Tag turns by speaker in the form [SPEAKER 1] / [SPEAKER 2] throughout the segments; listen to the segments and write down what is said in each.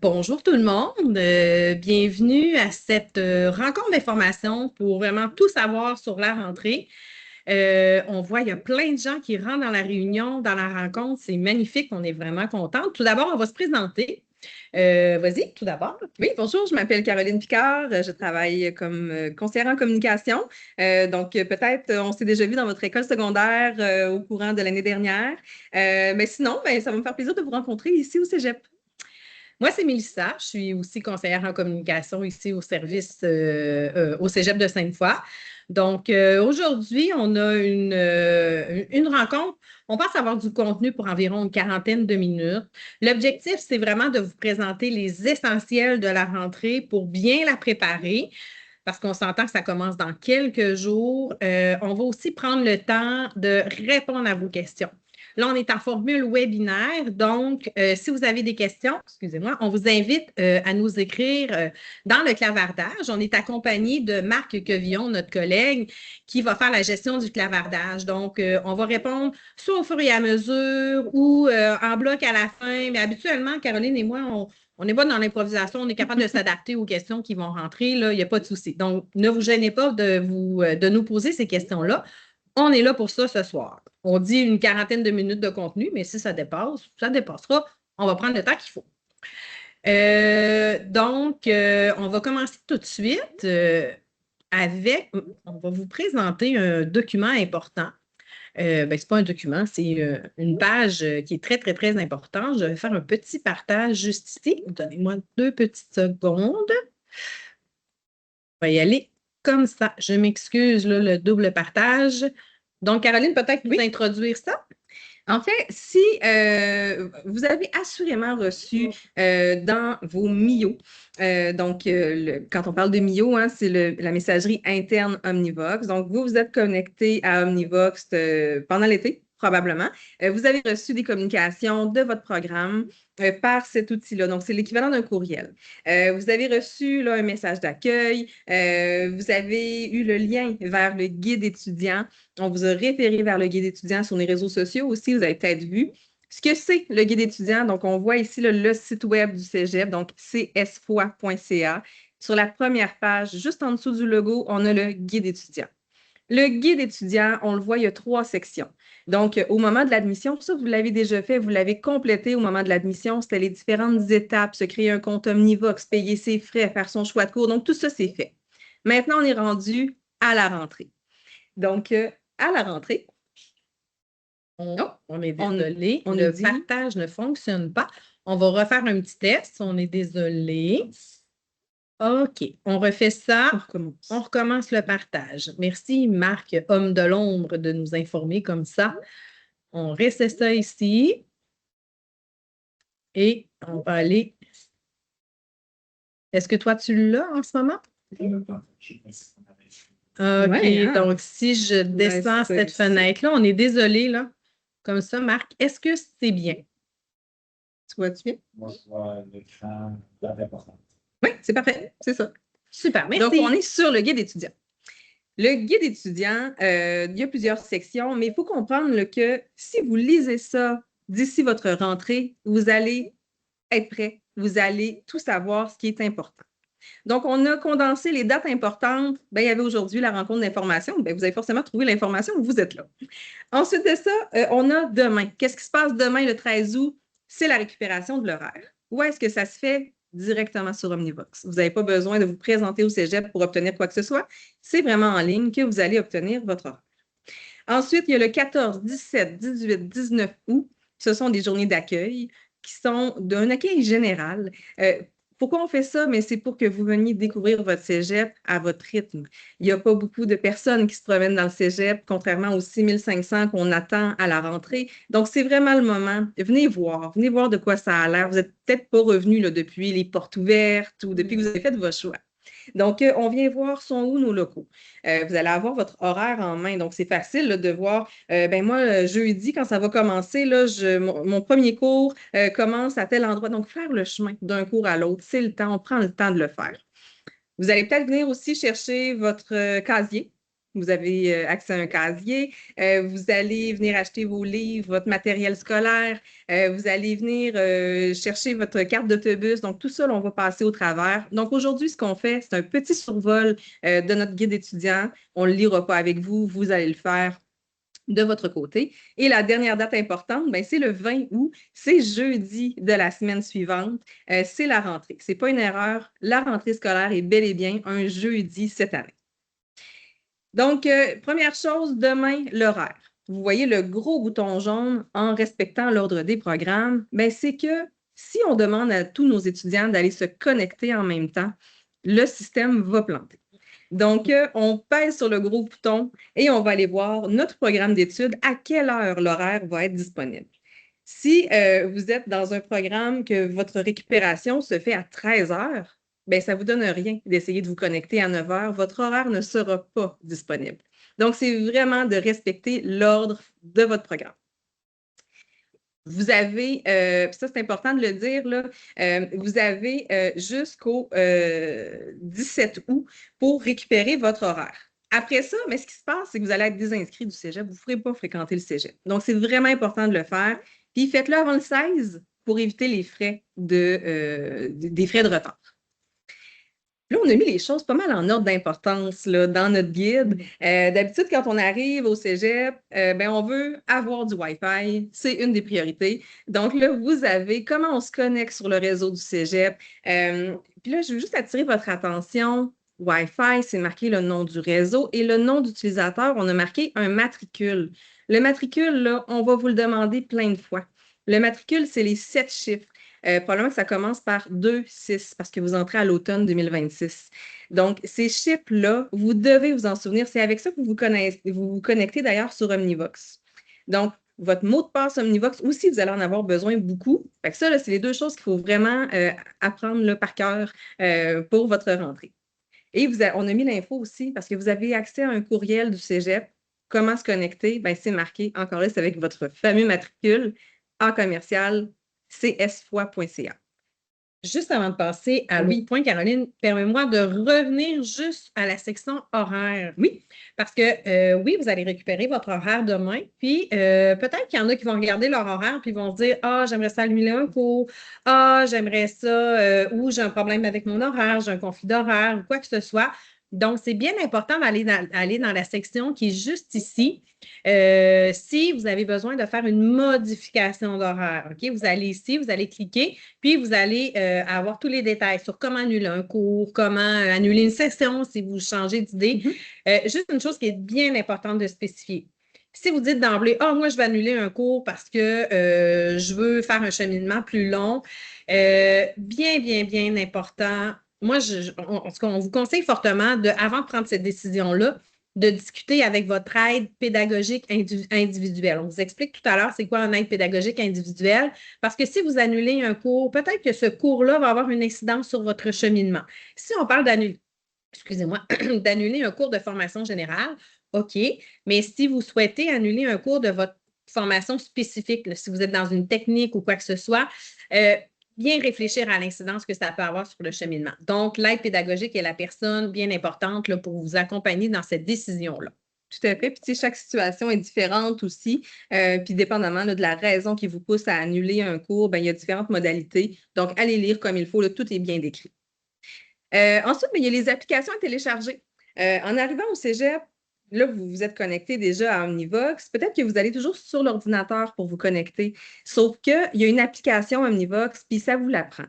[SPEAKER 1] Bonjour tout le monde. Bienvenue à cette rencontre d'information pour vraiment tout savoir sur la rentrée. On voit, il y a plein de gens qui rentrent dans la réunion, dans la rencontre. C'est magnifique, on est vraiment contents. Tout d'abord, on va se présenter. Vas-y, tout d'abord.
[SPEAKER 2] Oui, bonjour, je m'appelle Caroline Picard, je travaille comme conseillère en communication. Peut-être on s'est déjà vu dans votre école secondaire au courant de l'année dernière. Mais sinon, ça va me faire plaisir de vous rencontrer ici au Cégep.
[SPEAKER 1] Moi, c'est Mélissa. Je suis aussi conseillère en communication ici au service au Cégep de Sainte-Foy. Aujourd'hui, on a une rencontre. On pense avoir du contenu pour environ une quarantaine de minutes. L'objectif, c'est vraiment de vous présenter les essentiels de la rentrée pour bien la préparer, parce qu'on s'entend que ça commence dans quelques jours. On va aussi prendre le temps de répondre à vos questions. Là, on est en formule webinaire, donc si vous avez des questions, excusez-moi, on vous invite à nous écrire dans le clavardage. On est accompagné de Marc Quevillon, notre collègue, qui va faire la gestion du clavardage. On va répondre soit au fur et à mesure ou en bloc à la fin, mais habituellement, Caroline et moi, on est bon dans l'improvisation, on est capable de s'adapter aux questions qui vont rentrer, là, il n'y a pas de souci. Donc, ne vous gênez pas de nous poser ces questions-là. On est là pour ça ce soir. On dit une quarantaine de minutes de contenu, mais si ça dépasse, ça dépassera. On va prendre le temps qu'il faut. On va commencer tout de suite on va vous présenter un document important. Ce n'est pas un document, c'est une page qui est très, très, très importante. Je vais faire un petit partage juste ici. Donnez-moi 2 petites secondes. On va y aller comme ça. Je m'excuse, là, le double partage. Donc, Caroline, peut-être vous
[SPEAKER 2] Oui.
[SPEAKER 1] introduire ça?
[SPEAKER 2] En fait, si vous avez assurément reçu dans vos MIO, quand on parle de MIO, hein, c'est la messagerie interne Omnivox. Donc, vous êtes connecté à Omnivox pendant l'été, probablement. Vous avez reçu des communications de votre programme par cet outil-là. Donc, c'est l'équivalent d'un courriel. Vous avez reçu là, un message d'accueil. Vous avez eu le lien vers le guide étudiant. On vous a référé vers le guide étudiant sur les réseaux sociaux aussi. Vous avez peut-être vu ce que c'est le guide étudiant. Donc, on voit ici le site web du Cégep, donc csfoi.ca. Sur la première page, juste en dessous du logo, on a le guide étudiant. Le guide étudiant, on le voit, il y a 3 sections. Donc, au moment de l'admission, ça, vous l'avez déjà fait, vous l'avez complété au moment de l'admission. C'était les différentes étapes, se créer un compte Omnivox, payer ses frais, faire son choix de cours. Donc, tout ça, c'est fait. Maintenant, on est rendu à la rentrée. Donc, à la rentrée,
[SPEAKER 1] On est
[SPEAKER 2] on,
[SPEAKER 1] désolé,
[SPEAKER 2] on nous
[SPEAKER 1] le
[SPEAKER 2] dit,
[SPEAKER 1] partage ne fonctionne pas. On va refaire un petit test. On est désolé. OK, on refait ça.
[SPEAKER 2] on
[SPEAKER 1] On
[SPEAKER 2] recommence.
[SPEAKER 1] recommence le partage. Merci, Marc, homme de l'ombre, de nous informer comme ça. On reste ça ici et on va aller. Est-ce que toi, tu l'as en ce moment? OK,
[SPEAKER 2] Ouais, hein?
[SPEAKER 1] donc si je
[SPEAKER 2] Ben,
[SPEAKER 1] descends cette fenêtre-là, on est désolé, là. Comme ça, Marc, est-ce que c'est bien?
[SPEAKER 2] Tu vois-tu bien?
[SPEAKER 3] Moi, je vois l'écran d'important.
[SPEAKER 2] Oui, c'est parfait, c'est ça.
[SPEAKER 1] Super,
[SPEAKER 2] Donc, on
[SPEAKER 1] merci.
[SPEAKER 2] est sur le guide étudiant. Le guide étudiant, il y a plusieurs sections, mais il faut comprendre que si vous lisez ça d'ici votre rentrée, vous allez être prêt, vous allez tout savoir ce qui est important. Donc, on a condensé les dates importantes. Ben, il y avait aujourd'hui la rencontre d'information. Ben, vous avez forcément trouvé l'information, vous êtes là. Ensuite de ça, on a demain. Qu'est-ce qui se passe demain, le 13 août? C'est la récupération de l'horaire. Où est-ce que ça se fait? Directement sur Omnivox. Vous n'avez pas besoin de vous présenter au cégep pour obtenir quoi que ce soit. C'est vraiment en ligne que vous allez obtenir votre horaire. Ensuite, il y a le 14, 17, 18, 19 août. Ce sont des journées d'accueil qui sont d'un accueil général. Pourquoi on fait ça? Mais c'est pour que vous veniez découvrir votre cégep à votre rythme. Il n'y a pas beaucoup de personnes qui se promènent dans le cégep, contrairement aux 6500 qu'on attend à la rentrée. Donc, c'est vraiment le moment. Venez voir de quoi ça a l'air. Vous n'êtes peut-être pas revenu là, depuis les portes ouvertes ou depuis que vous avez fait votre choix. Donc, on vient voir sont où nos locaux. Vous allez avoir votre horaire en main. Donc, c'est facile là, de voir. Moi, jeudi, quand ça va commencer, là, mon premier cours commence à tel endroit. Donc, faire le chemin d'un cours à l'autre, c'est le temps. On prend le temps de le faire. Vous allez peut-être venir aussi chercher votre casier. vous avez accès à un casier, vous allez venir acheter vos livres, votre matériel scolaire, vous allez venir chercher votre carte d'autobus. Donc, tout ça, là, on va passer au travers. Donc, aujourd'hui, ce qu'on fait, c'est un petit survol de notre guide étudiant. On ne le lira pas avec vous, vous allez le faire de votre côté. Et la dernière date importante, ben, c'est le 20 août, c'est jeudi de la semaine suivante, c'est la rentrée. Ce n'est pas une erreur, la rentrée scolaire est bel et bien un jeudi cette année. Donc, première chose, demain, l'horaire. Vous voyez le gros bouton jaune en respectant l'ordre des programmes, ben, c'est que si on demande à tous nos étudiants d'aller se connecter en même temps, le système va planter. Donc, on pèse sur le gros bouton et on va aller voir notre programme d'études, à quelle heure l'horaire va être disponible. Si vous êtes dans un programme que votre récupération se fait à 13 heures, bien, ça ne vous donne rien d'essayer de vous connecter à 9 heures. Votre horaire ne sera pas disponible. Donc, c'est vraiment de respecter l'ordre de votre programme. Vous avez, ça c'est important de le dire, là, vous avez jusqu'au 17 août pour récupérer votre horaire. Après ça, mais ce qui se passe, c'est que vous allez être désinscrit du cégep. Vous ne pourrez pas fréquenter le cégep. Donc, c'est vraiment important de le faire. Puis, faites-le avant le 16 pour éviter les frais des frais de retard. Là, on a mis les choses pas mal en ordre d'importance dans notre guide. D'habitude, quand on arrive au cégep, ben, on veut avoir du Wi-Fi. C'est une des priorités. Donc là, vous avez comment on se connecte sur le réseau du cégep. Puis là, je veux juste attirer votre attention. Wi-Fi, c'est marqué le nom du réseau et le nom d'utilisateur, on a marqué un matricule. Le matricule, là, on va vous le demander plein de fois. Le matricule, c'est les 7 chiffres. Probablement que ça commence par 2-6 parce que vous entrez à l'automne 2026. Donc, ces chiffres-là, vous devez vous en souvenir. C'est avec ça que vous vous connectez d'ailleurs sur Omnivox. Donc, votre mot de passe Omnivox aussi, vous allez en avoir besoin beaucoup. Fait que ça, c'est les deux choses qu'il faut vraiment apprendre là, par cœur pour votre rentrée. Et on a mis l'info aussi parce que vous avez accès à un courriel du cégep. Comment se connecter? Ben, c'est marqué, encore là, c'est avec votre fameux matricule en commercial csfoi.ca.
[SPEAKER 1] Juste avant de passer à l'autre point, Caroline, permets-moi de revenir juste à la section horaire.
[SPEAKER 2] Oui.
[SPEAKER 1] Parce que, oui, vous allez récupérer votre horaire demain, puis peut-être qu'il y en a qui vont regarder leur horaire puis vont se dire « Ah, j'aimerais ça annuler un cours. Ah, j'aimerais ça, ou j'ai un problème avec mon horaire, j'ai un conflit d'horaire, ou quoi que ce soit. » Donc, c'est bien important d'aller dans la section qui est juste ici. Si vous avez besoin de faire une modification d'horaire, OK? Vous allez ici, vous allez cliquer, puis vous allez avoir tous les détails sur comment annuler un cours, comment annuler une session si vous changez d'idée. Juste une chose qui est bien importante de spécifier. Si vous dites d'emblée, « Ah, moi, je vais annuler un cours parce que je veux faire un cheminement plus long. » Bien important. Moi, on vous conseille fortement, avant de prendre cette décision-là, de discuter avec votre aide pédagogique individuelle. On vous explique tout à l'heure c'est quoi une aide pédagogique individuelle, parce que si vous annulez un cours, peut-être que ce cours-là va avoir une incidence sur votre cheminement. Si on parle d'annuler un cours de formation générale, OK, mais si vous souhaitez annuler un cours de votre formation spécifique, là, si vous êtes dans une technique ou quoi que ce soit, bien réfléchir à l'incidence que ça peut avoir sur le cheminement. Donc, l'aide pédagogique est la personne bien importante là, pour vous accompagner dans cette décision-là.
[SPEAKER 2] Tout à fait. Puis, tu sais, chaque situation est différente aussi. Puis, dépendamment là, de la raison qui vous pousse à annuler un cours, bien, il y a différentes modalités. Donc, allez lire comme il faut. Là, tout est bien décrit. Ensuite, bien, il y a les applications à télécharger. En arrivant au cégep, là, vous vous êtes connecté déjà à Omnivox. Peut-être que vous allez toujours sur l'ordinateur pour vous connecter. Sauf qu'il y a une application Omnivox, puis ça vous l'apprend.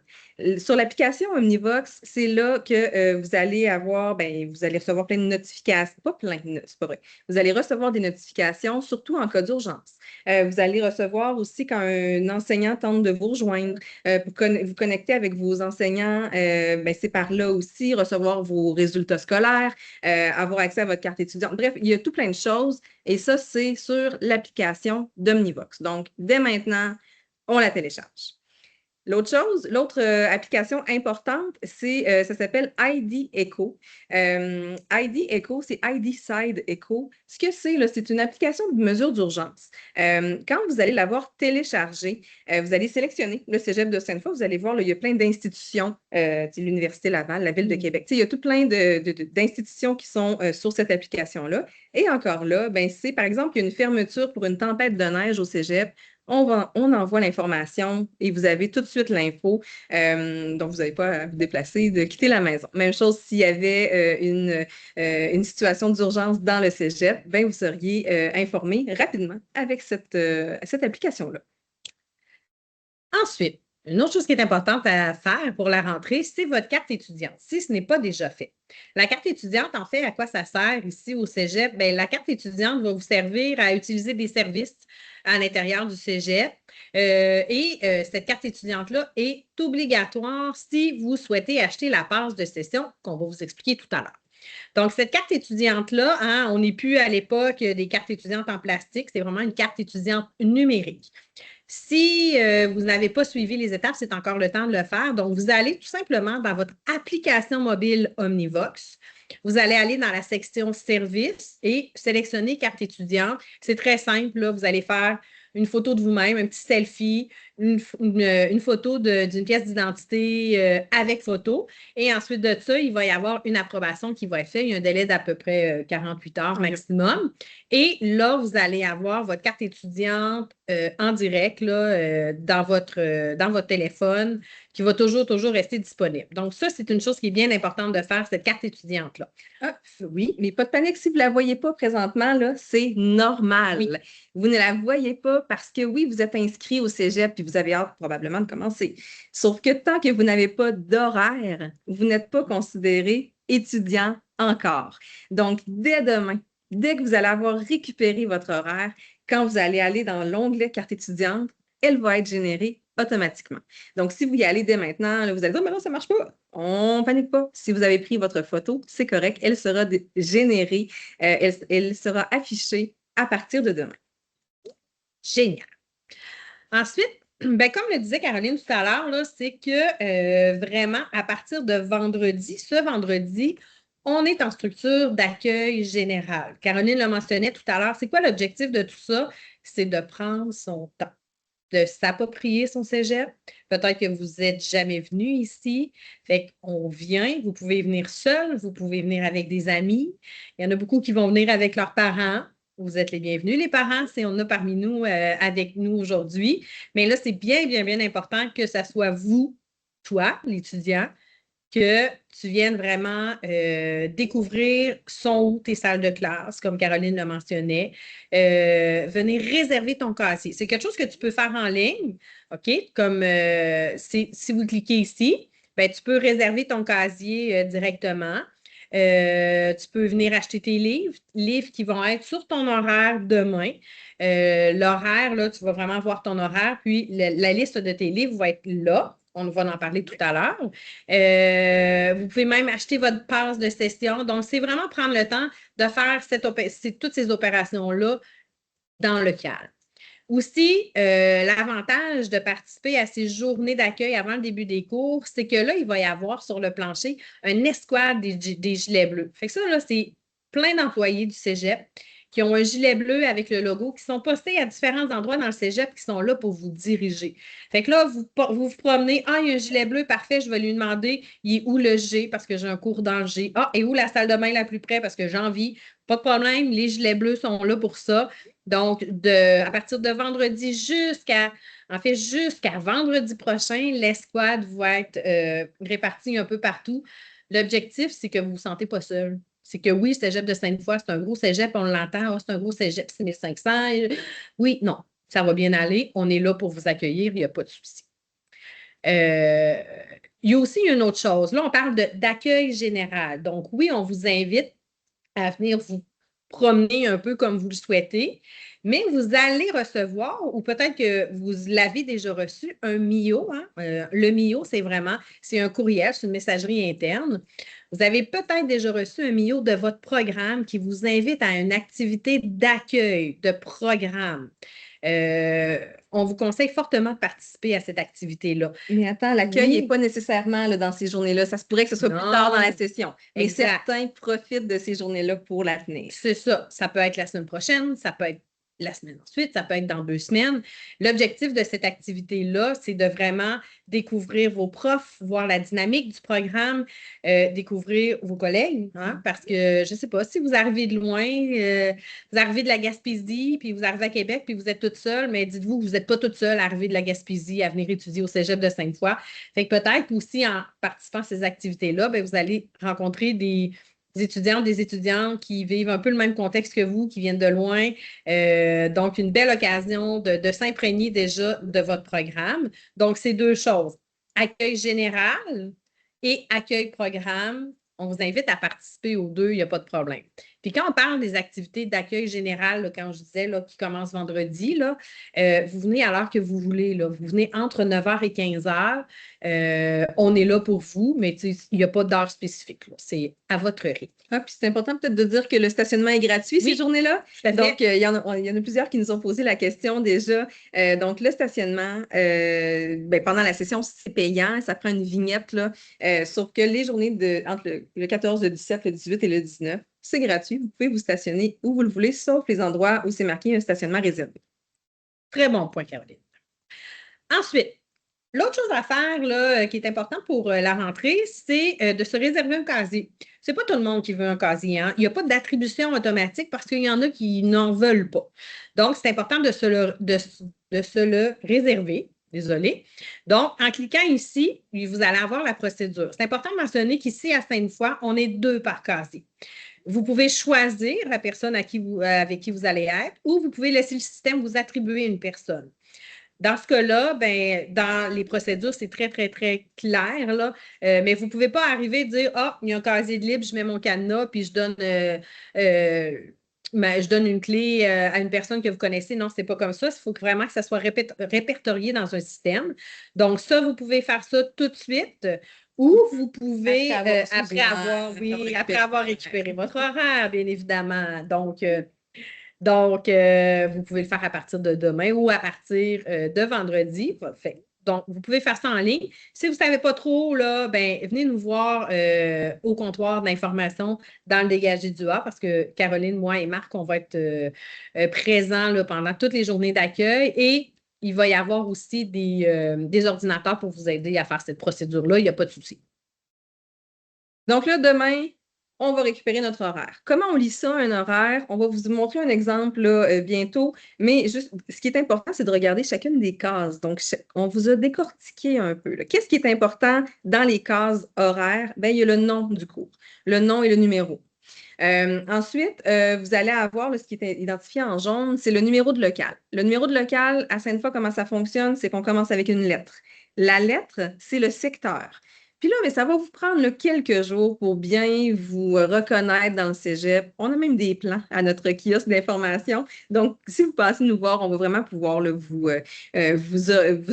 [SPEAKER 2] Sur l'application Omnivox, c'est là que vous allez avoir, bien, vous allez recevoir plein de notifications. Pas plein, c'est pas vrai. Vous allez recevoir des notifications, surtout en cas d'urgence. Vous allez recevoir aussi quand un enseignant tente de vous rejoindre, pour vous connecter avec vos enseignants, bien, c'est par là aussi, recevoir vos résultats scolaires, avoir accès à votre carte étudiante. Bref, il y a tout plein de choses et ça, c'est sur l'application d'Omnivox. Donc, dès maintenant, on la télécharge. L'autre application importante, ça s'appelle ID Echo. ID Echo, c'est ID Side Echo. Ce que c'est, là, c'est une application de mesure d'urgence. Quand vous allez l'avoir téléchargée, vous allez sélectionner le Cégep de Sainte-Foy. Vous allez voir, là, il y a plein d'institutions, l'Université Laval, la Ville de Québec. Il y a tout plein d'institutions qui sont sur cette application-là. Et encore là, ben, c'est par exemple, il y a une fermeture pour une tempête de neige au Cégep. On envoie l'information et vous avez tout de suite l'info. Donc, vous n'avez pas à vous déplacer, de quitter la maison. Même chose s'il y avait une situation d'urgence dans le cégep, ben, vous seriez informé rapidement avec cette application-là.
[SPEAKER 1] Ensuite, une autre chose qui est importante à faire pour la rentrée, c'est votre carte étudiante, si ce n'est pas déjà fait. La carte étudiante, en fait, à quoi ça sert ici au cégep? Bien, la carte étudiante va vous servir à utiliser des services à l'intérieur du cégep. Cette carte étudiante-là est obligatoire si vous souhaitez acheter la passe de session qu'on va vous expliquer tout à l'heure. Donc, cette carte étudiante-là, hein, on n'est plus à l'époque des cartes étudiantes en plastique, c'est vraiment une carte étudiante numérique. Si vous n'avez pas suivi les étapes, c'est encore le temps de le faire. Donc, vous allez tout simplement dans votre application mobile Omnivox. Vous allez aller dans la section Services et sélectionner carte étudiante. C'est très simple, là. Vous allez faire une photo de vous-même, un petit selfie, une photo d'une pièce d'identité avec photo. Et ensuite de ça, il va y avoir une approbation qui va être faite. Il y a un délai d'à peu près 48 heures maximum. Et là, vous allez avoir votre carte étudiante en direct là, dans votre téléphone qui va toujours rester disponible. Donc, ça, c'est une chose qui est bien importante de faire, cette carte étudiante-là.
[SPEAKER 2] Ah, oui, mais pas de panique si vous ne la voyez pas présentement, là, c'est normal. Oui. Vous ne la voyez pas parce que oui, vous êtes inscrit au cégep puis vous avez hâte probablement de commencer. Sauf que tant que vous n'avez pas d'horaire, vous n'êtes pas considéré étudiant encore. Donc, dès demain, dès que vous allez avoir récupéré votre horaire, quand vous allez aller dans l'onglet carte étudiante, elle va être générée automatiquement. Donc, si vous y allez dès maintenant, là, vous allez dire, mais non, ça ne marche pas. On ne panique pas. Si vous avez pris votre photo, c'est correct. Elle sera générée, elle sera affichée à partir de demain.
[SPEAKER 1] Génial. Ensuite, ben, comme le disait Caroline tout à l'heure, c'est que vraiment, à partir de ce vendredi, on est en structure d'accueil général. Caroline le mentionnait tout à l'heure. C'est quoi l'objectif de tout ça? C'est de prendre son temps, de s'approprier son cégep. Peut-être que vous n'êtes jamais venu ici. Fait qu'on vient, vous pouvez venir seul, vous pouvez venir avec des amis. Il y en a beaucoup qui vont venir avec leurs parents. Vous êtes les bienvenus, les parents, si on a parmi nous avec nous aujourd'hui. Mais là, c'est bien, bien, bien important que ça soit vous, toi, l'étudiant, que tu viennes vraiment découvrir sont où tes salles de classe, comme Caroline le mentionnait. Venir réserver ton casier. C'est quelque chose que tu peux faire en ligne, OK? Comme si vous cliquez ici, ben, tu peux réserver ton casier directement. Tu peux venir acheter tes livres qui vont être sur ton horaire demain. L'horaire, là, tu vas vraiment voir ton horaire, puis la liste de tes livres va être là. On va en parler tout à l'heure. Vous pouvez même acheter votre passe de session. Donc, c'est vraiment prendre le temps de faire toutes ces opérations-là dans le calme. Aussi, l'avantage de participer à ces journées d'accueil avant le début des cours, c'est que là, il va y avoir sur le plancher un escouade des gilets bleus. Fait que ça, là, c'est plein d'employés du cégep qui ont un gilet bleu avec le logo, qui sont postés à différents endroits dans le cégep, qui sont là pour vous diriger. Fait que là, vous promenez, ah, il y a un gilet bleu, parfait, je vais lui demander, il est où le G, parce que j'ai un cours dans le G. Ah, et où la salle de bain la plus près, parce que j'ai envie. Pas de problème, les gilets bleus sont là pour ça. Donc, à partir de vendredi jusqu'à vendredi prochain, l'escouade va être répartie un peu partout. L'objectif, c'est que vous ne vous sentez pas seul. C'est que oui, le cégep de Sainte-Foy, c'est un gros cégep, on l'entend, oh, c'est un gros cégep, 6500. Oui, non, ça va bien aller. On est là pour vous accueillir, il n'y a pas de souci. Il y a aussi une autre chose. Là, on parle d'accueil général. Donc, oui, on vous invite à venir vous promener un peu comme vous le souhaitez, mais vous allez recevoir, ou peut-être que vous l'avez déjà reçu, un MIO. Hein? Le MIO, c'est un courriel, c'est une messagerie interne. Vous avez peut-être déjà reçu un MIO de votre programme qui vous invite à une activité d'accueil, de programme. on vous conseille fortement de participer à cette activité-là.
[SPEAKER 2] Mais attends, l'accueil n'est
[SPEAKER 1] Oui.
[SPEAKER 2] pas nécessairement là, dans ces journées-là. Ça se pourrait que ce soit plus tard dans la
[SPEAKER 1] Non,
[SPEAKER 2] session. Mais
[SPEAKER 1] exact.
[SPEAKER 2] certains profitent de ces journées-là pour la tenir.
[SPEAKER 1] C'est ça. Ça peut être la semaine prochaine, ça peut être la semaine ensuite, ça peut être dans 2 semaines. L'objectif de cette activité-là, c'est de vraiment découvrir vos profs, voir la dynamique du programme, découvrir vos collègues, hein, parce que je ne sais pas, si vous arrivez de loin, vous arrivez de la Gaspésie, puis vous arrivez à Québec, puis vous êtes toute seule, mais dites-vous que vous n'êtes pas toute seule à arriver de la Gaspésie, à venir étudier au Cégep de Sainte-Foy. Fait que peut-être aussi en participant à ces activités-là, bien, vous allez rencontrer des étudiantes, des étudiants qui vivent un peu le même contexte que vous, qui viennent de loin. Donc, une belle occasion de s'imprégner déjà de votre programme. Donc, c'est 2 choses. Accueil général et accueil programme. On vous invite à participer aux 2, il n'y a pas de problème. Puis quand on parle des activités d'accueil général, là, quand je disais là, qui commencent vendredi, là, vous venez à l'heure que vous voulez. Là. Vous venez entre 9h et 15h. On est là pour vous, mais il n'y a pas d'heure spécifique. C'est à votre rythme.
[SPEAKER 2] Ah, puis c'est important peut-être de dire que le stationnement est gratuit ces journées-là. Donc, il y en a plusieurs qui nous ont posé la question déjà. Donc, le stationnement, pendant la session, c'est payant. Ça prend une vignette, là. Sauf que les journées entre le 14, le 17, le 18 et le 19, c'est gratuit. Vous pouvez vous stationner où vous le voulez, sauf les endroits où c'est marqué un stationnement réservé.
[SPEAKER 1] Très bon point, Caroline. Ensuite, l'autre chose à faire là, qui est important pour la rentrée, c'est de se réserver un casier. Ce n'est pas tout le monde qui veut un casier. Hein? Il n'y a pas d'attribution automatique parce qu'il y en a qui n'en veulent pas. Donc, c'est important de se le réserver. Désolé. Donc, en cliquant ici, vous allez avoir la procédure. C'est important de mentionner qu'ici, à Sainte-Foy, on est 2 par casier. Vous pouvez choisir la personne avec qui vous allez être ou vous pouvez laisser le système vous attribuer une personne. Dans ce cas-là, ben, dans les procédures, c'est très, très, très clair, là. Mais vous ne pouvez pas arriver et dire ah, il y a un casier de libre, je mets mon cadenas, puis je donne une clé à une personne que vous connaissez. Non, ce n'est pas comme ça. Il faut vraiment que ça soit répertorié dans un système. Donc, ça, vous pouvez faire ça tout de suite. Ou vous pouvez, après avoir récupéré votre horaire, bien évidemment. Donc, vous pouvez le faire à partir de demain ou à partir de vendredi. Donc, vous pouvez faire ça en ligne. Si vous ne savez pas trop, là, ben, venez nous voir au comptoir d'information dans le dégagé du A parce que Caroline, moi et Marc, on va être présents là, pendant toutes les journées d'accueil et il va y avoir aussi des ordinateurs pour vous aider à faire cette procédure-là. Il n'y a pas de souci.
[SPEAKER 2] Donc là, demain, on va récupérer notre horaire. Comment on lit ça, un horaire? On va vous montrer un exemple là, bientôt, mais juste, ce qui est important, c'est de regarder chacune des cases. Donc, on vous a décortiqué un peu. Qu'est-ce qui est important dans les cases horaires? Bien, il y a le nom du cours, le nom et le numéro. Ensuite, vous allez avoir ce qui est identifié en jaune, c'est le numéro de local. Le numéro de local, à Sainte-Foy, comment ça fonctionne? C'est qu'on commence avec une lettre. La lettre, c'est le secteur. Puis là, mais ça va vous prendre quelques jours pour bien vous reconnaître dans le cégep. On a même des plans à notre kiosque d'information. Donc, si vous passez nous voir, on va vraiment pouvoir vous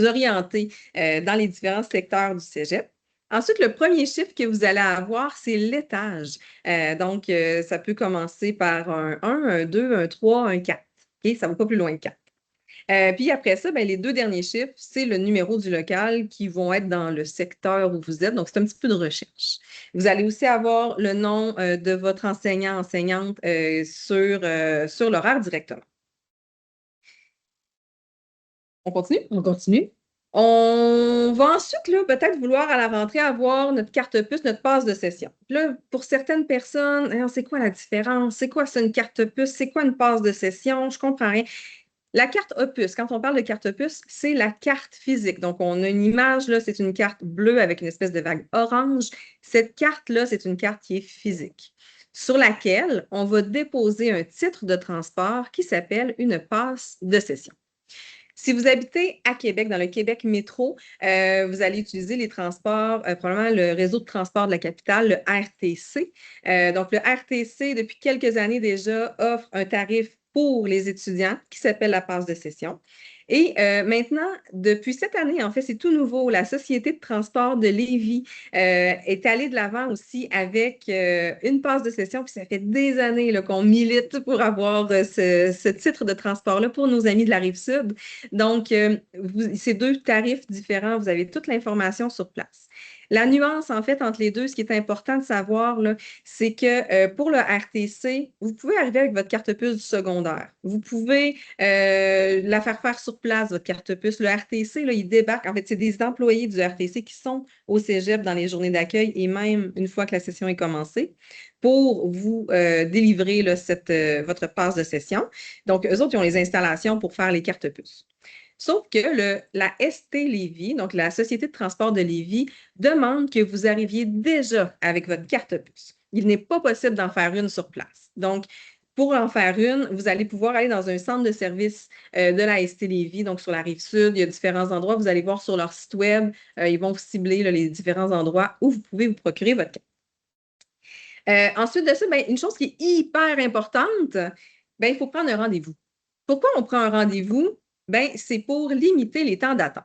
[SPEAKER 2] orienter dans les différents secteurs du cégep. Ensuite, le premier chiffre que vous allez avoir, c'est l'étage. Donc, ça peut commencer par un 1, un 2, un 3, un 4. Okay? Ça ne va pas plus loin que 4. Puis après ça, ben, les 2 derniers chiffres, c'est le numéro du local qui vont être dans le secteur où vous êtes. Donc, c'est un petit peu de recherche. Vous allez aussi avoir le nom de votre enseignant, enseignante sur l'horaire directement. On continue?
[SPEAKER 1] On continue.
[SPEAKER 2] On va ensuite peut-être vouloir à la rentrée avoir notre carte puce, notre passe de session. Là, pour certaines personnes, c'est quoi la différence? C'est quoi ça, une carte puce? C'est quoi une passe de session? Je ne comprends rien. La carte opus, quand on parle de carte opus, c'est la carte physique. Donc, on a une image, là, c'est une carte bleue avec une espèce de vague orange. Cette carte-là, c'est une carte qui est physique, sur laquelle on va déposer un titre de transport qui s'appelle une passe de session. Si vous habitez à Québec, dans le Québec métro, vous allez utiliser les transports, probablement le réseau de transport de la capitale, le RTC. Donc, le RTC, depuis quelques années déjà, offre un tarif pour les étudiants qui s'appelle la passe de session. Et maintenant, depuis cette année, en fait, c'est tout nouveau. La Société de transport de Lévis est allée de l'avant aussi avec une passe de session. Puis ça fait des années là, qu'on milite pour avoir ce titre de transport-là pour nos amis de la Rive-Sud. Donc, c'est deux tarifs différents. Vous avez toute l'information sur place. La nuance, en fait, entre les deux, ce qui est important de savoir, là, c'est que pour le RTC, vous pouvez arriver avec votre carte puce du secondaire. Vous pouvez la faire sur place, votre carte puce. Le RTC, là, il débarque. En fait, c'est des employés du RTC qui sont au cégep dans les journées d'accueil et même une fois que la session est commencée pour vous délivrer là, votre passe de session. Donc, eux autres, ils ont les installations pour faire les cartes puces. Sauf que la ST Lévis, donc la Société de transport de Lévis, demande que vous arriviez déjà avec votre carte puce. Il n'est pas possible d'en faire une sur place. Donc, pour en faire une, vous allez pouvoir aller dans un centre de service de la ST Lévis, donc sur la Rive-Sud. Il y a différents endroits. Vous allez voir sur leur site web, ils vont vous cibler là, les différents endroits où vous pouvez vous procurer votre carte. Ensuite de ça, une chose qui est hyper importante, il faut prendre un rendez-vous. Pourquoi on prend un rendez-vous? C'est pour limiter les temps d'attente.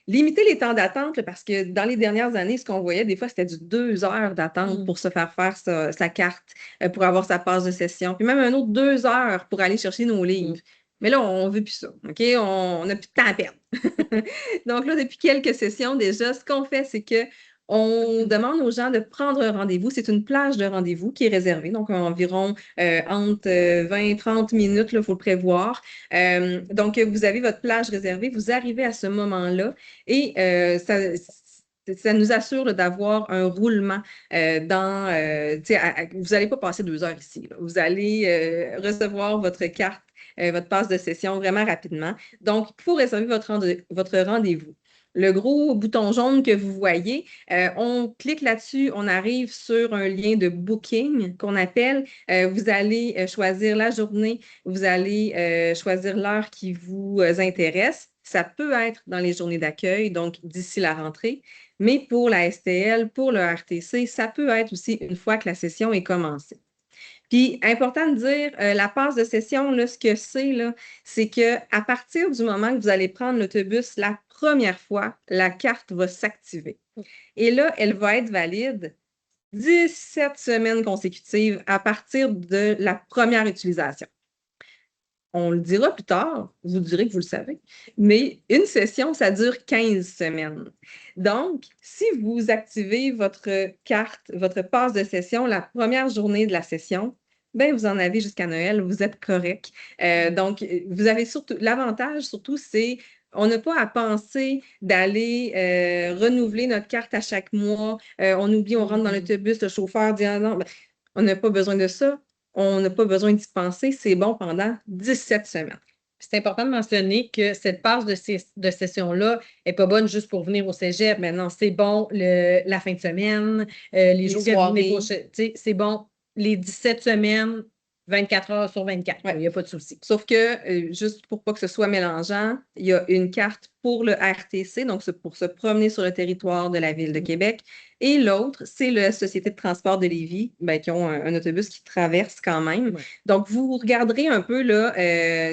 [SPEAKER 2] Limiter les temps d'attente, parce que dans les dernières années, ce qu'on voyait, des fois, c'était du 2 heures d'attente pour se faire sa carte, pour avoir sa passe de session, puis même un autre 2 heures pour aller chercher nos livres. Mais là, on ne veut plus ça, OK? On n'a plus de temps à perdre. Donc là, depuis quelques sessions déjà, ce qu'on fait, c'est que on demande aux gens de prendre un rendez-vous. C'est une plage de rendez-vous qui est réservée, donc environ entre 20 et 30 minutes, il faut le prévoir. Donc, vous avez votre plage réservée, vous arrivez à ce moment-là et ça nous assure d'avoir un roulement vous n'allez pas passer 2 heures ici. Là. Vous allez recevoir votre carte, votre passe de session vraiment rapidement. Donc, il faut réserver votre rendez-vous. Le gros bouton jaune que vous voyez, on clique là-dessus, on arrive sur un lien de booking qu'on appelle. Vous allez choisir la journée, vous allez choisir l'heure qui vous intéresse. Ça peut être dans les journées d'accueil, donc d'ici la rentrée, mais pour la STL, pour le RTC, ça peut être aussi une fois que la session est commencée. Puis, important de dire, la passe de session, là, ce que c'est qu'à partir du moment que vous allez prendre l'autobus la première fois, la carte va s'activer. Et là, elle va être valide 17 semaines consécutives à partir de la première utilisation. On le dira plus tard, vous direz que vous le savez, mais une session, ça dure 15 semaines. Donc, si vous activez votre carte, votre passe de session la première journée de la session, vous en avez jusqu'à Noël, vous êtes correct. Donc, vous avez surtout, l'avantage surtout, c'est on n'a pas à penser d'aller renouveler notre carte à chaque mois. On oublie, on rentre dans l'autobus, le chauffeur dit « Ah non, on n'a pas besoin de ça. » On n'a pas besoin d'y penser, c'est bon pendant 17 semaines.
[SPEAKER 1] C'est important de mentionner que cette passe de session-là n'est pas bonne juste pour venir au cégep. Maintenant, c'est bon la fin de semaine, les jours
[SPEAKER 2] soirées.
[SPEAKER 1] C'est bon les 17 semaines, 24 heures sur 24. Il n'y a pas de souci.
[SPEAKER 2] Sauf que, juste pour pas que ce soit mélangeant, il y a une carte pour le RTC, donc pour se promener sur le territoire de la Ville de Québec. Et l'autre, c'est la Société de transport de Lévis, qui ont un autobus qui traverse quand même. Ouais. Donc, vous regarderez un peu, là,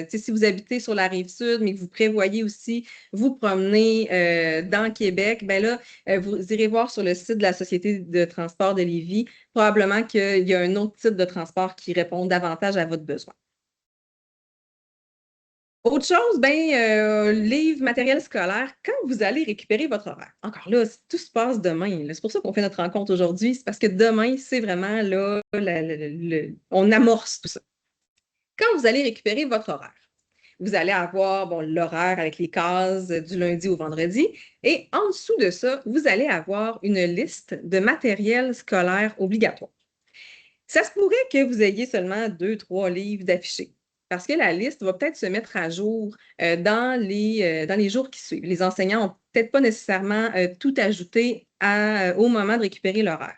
[SPEAKER 2] si vous habitez sur la Rive-Sud, mais que vous prévoyez aussi vous promener dans Québec, vous irez voir sur le site de la Société de transport de Lévis, probablement qu'il y a un autre type de transport qui répond davantage à votre besoin. Autre chose, livre, matériel scolaire, quand vous allez récupérer votre horaire. Encore là, tout se passe demain. C'est pour ça qu'on fait notre rencontre aujourd'hui. C'est parce que demain, c'est vraiment là, on amorce tout ça. Quand vous allez récupérer votre horaire, vous allez avoir l'horaire avec les cases du lundi au vendredi. Et en dessous de ça, vous allez avoir une liste de matériel scolaire obligatoire. Ça se pourrait que vous ayez seulement 2-3 livres d'affichés. Parce que la liste va peut-être se mettre à jour dans les jours qui suivent. Les enseignants n'ont peut-être pas nécessairement tout ajouté au moment de récupérer l'horaire.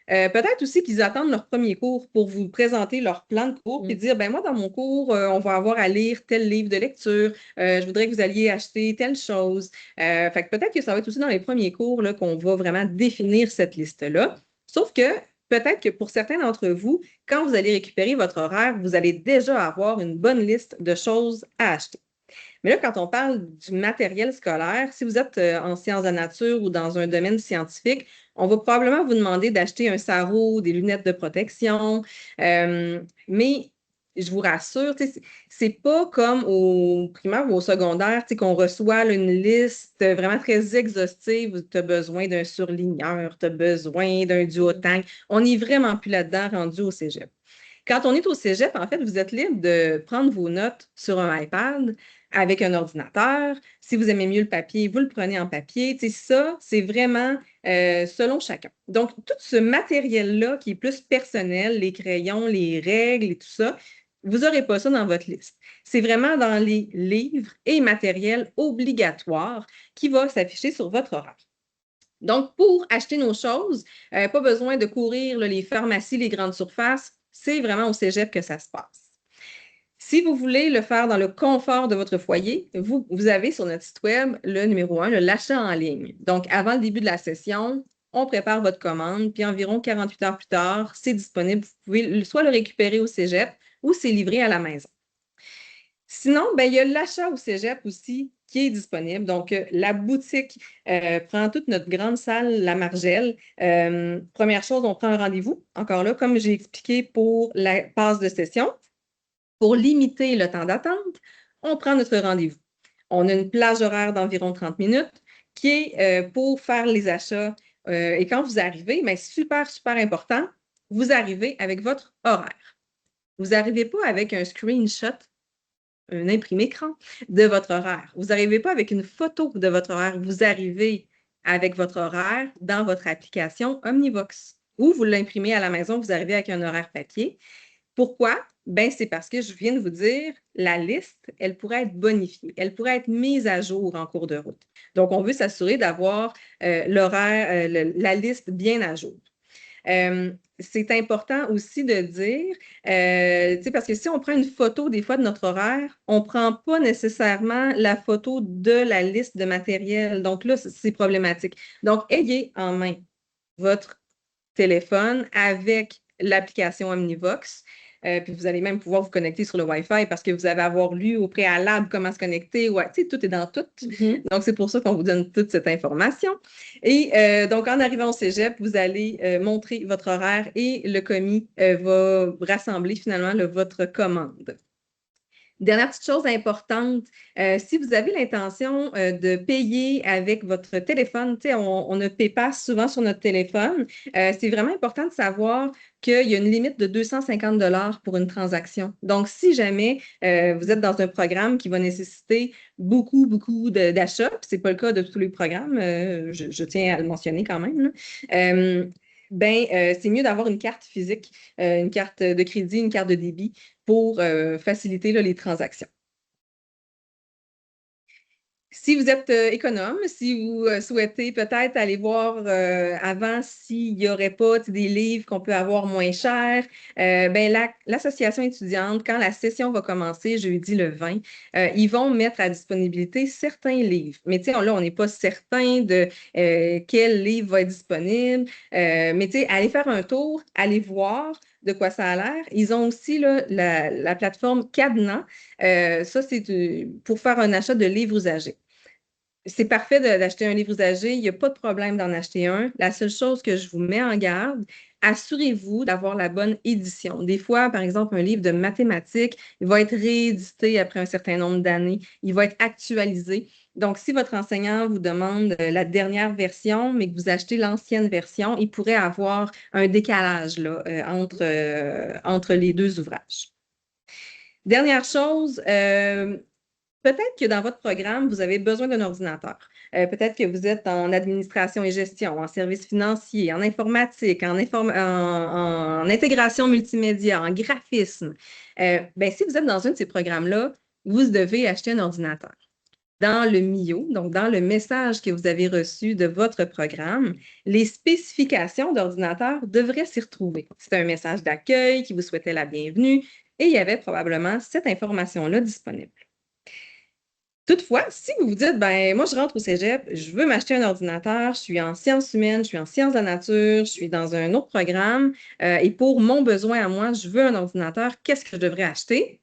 [SPEAKER 2] Peut-être aussi qu'ils attendent leur premier cours pour vous présenter leur plan de cours et dire, moi, dans mon cours, on va avoir à lire tel livre de lecture. Je voudrais que vous alliez acheter telle chose. Fait que peut-être que ça va être aussi dans les premiers cours là, qu'on va vraiment définir cette liste-là. Sauf que peut-être que pour certains d'entre vous, quand vous allez récupérer votre horaire, vous allez déjà avoir une bonne liste de choses à acheter. Mais là, quand on parle du matériel scolaire, si vous êtes en sciences de la nature ou dans un domaine scientifique, on va probablement vous demander d'acheter un sarrau, des lunettes de protection, mais je vous rassure, c'est pas comme au primaire ou au secondaire qu'on reçoit là, une liste vraiment très exhaustive. Tu as besoin d'un surligneur, tu as besoin d'un duotang. On n'est vraiment plus là-dedans rendu au cégep. Quand on est au cégep, en fait, vous êtes libre de prendre vos notes sur un iPad avec un ordinateur. Si vous aimez mieux le papier, vous le prenez en papier. Ça, c'est vraiment selon chacun. Donc, tout ce matériel-là qui est plus personnel, les crayons, les règles et tout ça, vous n'aurez pas ça dans votre liste. C'est vraiment dans les livres et matériels obligatoires qui va s'afficher sur votre horaire. Donc, pour acheter nos choses, pas besoin de courir là, les pharmacies, les grandes surfaces. C'est vraiment au cégep que ça se passe. Si vous voulez le faire dans le confort de votre foyer, vous avez sur notre site web le numéro 1, l'achat en ligne. Donc, avant le début de la session, on prépare votre commande, puis environ 48 heures plus tard, c'est disponible. Vous pouvez soit le récupérer au cégep ou c'est livré à la maison. Sinon, il y a l'achat au cégep aussi qui est disponible. Donc, la boutique prend toute notre grande salle, la Margelle. Première chose, on prend un rendez-vous. Encore là, comme j'ai expliqué pour la passe de session, pour limiter le temps d'attente, on prend notre rendez-vous. On a une plage horaire d'environ 30 minutes qui est pour faire les achats. Et quand vous arrivez, super, super important, vous arrivez avec votre horaire. Vous n'arrivez pas avec un screenshot, un imprimé écran de votre horaire. Vous n'arrivez pas avec une photo de votre horaire. Vous arrivez avec votre horaire dans votre application Omnivox. Ou vous l'imprimez à la maison, vous arrivez avec un horaire papier. Pourquoi? C'est parce que je viens de vous dire, la liste, elle pourrait être bonifiée, elle pourrait être mise à jour en cours de route. Donc, on veut s'assurer d'avoir l'horaire, la liste bien à jour. C'est important aussi de dire, parce que si on prend une photo des fois de notre horaire, on ne prend pas nécessairement la photo de la liste de matériel. Donc là, c'est problématique. Donc, ayez en main votre téléphone avec l'application Omnivox. Puis vous allez même pouvoir vous connecter sur le Wi-Fi parce que vous allez avoir lu au préalable comment se connecter. Ouais, tout est dans tout. Donc, c'est pour ça qu'on vous donne toute cette information. Et donc, en arrivant au cégep, vous allez montrer votre horaire et le commis va rassembler finalement votre commande. Dernière petite chose importante, si vous avez l'intention de payer avec votre téléphone, on a PayPass souvent sur notre téléphone, c'est vraiment important de savoir qu'il y a une limite de 250 $ pour une transaction. Donc, si jamais vous êtes dans un programme qui va nécessiter beaucoup, beaucoup d'achats, ce n'est pas le cas de tous les programmes, je tiens à le mentionner quand même, c'est mieux d'avoir une carte physique, une carte de crédit, une carte de débit pour faciliter là, les transactions. Si vous êtes économe, si vous souhaitez peut-être aller voir avant s'il n'y aurait pas des livres qu'on peut avoir moins chers, l'association étudiante, quand la session va commencer jeudi le 20, ils vont mettre à disponibilité certains livres. Mais là, on n'est pas certain de quel livre va être disponible. Mais allez faire un tour, allez voir de quoi ça a l'air. Ils ont aussi là, la plateforme Cadenas. Ça, c'est pour faire un achat de livres usagés. C'est parfait d'acheter un livre usagé. Il n'y a pas de problème d'en acheter un. La seule chose que je vous mets en garde, assurez-vous d'avoir la bonne édition. Des fois, par exemple, un livre de mathématiques, il va être réédité après un certain nombre d'années. Il va être actualisé. Donc, si votre enseignant vous demande la dernière version, mais que vous achetez l'ancienne version, il pourrait avoir un décalage là, entre les deux ouvrages. Dernière chose, peut-être que dans votre programme, vous avez besoin d'un ordinateur. Peut-être que vous êtes en administration et gestion, en services financiers, en informatique, en intégration multimédia, en graphisme. Si vous êtes dans un de ces programmes-là, vous devez acheter un ordinateur. Dans le MIO, donc dans le message que vous avez reçu de votre programme, les spécifications d'ordinateur devraient s'y retrouver. C'est un message d'accueil qui vous souhaitait la bienvenue et il y avait probablement cette information-là disponible. Toutefois, si vous vous dites, moi, je rentre au cégep, je veux m'acheter un ordinateur, je suis en sciences humaines, je suis en sciences de la nature, je suis dans un autre programme et pour mon besoin à moi, je veux un ordinateur, qu'est-ce que je devrais acheter?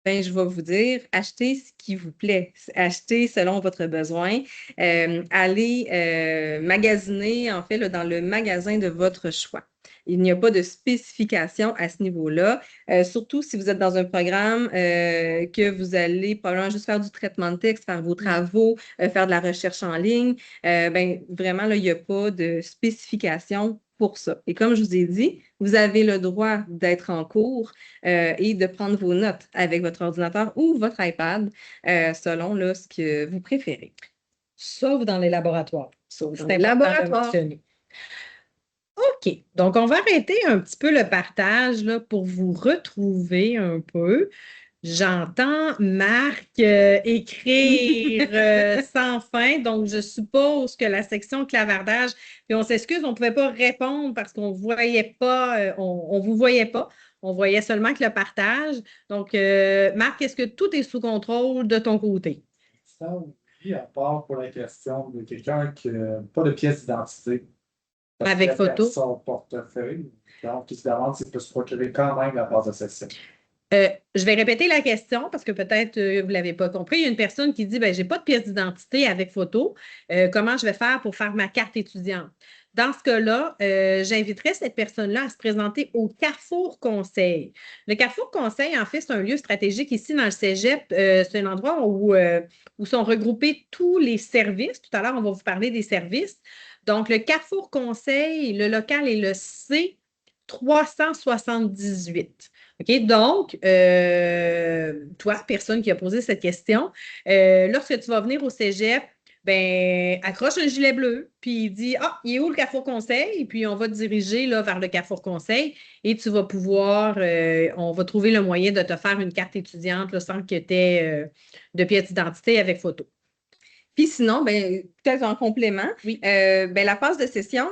[SPEAKER 2] Ben, je vais vous dire, achetez ce qui vous plaît. Achetez selon votre besoin. Allez magasiner, en fait, là, dans le magasin de votre choix. Il n'y a pas de spécification à ce niveau-là. Surtout si vous êtes dans un programme que vous allez probablement juste faire du traitement de texte, faire vos travaux, faire de la recherche en ligne. Ben, vraiment, là, il n'y a pas de spécification pour ça. Et comme je vous ai dit, vous avez le droit d'être en cours et de prendre vos notes avec votre ordinateur ou votre iPad selon là, ce que vous préférez.
[SPEAKER 1] Sauf dans les laboratoires.
[SPEAKER 2] Sauf dans
[SPEAKER 1] C'est
[SPEAKER 2] les
[SPEAKER 1] important de
[SPEAKER 2] laboratoires.
[SPEAKER 1] mentionner. OK. Donc, on va arrêter un petit peu le partage là, pour vous retrouver un peu. J'entends Marc écrire sans fin, donc je suppose que la section clavardage, puis on s'excuse, on ne pouvait pas répondre parce qu'on ne voyait pas, on vous voyait pas, on voyait seulement que le partage. Donc, Marc, est-ce que tout est sous contrôle de ton côté?
[SPEAKER 3] Ça, oui, à part pour la question de quelqu'un qui n'a pas de pièce d'identité. Parce
[SPEAKER 1] Avec
[SPEAKER 3] qu'il a perdu
[SPEAKER 1] photo?
[SPEAKER 3] son portefeuille. Donc, il se demande s'il peut se procurer quand même la base de session.
[SPEAKER 1] Je vais répéter la question parce que peut-être vous ne l'avez pas compris. Il y a une personne qui dit ben, je n'ai pas de pièce d'identité avec photo. Comment je vais faire pour faire ma carte étudiante? Dans ce cas-là, j'inviterais cette personne-là à se présenter au Carrefour Conseil. Le Carrefour Conseil, en fait, c'est un lieu stratégique ici dans le Cégep. C'est un endroit où sont regroupés tous les services. Tout à l'heure, on va vous parler des services. Donc, le Carrefour Conseil, le local est le C 378. OK? Donc, toi, personne qui a posé cette question, lorsque tu vas venir au cégep, ben, accroche un gilet bleu, puis il dit ah, il est où le Carrefour Conseil? Puis on va te diriger là, vers le Carrefour Conseil et tu vas pouvoir, on va trouver le moyen de te faire une carte étudiante là, sans que tu aies de pièce d'identité avec photo.
[SPEAKER 2] Puis sinon, ben, peut-être en complément,
[SPEAKER 1] Oui.
[SPEAKER 2] ben, la passe de session,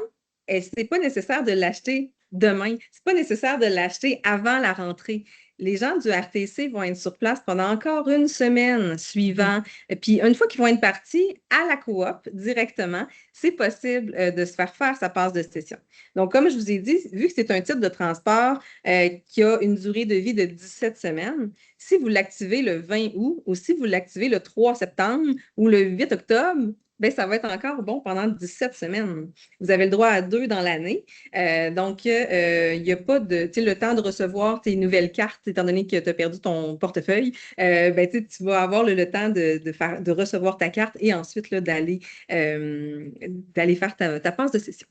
[SPEAKER 2] ce n'est pas nécessaire de l'acheter demain. Ce n'est pas nécessaire de l'acheter avant la rentrée. Les gens du RTC vont être sur place pendant encore une semaine suivant. Puis une fois qu'ils vont être partis à la coop directement, c'est possible de se faire sa passe de session. Donc, comme je vous ai dit, vu que c'est un type de transport qui a une durée de vie de 17 semaines, si vous l'activez le 20 août ou si vous l'activez le 3 septembre ou le 8 octobre, ben, ça va être encore bon pendant 17 semaines. Vous avez le droit à 2 dans l'année. Donc, il n'y a pas de, le temps de recevoir tes nouvelles cartes, étant donné que tu as perdu ton portefeuille, ben, tu vas avoir le temps de recevoir ta carte et ensuite d'aller faire ta passe de session.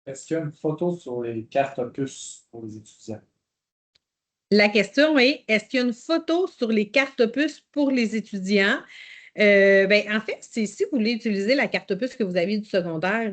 [SPEAKER 3] Est-ce qu'il y a une photo sur les cartes opus pour les étudiants?
[SPEAKER 1] La question est, est-ce qu'il y a une photo sur les cartes opus pour les étudiants? Ben, en fait, si vous voulez utiliser la carte opus que vous avez du secondaire,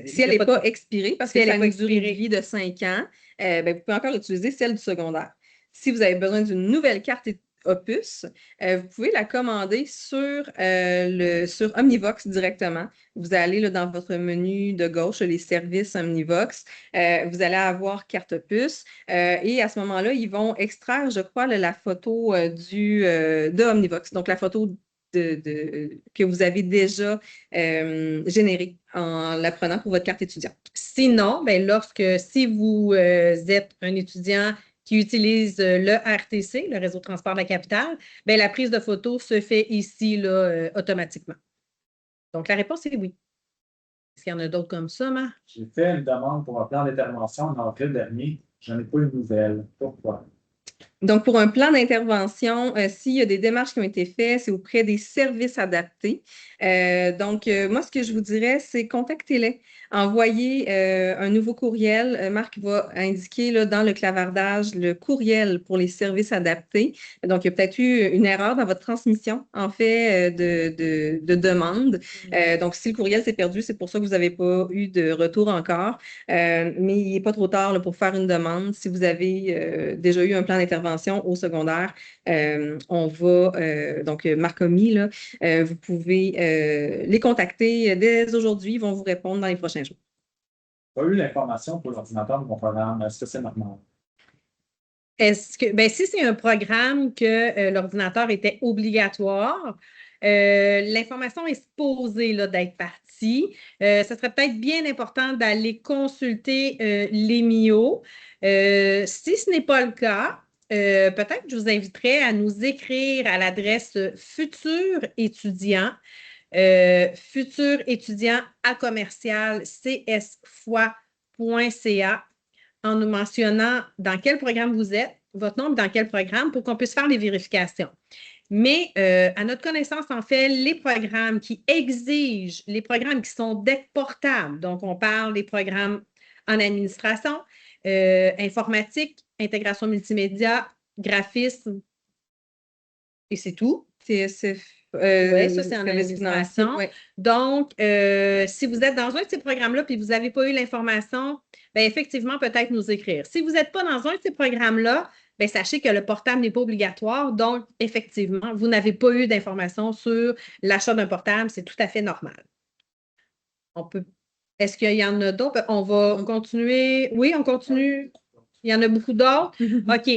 [SPEAKER 2] si elle n'est pas expirée, parce
[SPEAKER 1] si
[SPEAKER 2] que ça a
[SPEAKER 1] une
[SPEAKER 2] durée de vie de 5 ans, ben, vous pouvez encore utiliser celle du secondaire. Si vous avez besoin d'une nouvelle carte Opus, vous pouvez la commander sur Omnivox directement. Vous allez là, dans votre menu de gauche, les services Omnivox. Vous allez avoir carte Opus et à ce moment-là, ils vont extraire, je crois, la photo de Omnivox. Donc, la photo que vous avez déjà générée en la prenant pour votre carte étudiante.
[SPEAKER 1] Sinon, ben, si vous êtes un étudiant qui utilise le RTC, le réseau de transport de la capitale, ben, la prise de photo se fait ici là, automatiquement. Donc, la réponse est oui. Est-ce qu'il y en a d'autres comme ça, Marc?
[SPEAKER 3] J'ai fait une demande pour un plan d'intervention en avril dernier. Je n'en ai pas eu de nouvelles. Pourquoi?
[SPEAKER 2] Donc, pour un plan d'intervention, s'il y a des démarches qui ont été faites, c'est auprès des services adaptés. Donc, moi, ce que je vous dirais, c'est contactez-les. Envoyez un nouveau courriel. Marc va indiquer là, dans le clavardage le courriel pour les services adaptés. Donc, il y a peut-être eu une erreur dans votre transmission, en fait, de demande. Donc, si le courriel s'est perdu, c'est pour ça que vous n'avez pas eu de retour encore. Mais il n'est pas trop tard là, pour faire une demande. Si vous avez déjà eu un plan d'intervention au secondaire, on va, donc Marc Omy, là, vous pouvez les contacter dès aujourd'hui. Ils vont vous répondre dans les prochains jours.
[SPEAKER 3] J'ai pas eu l'information pour l'ordinateur de mon programme. Est-ce que c'est normal?
[SPEAKER 1] Ben, si c'est un programme que l'ordinateur était obligatoire, l'information est supposée là, d'être partie. Ce serait peut-être bien important d'aller consulter l'EMIO. Si ce n'est pas le cas, peut-être que je vous inviterais à nous écrire à l'adresse futurétudiant@csfoy.ca en nous mentionnant dans quel programme vous êtes, votre nom et dans quel programme pour qu'on puisse faire les vérifications. Mais à notre connaissance, en fait, les programmes qui exigent, les programmes qui sont deck portables, donc on parle des programmes en administration, informatique, intégration multimédia, graphisme, et c'est tout.
[SPEAKER 2] TSF.
[SPEAKER 1] Oui, ça, c'est en
[SPEAKER 2] service financier,
[SPEAKER 1] administration.
[SPEAKER 2] ouais.
[SPEAKER 1] Donc, si vous êtes dans un de ces programmes-là et que vous n'avez pas eu l'information, bien, effectivement, peut-être nous écrire. Si vous n'êtes pas dans un de ces programmes-là, bien, sachez que le portable n'est pas obligatoire. Donc, effectivement, vous n'avez pas eu d'informations sur l'achat d'un portable. C'est tout à fait normal. On peut. Est-ce qu'il y en a d'autres? On va continuer. Oui, on continue. Il y en a beaucoup d'autres. OK.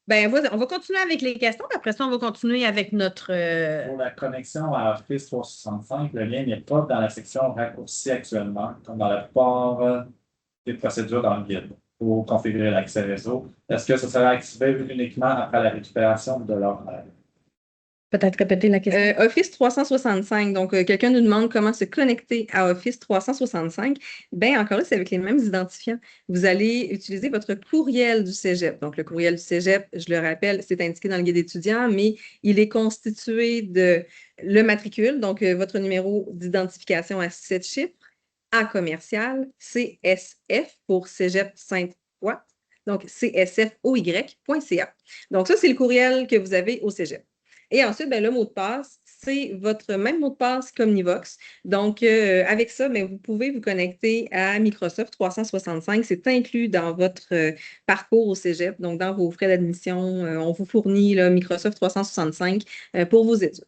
[SPEAKER 1] Ben, on va continuer avec les questions, puis après ça, on va continuer avec notre.
[SPEAKER 3] Pour la connexion à Office 365, le lien n'est pas dans la section raccourci actuellement, comme dans la plupart des procédures dans le guide pour configurer l'accès réseau. Est-ce que ça sera activé uniquement après la récupération de l'horaire?
[SPEAKER 1] Peut-être répéter la question.
[SPEAKER 2] Office 365. Donc, quelqu'un nous demande comment se connecter à Office 365. Bien, encore là, c'est avec les mêmes identifiants. Vous allez utiliser votre courriel du Cégep. Donc, le courriel du Cégep, je le rappelle, c'est indiqué dans le guide étudiant, mais il est constitué de le matricule, donc votre numéro d'identification à 7 chiffres, à commercial, CSF pour Cégep Sainte-Foy, donc csfoy.ca. Donc, ça, c'est le courriel que vous avez au Cégep. Et ensuite, bien, le mot de passe, c'est votre même mot de passe qu'Omnivox. Donc, avec ça, bien, vous pouvez vous connecter à Microsoft 365. C'est inclus dans votre parcours au Cégep. Donc, dans vos frais d'admission, on vous fournit là, Microsoft 365 pour vos études.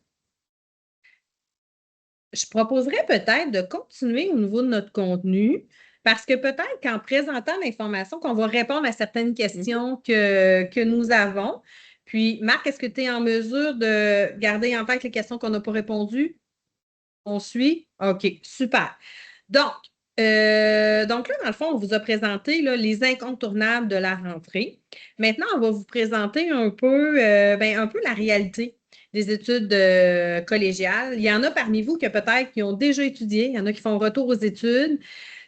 [SPEAKER 1] Je proposerais peut-être de continuer au niveau de notre contenu parce que peut-être qu'en présentant l'information, qu'on va répondre à certaines questions que nous avons. Puis, Marc, est-ce que tu es en mesure de garder en tête les questions qu'on n'a pas répondues? On suit? OK, super. Donc là, dans le fond, on vous a présenté là, les incontournables de la rentrée. Maintenant, on va vous présenter un peu la réalité des études collégiales. Il y en a parmi vous que peut-être qui ont déjà étudié, il y en a qui font retour aux études.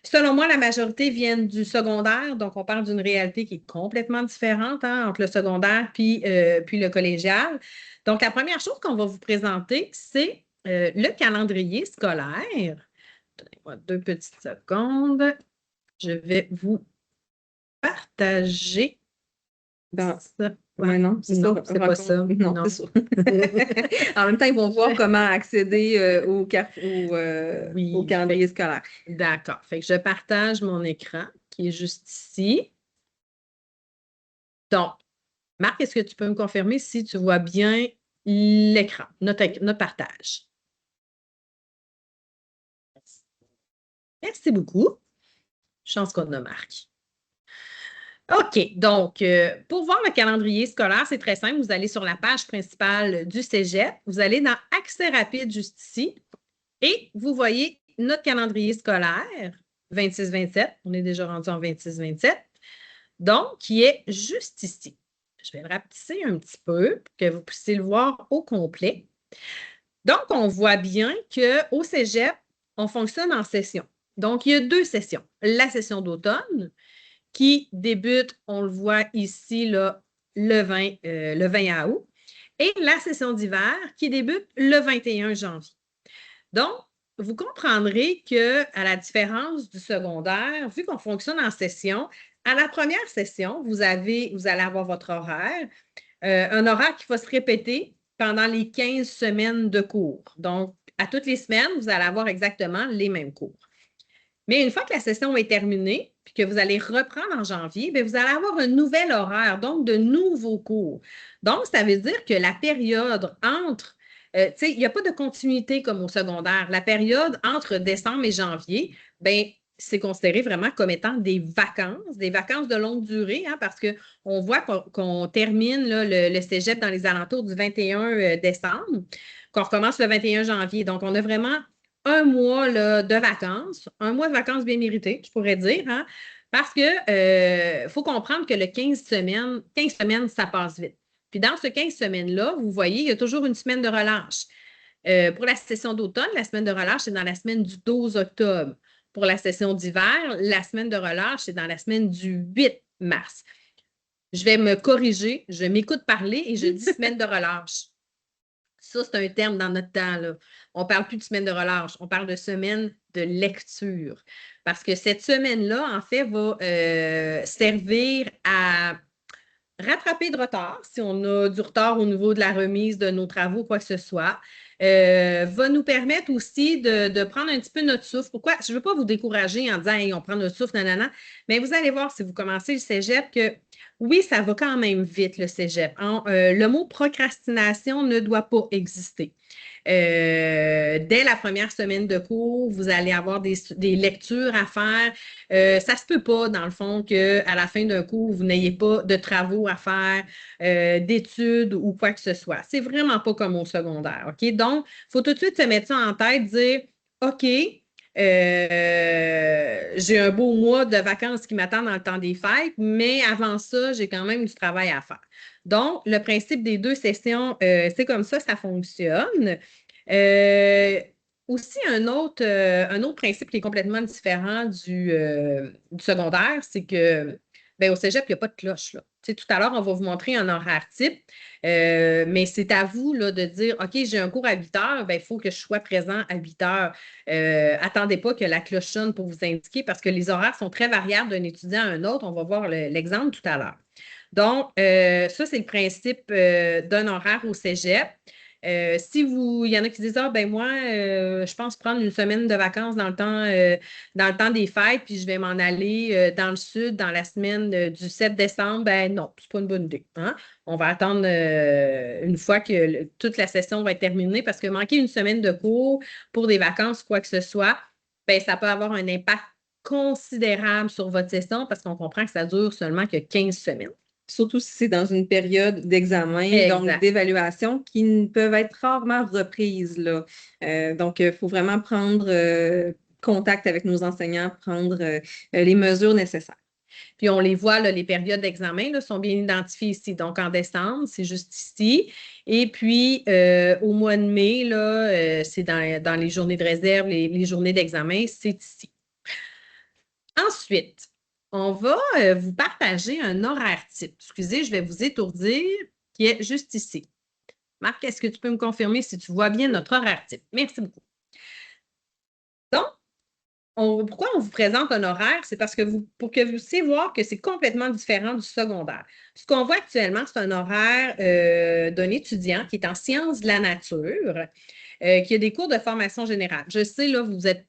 [SPEAKER 1] Selon moi, la majorité viennent du secondaire, donc on parle d'une réalité qui est complètement différente entre le secondaire puis le collégial. Donc, la première chose qu'on va vous présenter, c'est le calendrier scolaire. Donnez-moi 2 petites secondes. Je vais vous partager
[SPEAKER 2] ça.
[SPEAKER 1] Ouais,
[SPEAKER 2] non, c'est
[SPEAKER 1] pas ça.
[SPEAKER 2] Non, c'est ça. En même temps, ils vont voir comment accéder au calendrier scolaire.
[SPEAKER 1] D'accord. Fait que je partage mon écran qui est juste ici. Donc, Marc, est-ce que tu peux me confirmer si tu vois bien l'écran, notre partage? Merci beaucoup. Chance qu'on a Marc. OK, donc, pour voir le calendrier scolaire, c'est très simple. Vous allez sur la page principale du Cégep. Vous allez dans Accès rapide juste ici et vous voyez notre calendrier scolaire 26-27. On est déjà rendu en 26-27. Donc, qui est juste ici. Je vais le rapetisser un petit peu pour que vous puissiez le voir au complet. Donc, on voit bien qu'au Cégep, on fonctionne en session. Donc, il y a 2 sessions. La session d'automne qui débute, on le voit ici, là, le 20 août, et la session d'hiver qui débute le 21 janvier. Donc, vous comprendrez qu'à la différence du secondaire, vu qu'on fonctionne en session, à la première session, vous allez avoir votre horaire, un horaire qui va se répéter pendant les 15 semaines de cours. Donc, à toutes les semaines, vous allez avoir exactement les mêmes cours. Mais une fois que la session est terminée, puis que vous allez reprendre en janvier, bien, vous allez avoir un nouvel horaire, donc de nouveaux cours. Donc, ça veut dire que la période entre, tu sais, il n'y a pas de continuité comme au secondaire. La période entre décembre et janvier, bien, c'est considéré vraiment comme étant des vacances de longue durée, parce qu'on voit qu'on termine là, le cégep dans les alentours du 21 décembre, qu'on recommence le 21 janvier. Donc, on a vraiment un mois là, de vacances, un mois de vacances bien méritées, je pourrais dire, Parce que faut comprendre que le 15 semaines, ça passe vite. Puis dans ce 15 semaines-là, vous voyez, il y a toujours une semaine de relâche. Pour la session d'automne, la semaine de relâche, c'est dans la semaine du 12 octobre. Pour la session d'hiver, la semaine de relâche, c'est dans la semaine du 8 mars. Je vais me corriger, je m'écoute parler et je dis semaine de relâche. Ça, c'est un terme dans notre temps, là. On ne parle plus de semaine de relâche, on parle de semaine de lecture. Parce que cette semaine-là, en fait, va servir à rattraper de retard, si on a du retard au niveau de la remise de nos travaux, quoi que ce soit. Va nous permettre aussi de prendre un petit peu notre souffle. Pourquoi? Je ne veux pas vous décourager en disant hey, on prend notre souffle, nanana, mais vous allez voir si vous commencez le cégep que oui, ça va quand même vite, le cégep. Le mot procrastination ne doit pas exister. Dès la première semaine de cours, vous allez avoir des lectures à faire. Ça ne se peut pas, dans le fond, qu'à la fin d'un cours, vous n'ayez pas de travaux à faire, d'études ou quoi que ce soit. C'est vraiment pas comme au secondaire, OK? Donc, il faut tout de suite se mettre ça en tête, dire, OK, j'ai un beau mois de vacances qui m'attend dans le temps des fêtes, mais avant ça, j'ai quand même du travail à faire. Donc, le principe des 2 sessions, c'est comme ça fonctionne. Aussi, un autre principe qui est complètement différent du secondaire, c'est que au cégep, il n'y a pas de cloche, là. Tu sais, tout à l'heure, on va vous montrer un horaire type, mais c'est à vous là, de dire OK, j'ai un cours à 8 heures, il faut que je sois présent à 8 heures. Attendez pas que la cloche sonne pour vous indiquer parce que les horaires sont très variables d'un étudiant à un autre. On va voir l'exemple tout à l'heure. Donc, ça, c'est le principe d'un horaire au cégep. Il y en a qui disent ah ben moi, je pense prendre une semaine de vacances dans le temps des fêtes, puis je vais m'en aller dans le sud dans la semaine du 7 décembre, ben non, c'est pas une bonne idée. Hein? On va attendre une fois que toute la session va être terminée parce que manquer une semaine de cours pour des vacances, quoi que ce soit, ben ça peut avoir un impact considérable sur votre session parce qu'on comprend que ça dure seulement que 15 semaines.
[SPEAKER 2] Surtout si c'est dans une période d'examen, donc d'évaluation, qui peuvent être rarement reprises, là. Donc, il faut vraiment prendre contact avec nos enseignants, prendre les mesures nécessaires.
[SPEAKER 1] Puis on les voit, là, les périodes d'examen sont bien identifiées ici. Donc, en décembre, c'est juste ici. Et puis, au mois de mai, là, c'est dans les journées de réserve, les journées d'examen, c'est ici. Ensuite, on va vous partager un horaire type. Excusez, je vais vous étourdir, qui est juste ici. Marc, est-ce que tu peux me confirmer si tu vois bien notre horaire type? Merci beaucoup. Donc, pourquoi on vous présente un horaire? C'est parce que pour que vous puissiez voir que c'est complètement différent du secondaire. Ce qu'on voit actuellement, c'est un horaire d'un étudiant qui est en sciences de la nature, qui a des cours de formation générale. Je sais, là, vous êtes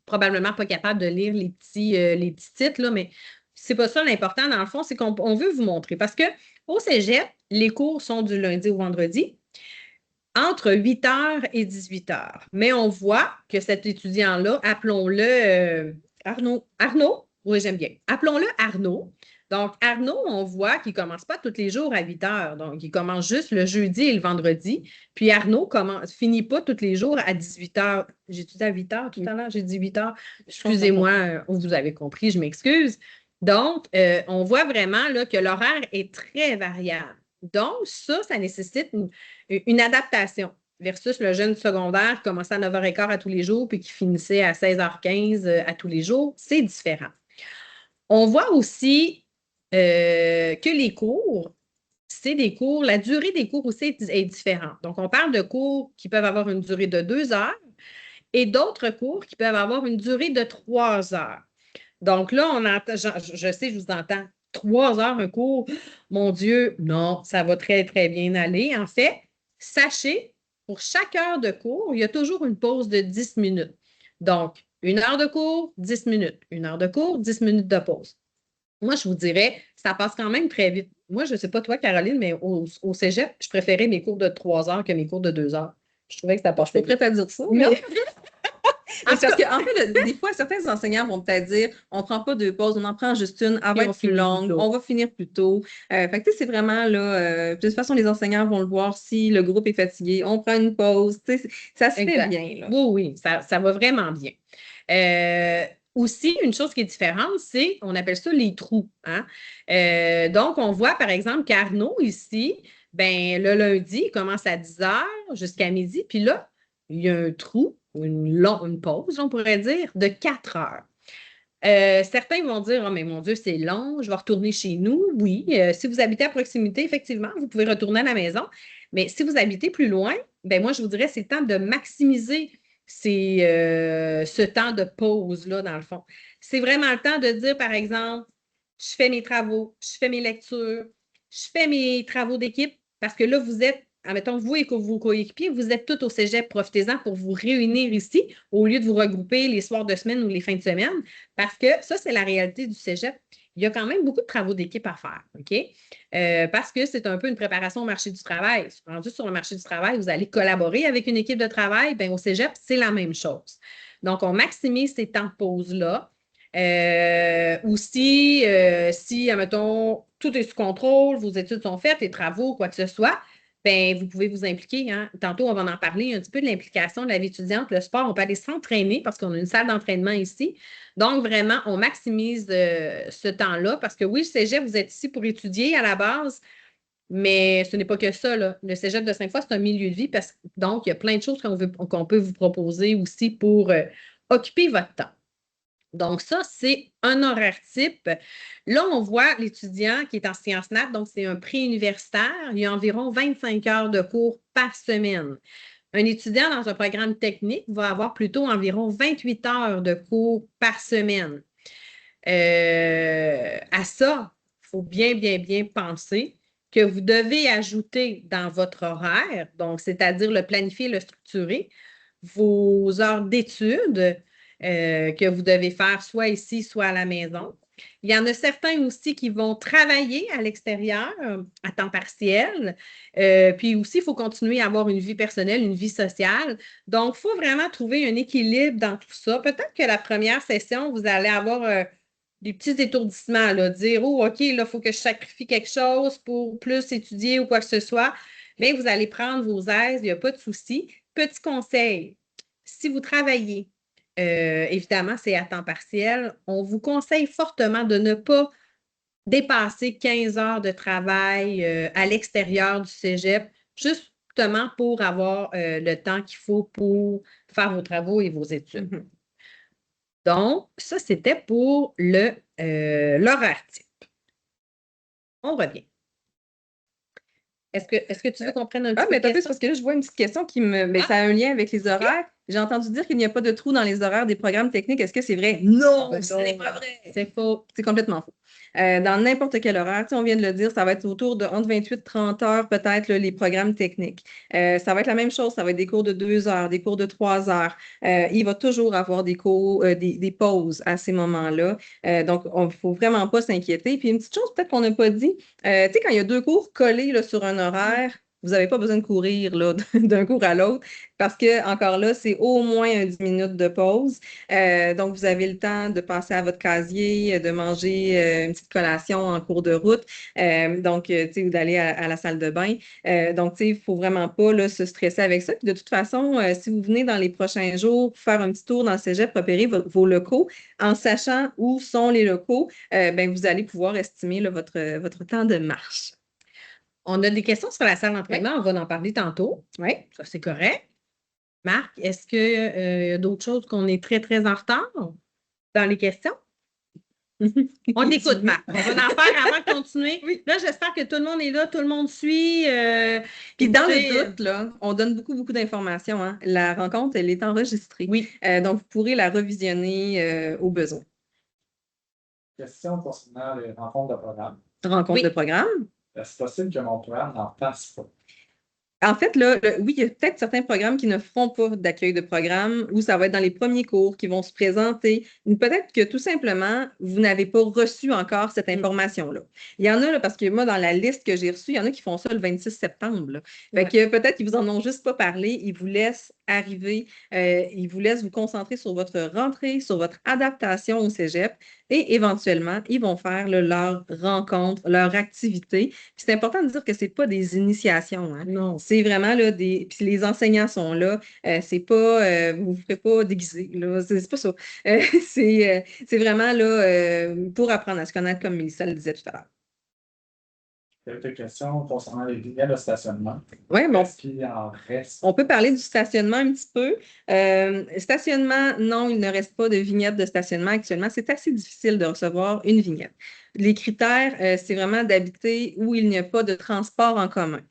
[SPEAKER 1] probablement pas capable de lire les petits titres, là, mais c'est pas ça l'important. Dans le fond, c'est qu'on veut vous montrer. Parce qu'au cégep, les cours sont du lundi au vendredi, entre 8 h et 18 h. Mais on voit que cet étudiant-là, appelons-le
[SPEAKER 2] Arnaud.
[SPEAKER 1] Arnaud? Oui, j'aime bien. Appelons-le Arnaud. Donc, Arnaud, on voit qu'il ne commence pas tous les jours à 8 h. Donc, il commence juste le jeudi et le vendredi. Puis Arnaud finit pas tous les jours à 18 h. J'ai-tu dit à 8 h tout à l'heure? J'ai dit 8 h. Excusez-moi, vous avez compris, je m'excuse. Donc, on voit vraiment là, que l'horaire est très variable. Donc, ça nécessite une adaptation versus le jeune secondaire qui commençait à 9h15 à tous les jours puis qui finissait à 16h15 à tous les jours. C'est différent. On voit aussi que les cours, la durée des cours aussi est différente. Donc, on parle de cours qui peuvent avoir une durée de 2 heures et d'autres cours qui peuvent avoir une durée de 3 heures. Donc là, on entend, je sais, je vous entends, 3 heures un cours, mon Dieu, non, ça va très, très bien aller. En fait, sachez, pour chaque heure de cours, il y a toujours une pause de 10 minutes. Donc, 1 heure de cours, 10 minutes. 1 heure de cours, 10 minutes de pause. Moi, je vous dirais, ça passe quand même très vite. Moi, je ne sais pas toi, Caroline, mais au cégep, je préférais mes cours de 3 heures que mes cours de 2 heures. Je trouvais que ça passait.
[SPEAKER 2] Je suis prête à dire ça. Mais... parce qu'en fait, des fois, certains enseignants vont peut-être dire on ne prend pas 2 pauses, on en prend juste une, elle va être plus longue, on va finir plus tôt. Fait que c'est vraiment là, de toute façon, les enseignants vont le voir si le groupe est fatigué, on prend une pause. Ça se fait bien. Là.
[SPEAKER 1] Oui, ça va vraiment bien. Aussi, une chose qui est différente, c'est, on appelle ça les trous, hein? Donc, on voit, par exemple, qu'Arnaud, ici, ben, le lundi, il commence à 10 heures jusqu'à midi, puis là, il y a un trou, ou une pause, on pourrait dire, de 4 heures. Certains vont dire, oh, mais mon Dieu, c'est long, je vais retourner chez nous. Oui, si vous habitez à proximité, effectivement, vous pouvez retourner à la maison. Mais si vous habitez plus loin, ben moi, je vous dirais, c'est le temps de maximiser ce temps de pause-là, dans le fond. C'est vraiment le temps de dire, par exemple, je fais mes travaux, je fais mes lectures, je fais mes travaux d'équipe, parce que là, vous êtes, admettons, vous et vos coéquipiers, vous êtes tous au cégep, profitez-en pour vous réunir ici, au lieu de vous regrouper les soirs de semaine ou les fins de semaine, parce que ça, c'est la réalité du cégep. Il y a quand même beaucoup de travaux d'équipe à faire, OK? Parce que c'est un peu une préparation au marché du travail. Rendu sur le marché du travail, vous allez collaborer avec une équipe de travail. Bien, au cégep, c'est la même chose. Donc, on maximise ces temps de pause-là. Aussi, si, admettons, tout est sous contrôle, vos études sont faites, les travaux, quoi que ce soit, bien, vous pouvez vous impliquer. Hein. Tantôt, on va en parler un petit peu de l'implication de la vie étudiante. Le sport, on peut aller s'entraîner parce qu'on a une salle d'entraînement ici. Donc, vraiment, on maximise ce temps-là parce que oui, le cégep, vous êtes ici pour étudier à la base, mais ce n'est pas que ça. Là. Le cégep de Sainte-Foy, c'est un milieu de vie donc, il y a plein de choses qu'on peut vous proposer aussi pour occuper votre temps. Donc, ça, c'est un horaire type. Là, on voit l'étudiant qui est en sciences nat, donc c'est un pré-universitaire. Il y a environ 25 heures de cours par semaine. Un étudiant dans un programme technique va avoir plutôt environ 28 heures de cours par semaine. À ça, il faut bien, bien, bien penser que vous devez ajouter dans votre horaire, donc c'est-à-dire le planifier, le structurer, vos heures d'études que vous devez faire soit ici, soit à la maison. Il y en a certains aussi qui vont travailler à l'extérieur à temps partiel. Puis aussi, il faut continuer à avoir une vie personnelle, une vie sociale. Donc, il faut vraiment trouver un équilibre dans tout ça. Peut-être que la première session, vous allez avoir des petits étourdissements, là, dire, oh, OK, là, il faut que je sacrifie quelque chose pour plus étudier ou quoi que ce soit. Mais vous allez prendre vos aises, il n'y a pas de souci. Petit conseil, si vous travaillez, évidemment, c'est à temps partiel. On vous conseille fortement de ne pas dépasser 15 heures de travail à l'extérieur du cégep, justement pour avoir le temps qu'il faut pour faire vos travaux et vos études.
[SPEAKER 2] Mhm.
[SPEAKER 1] Donc, ça, c'était pour l'horaire type. On revient. Est-ce que tu veux qu'on prenne un petit peu
[SPEAKER 2] mais
[SPEAKER 1] de
[SPEAKER 2] t'as vu,
[SPEAKER 1] questions?
[SPEAKER 2] parce que là, je vois une petite question qui me. Mais ça a un lien avec les horaires. J'ai entendu dire qu'il n'y a pas de trou dans les horaires des programmes techniques. Est-ce que c'est vrai? Non,
[SPEAKER 1] Ben
[SPEAKER 2] ce
[SPEAKER 1] non.
[SPEAKER 2] n'est pas vrai.
[SPEAKER 1] C'est faux.
[SPEAKER 2] C'est complètement faux. Dans n'importe quel horaire, on vient de le dire, ça va être autour de entre 28 et 30 heures peut-être les programmes techniques. Ça va être la même chose, ça va être des cours de 2 heures, des cours de 3 heures. Il va toujours avoir des cours, des pauses à ces moments-là. Donc, il ne faut vraiment pas s'inquiéter. Puis une petite chose peut-être qu'on n'a pas dit, tu sais, quand il y a 2 cours collés là, sur un horaire, vous n'avez pas besoin de courir là, d'un cours à l'autre parce que, encore là, c'est au moins 10 minutes de pause. Donc, vous avez le temps de passer à votre casier, de manger une petite collation en cours de route. Donc, tu sais, ou d'aller à la salle de bain. Donc, tu sais, il ne faut vraiment pas là, se stresser avec ça. Puis, de toute façon, si vous venez dans les prochains jours pour faire un petit tour dans le cégep, repérer vos locaux, en sachant où sont les locaux, ben, vous allez pouvoir estimer là, votre temps de marche.
[SPEAKER 1] On a des questions sur la salle d'entraînement, on va en parler tantôt.
[SPEAKER 2] Oui.
[SPEAKER 1] Ça, c'est correct. Marc, est-ce qu'il y a d'autres choses qu'on est très, très en retard dans les questions? On t'écoute, Marc. On va en faire avant de continuer.
[SPEAKER 2] Oui.
[SPEAKER 1] Là, j'espère que tout le monde est là, tout le monde suit.
[SPEAKER 2] Puis dans le doute, là, on donne beaucoup, beaucoup d'informations. Hein. La rencontre, elle est enregistrée.
[SPEAKER 1] Oui.
[SPEAKER 2] Donc, vous pourrez la revisionner au besoin.
[SPEAKER 3] Question concernant les rencontres de programme.
[SPEAKER 2] Rencontre de programme.
[SPEAKER 3] Est-ce possible que mon programme n'en passe pas?
[SPEAKER 2] En fait, là, oui, il y a peut-être certains programmes qui ne feront pas d'accueil de programme ou ça va être dans les premiers cours qui vont se présenter. Peut-être que tout simplement, vous n'avez pas reçu encore cette information-là. Il y en a, là, parce que moi, dans la liste que j'ai reçue, il y en a qui font ça le 26 septembre. Là. Fait que peut-être qu'ils vous en ont juste pas parlé. Ils vous laissent arriver. Ils vous laissent vous concentrer sur votre rentrée, sur votre adaptation au cégep. et éventuellement, ils vont faire là, leur rencontre, leur activité. Puis c'est important de dire que c'est pas des initiations, hein.
[SPEAKER 1] Non.
[SPEAKER 2] C'est vraiment là, puis les enseignants sont là. C'est pas, vous ne ferez pas déguiser, là. C'est pas ça. C'est vraiment là, pour apprendre à se connaître, comme Mélissa le disait tout à l'heure.
[SPEAKER 3] Quelques questions concernant les vignettes de stationnement.
[SPEAKER 2] Oui, bon.
[SPEAKER 3] Est-ce qu'il en reste?
[SPEAKER 2] On peut parler du stationnement un petit peu. Stationnement, non, il ne reste pas de vignette de stationnement actuellement. C'est assez difficile de recevoir une vignette. Les critères, c'est vraiment d'habiter où il n'y a pas de transport en commun.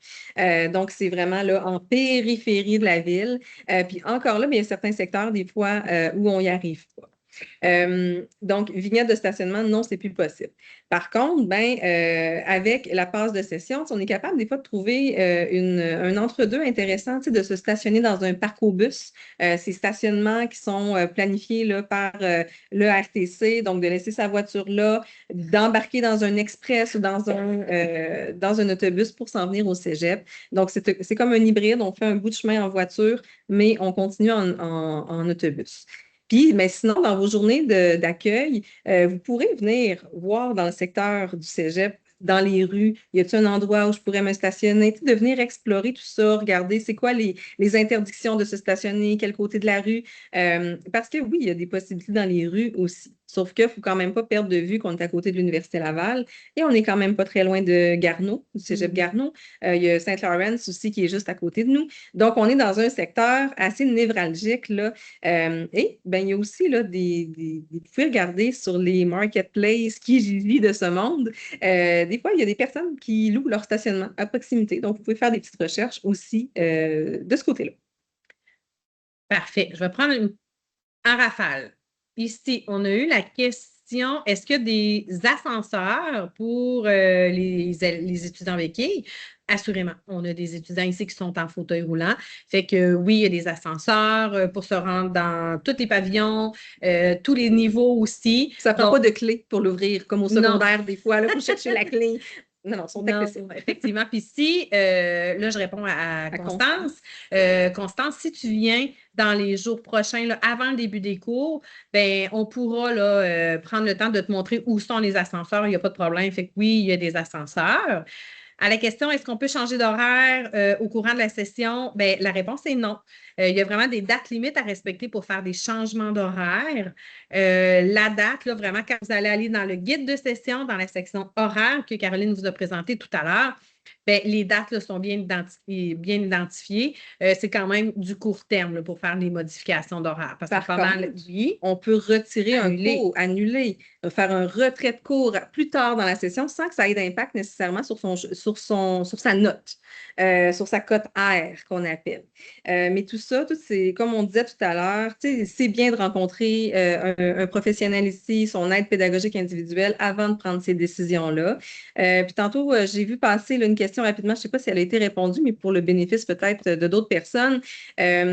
[SPEAKER 2] Donc, c'est vraiment là en périphérie de la ville. Puis encore là, mais il y a certains secteurs, des fois, où on n'y arrive pas. Donc, vignette de stationnement, non, c'est plus possible. Par contre, avec la passe de session, on est capable des fois de trouver un entre-deux intéressant, de se stationner dans un parc-au-bus. Ces stationnements qui sont planifiés là, par le RTC, donc de laisser sa voiture là, d'embarquer dans un express ou dans un autobus pour s'en venir au cégep. Donc, c'est comme un hybride, on fait un bout de chemin en voiture, mais on continue en autobus. Puis, mais sinon, dans vos journées d'accueil, vous pourrez venir voir dans le secteur du cégep, dans les rues, y a-t-il un endroit où je pourrais me stationner? De venir explorer tout ça, regarder c'est quoi les interdictions de se stationner, quel côté de la rue. Parce que oui, il y a des possibilités dans les rues aussi. Sauf qu'il ne faut quand même pas perdre de vue qu'on est à côté de l'Université Laval et on n'est quand même pas très loin de Garneau, du cégep Garneau. Il y a Saint-Laurent aussi qui est juste à côté de nous. Donc, on est dans un secteur assez névralgique, là. Et il y a aussi là, vous pouvez regarder sur les marketplaces Kijiji de ce monde. Des fois, il y a des personnes qui louent leur stationnement à proximité. Donc, vous pouvez faire des petites recherches aussi de ce côté-là.
[SPEAKER 1] Parfait. Je vais prendre en rafale. Ici, on a eu la question, est-ce qu'il y a des ascenseurs pour les étudiants béquilles? Assurément, on a des étudiants ici qui sont en fauteuil roulant. Fait que oui, il y a des ascenseurs pour se rendre dans tous les pavillons, tous les niveaux aussi.
[SPEAKER 2] Ça ne prend pas de clé pour l'ouvrir, comme au secondaire, des fois. Là, il faut chercher la clé. Non, ils sont accessibles.
[SPEAKER 1] Effectivement. Puis si, là, je réponds à Constance. Constance, si tu viens dans les jours prochains, là, avant le début des cours, on pourra là, prendre le temps de te montrer où sont les ascenseurs. Il n'y a pas de problème. Fait que oui, il y a des ascenseurs. À la question, est-ce qu'on peut changer d'horaire au courant de la session? La réponse est non. Il y a vraiment des dates limites à respecter pour faire des changements d'horaire. La date, là, vraiment, quand vous allez aller dans le guide de session, dans la section horaire que Caroline vous a présenté tout à l'heure, les dates là, sont bien identifiées. C'est quand même du court terme là, pour faire les modifications d'horaire. Parce que pendant
[SPEAKER 2] on peut retirer un cours, annuler, faire un retrait de cours plus tard dans la session sans que ça ait d'impact nécessairement sur sa note, sur sa cote R qu'on appelle. Mais tout ça, c'est comme on disait tout à l'heure, c'est bien de rencontrer un professionnel ici, son aide pédagogique individuelle avant de prendre ces décisions-là. Puis tantôt, j'ai vu passer là, une question rapidement, je ne sais pas si elle a été répondue, mais pour le bénéfice peut-être de d'autres personnes. C'est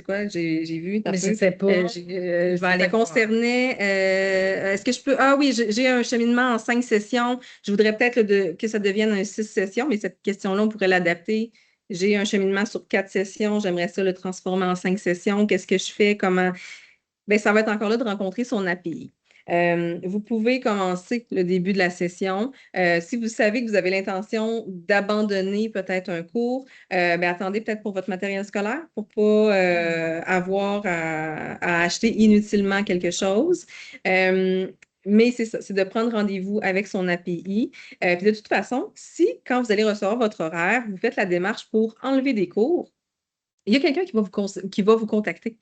[SPEAKER 2] quoi? J'ai vu.
[SPEAKER 1] Mais je ne sais pas. Je vais aller
[SPEAKER 2] concernait. Est-ce que je peux. Ah oui, j'ai un cheminement en 5 sessions. Je voudrais peut-être que ça devienne un 6 sessions, mais cette question-là, on pourrait l'adapter. J'ai un cheminement sur 4 sessions. J'aimerais ça le transformer en 5 sessions. Qu'est-ce que je fais? Comment? Ça va être encore là de rencontrer son API. Vous pouvez commencer le début de la session. Si vous savez que vous avez l'intention d'abandonner peut-être un cours, attendez peut-être pour votre matériel scolaire pour ne pas avoir à acheter inutilement quelque chose. Mais c'est ça, c'est de prendre rendez-vous avec son API. Puis de toute façon, si quand vous allez recevoir votre horaire, vous faites la démarche pour enlever des cours, il y a quelqu'un qui va vous contacter.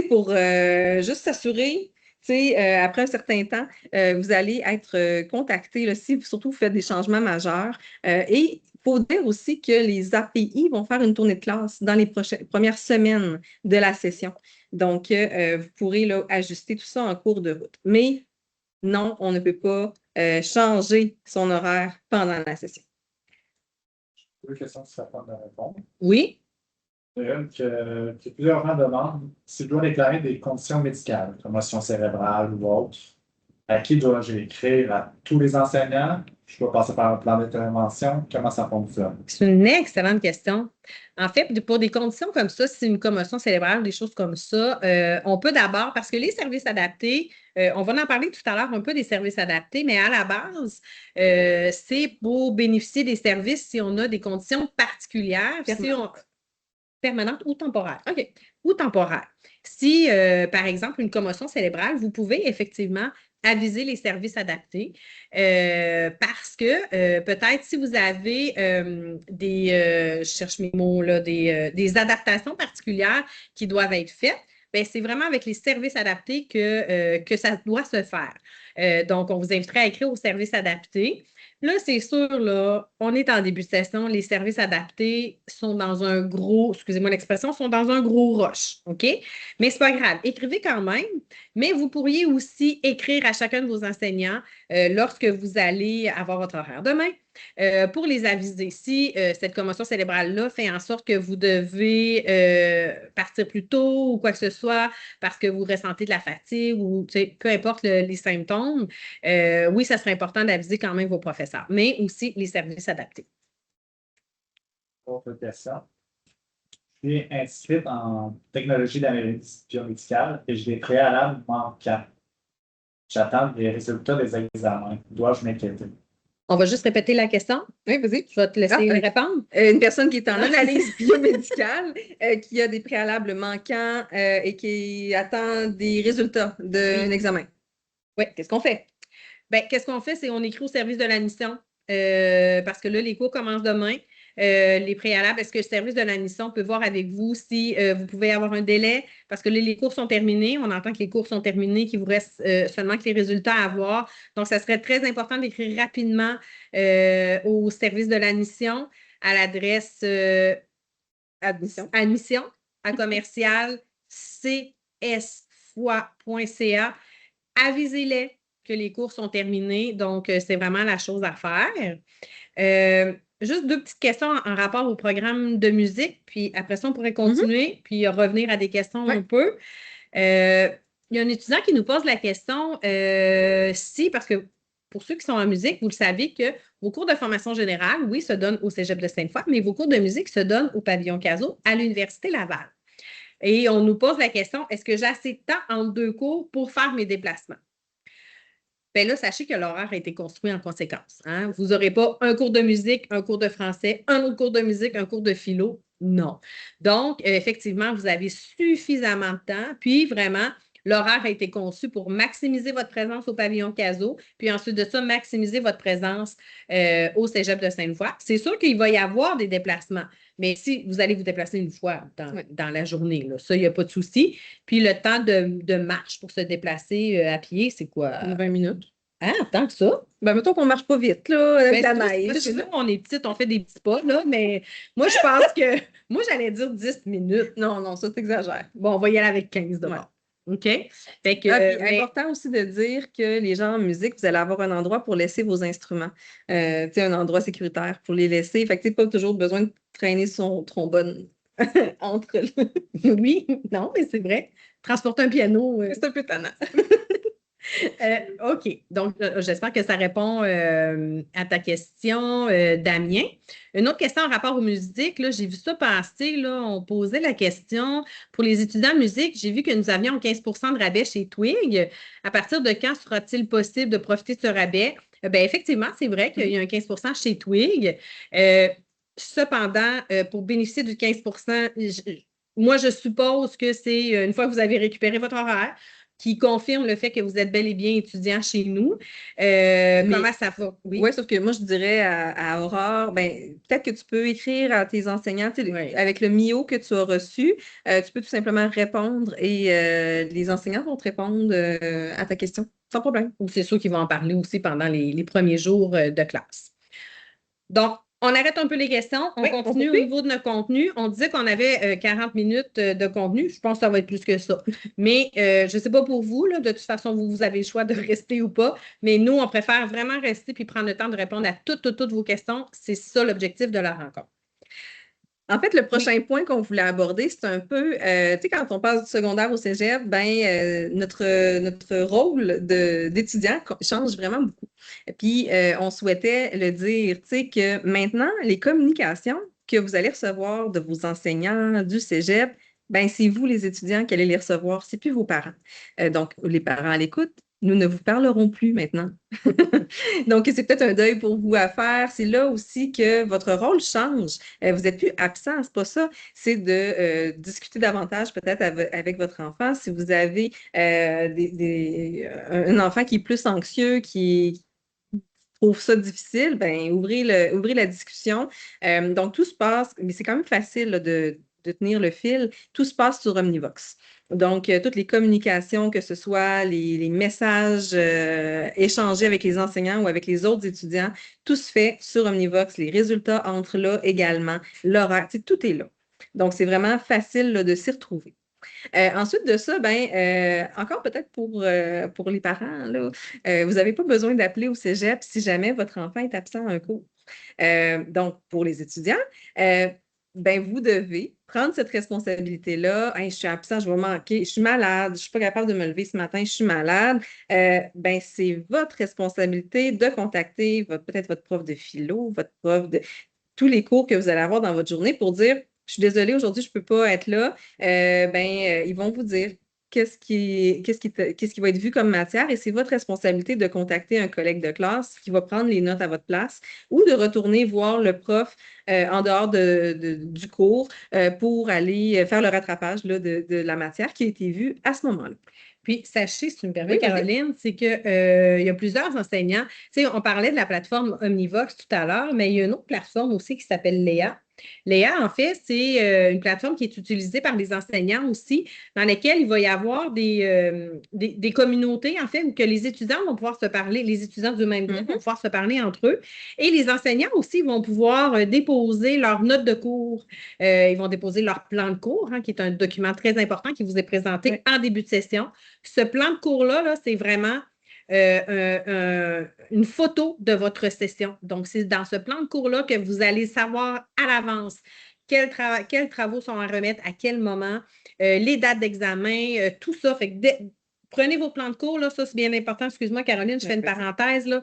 [SPEAKER 2] Pour juste s'assurer, après un certain temps, vous allez être contacté là, si surtout vous faites des changements majeurs. Et il faut dire aussi que les API vont faire une tournée de classe dans les premières semaines de la session. Donc, vous pourrez là, ajuster tout ça en cours de route. Mais non, on ne peut pas changer son horaire pendant la session.
[SPEAKER 3] Deux questions qui sont de répondre.
[SPEAKER 1] Oui.
[SPEAKER 3] Que plusieurs gens demandent si je dois déclarer des conditions médicales, commotion cérébrale ou autre. À qui dois-je écrire? À tous les enseignants? Je dois passer par un plan d'intervention? Comment ça fonctionne?
[SPEAKER 1] C'est une excellente question. En fait, pour des conditions comme ça, si c'est une commotion cérébrale, des choses comme ça, on peut d'abord, parce que les services adaptés, on va en parler tout à l'heure un peu des services adaptés, mais à la base, c'est pour bénéficier des services si on a des conditions particulières, permanentes ou temporaires. OK. Ou temporaires. Si, par exemple, une commotion cérébrale, vous pouvez effectivement aviser les services adaptés parce que peut-être si vous avez je cherche mes mots, là, des adaptations particulières qui doivent être faites, bien, c'est vraiment avec les services adaptés que ça doit se faire. Donc, on vous inviterait à écrire aux services adaptés. Là, c'est sûr, là, on est en début de session, les services adaptés sont dans un gros, excusez-moi l'expression, sont dans un gros rush, OK? Mais c'est pas grave, écrivez quand même, mais vous pourriez aussi écrire à chacun de vos enseignants lorsque vous allez avoir votre horaire demain pour les aviser. Si cette commotion cérébrale-là fait en sorte que vous devez partir plus tôt ou quoi que ce soit parce que vous ressentez de la fatigue ou peu importe les symptômes, oui, ça serait important d'aviser quand même vos professeurs, mais aussi les services adaptés.
[SPEAKER 3] Autre question. Je suis inscrite en technologie d'analyse biomédicale et j'ai des préalables manquants. J'attends les résultats des examens. Dois-je m'inquiéter?
[SPEAKER 1] On va juste répéter la question.
[SPEAKER 2] Oui, vas-y.
[SPEAKER 1] Je vais te laisser répondre.
[SPEAKER 2] Une personne qui est en analyse biomédicale, qui a des préalables manquants et qui attend des résultats d'un examen.
[SPEAKER 1] Oui, qu'est-ce qu'on fait? Bien, qu'est-ce qu'on fait? C'est on écrit au service de l'admission parce que là, les cours commencent demain. Les préalables, est-ce que le service de l'admission peut voir avec vous si vous pouvez avoir un délai? Parce que là, les cours sont terminés. On entend que les cours sont terminés, qu'il vous reste seulement que les résultats à avoir. Donc, ça serait très important d'écrire rapidement au service de l'admission à l'adresse admission à commercial csfoi.ca. Avisez-les que les cours sont terminés. Donc, c'est vraiment la chose à faire. Juste deux petites questions en rapport au programme de musique, puis après ça, on pourrait continuer, puis revenir à des questions un peu. Il y a un étudiant qui nous pose la question parce que pour ceux qui sont en musique, vous le savez que vos cours de formation générale, oui, se donnent au Cégep de Sainte-Foy, mais vos cours de musique se donnent au Pavillon Cazot à l'Université Laval. Et on nous pose la question, est-ce que j'ai assez de temps entre deux cours pour faire mes déplacements? Bien là, sachez que l'horaire a été construit en conséquence. Hein? Vous n'aurez pas un cours de musique, un cours de français, un autre cours de musique, un cours de philo. Non. Donc, effectivement, vous avez suffisamment de temps. Puis, vraiment, l'horaire a été conçu pour maximiser votre présence au pavillon Cazot, puis ensuite de ça, maximiser votre présence au Cégep de Sainte-Foy. C'est sûr qu'il va y avoir des déplacements, mais si vous allez vous déplacer une fois dans la journée, là, ça, il n'y a pas de souci. Puis le temps de marche pour se déplacer à pied, c'est quoi?
[SPEAKER 2] 20 minutes.
[SPEAKER 1] Ah, tant que ça?
[SPEAKER 2] Ben, mettons qu'on ne marche pas vite, là, avec la neige.
[SPEAKER 1] Parce que nous, on est petites, on fait des petits pas, là, mais moi, je pense que. Moi, j'allais dire 10 minutes.
[SPEAKER 2] Non, ça t'exagère.
[SPEAKER 1] Bon, on va y aller avec 15 d'abord. OK? Fait que,
[SPEAKER 2] important aussi de dire que les gens en musique, vous allez avoir un endroit pour laisser vos instruments. Un endroit sécuritaire pour les laisser. Fait que pas toujours besoin de traîner son trombone entre.
[SPEAKER 1] Oui, non, mais c'est vrai. Transporter un piano.
[SPEAKER 2] C'est un peu tannant.
[SPEAKER 1] OK. Donc, j'espère que ça répond à ta question, Damien. Une autre question en rapport aux musiques, là, j'ai vu ça passer, là, on posait la question pour les étudiants en musique, j'ai vu que nous avions 15 de rabais chez Twig. À partir de quand sera-t-il possible de profiter de ce rabais? Bien, effectivement, c'est vrai qu'il y a un 15 chez Twig. Cependant, pour bénéficier du 15 moi, je suppose que c'est une fois que vous avez récupéré votre horaire, qui confirme le fait que vous êtes bel et bien étudiant chez nous. Comment ça va?
[SPEAKER 2] Oui, sauf que moi, je dirais à Aurore, ben, peut-être que tu peux écrire à tes enseignants, avec le MIO que tu as reçu, tu peux tout simplement répondre et les enseignants vont te répondre à ta question, sans problème.
[SPEAKER 1] Ou c'est sûr qu'ils vont en parler aussi pendant les premiers jours de classe. Donc, on arrête un peu les questions. On continue au niveau de notre contenu. On disait qu'on avait 40 minutes de contenu. Je pense que ça va être plus que ça. Mais je ne sais pas pour vous, là, de toute façon, vous avez le choix de rester ou pas. Mais nous, on préfère vraiment rester puis prendre le temps de répondre à toutes vos questions. C'est ça l'objectif de la rencontre.
[SPEAKER 2] En fait, le prochain point qu'on voulait aborder, c'est un peu, tu sais, quand on passe du secondaire au cégep, notre rôle d'étudiant change vraiment beaucoup. Puis, on souhaitait le dire, tu sais, que maintenant, les communications que vous allez recevoir de vos enseignants du cégep, ben c'est vous, les étudiants, qui allez les recevoir, c'est plus vos parents. Donc, les parents à l'écoute, nous ne vous parlerons plus maintenant. Donc, c'est peut-être un deuil pour vous à faire. C'est là aussi que votre rôle change. Vous n'êtes plus absent, c'est pas ça. C'est de discuter davantage peut-être avec votre enfant. Si vous avez un enfant qui est plus anxieux, qui trouve ça difficile, ben ouvrez la discussion. Donc, tout se passe, mais c'est quand même facile là, de tenir le fil. Tout se passe sur Omnivox. Donc, toutes les communications, que ce soit les messages échangés avec les enseignants ou avec les autres étudiants, tout se fait sur Omnivox. Les résultats entrent là également. L'horaire, tout est là. Donc, c'est vraiment facile là, de s'y retrouver. Ensuite de ça, encore peut-être pour les parents, là, vous n'avez pas besoin d'appeler au cégep si jamais votre enfant est absent à un cours. Donc, pour les étudiants, vous devez prendre cette responsabilité-là. Hey, je suis absent, je vais manquer, je suis malade, je ne suis pas capable de me lever ce matin, je suis malade. C'est votre responsabilité de contacter peut-être votre prof de philo, votre prof de tous les cours que vous allez avoir dans votre journée pour dire je suis désolée, aujourd'hui, je ne peux pas être là. Ils vont vous dire qu'est-ce qui va être vu comme matière et c'est votre responsabilité de contacter un collègue de classe qui va prendre les notes à votre place ou de retourner voir le prof en dehors du cours pour aller faire le rattrapage là, de la matière qui a été vue à ce moment-là.
[SPEAKER 1] Puis, sachez, si tu me permets,
[SPEAKER 2] Oui,
[SPEAKER 1] Caroline, c'est qu'il y a plusieurs enseignants. Tu sais, on parlait de la plateforme Omnivox tout à l'heure, mais il y a une autre plateforme aussi qui s'appelle Léa. Léa, en fait, c'est une plateforme qui est utilisée par les enseignants aussi, dans laquelle il va y avoir des communautés, en fait, où que les étudiants vont pouvoir se parler, les étudiants du même groupe vont pouvoir se parler entre eux. Et les enseignants aussi vont pouvoir déposer leurs notes de cours. Ils vont déposer leur plan de cours, qui est un document très important qui vous est présenté en début de session. Ce plan de cours-là, là, c'est vraiment une photo de votre session. Donc, c'est dans ce plan de cours-là que vous allez savoir à l'avance quels travaux sont à remettre, à quel moment, les dates d'examen, tout ça. Fait que prenez vos plans de cours, là, ça c'est bien important. Excuse-moi, Caroline, je fais une parenthèse, là.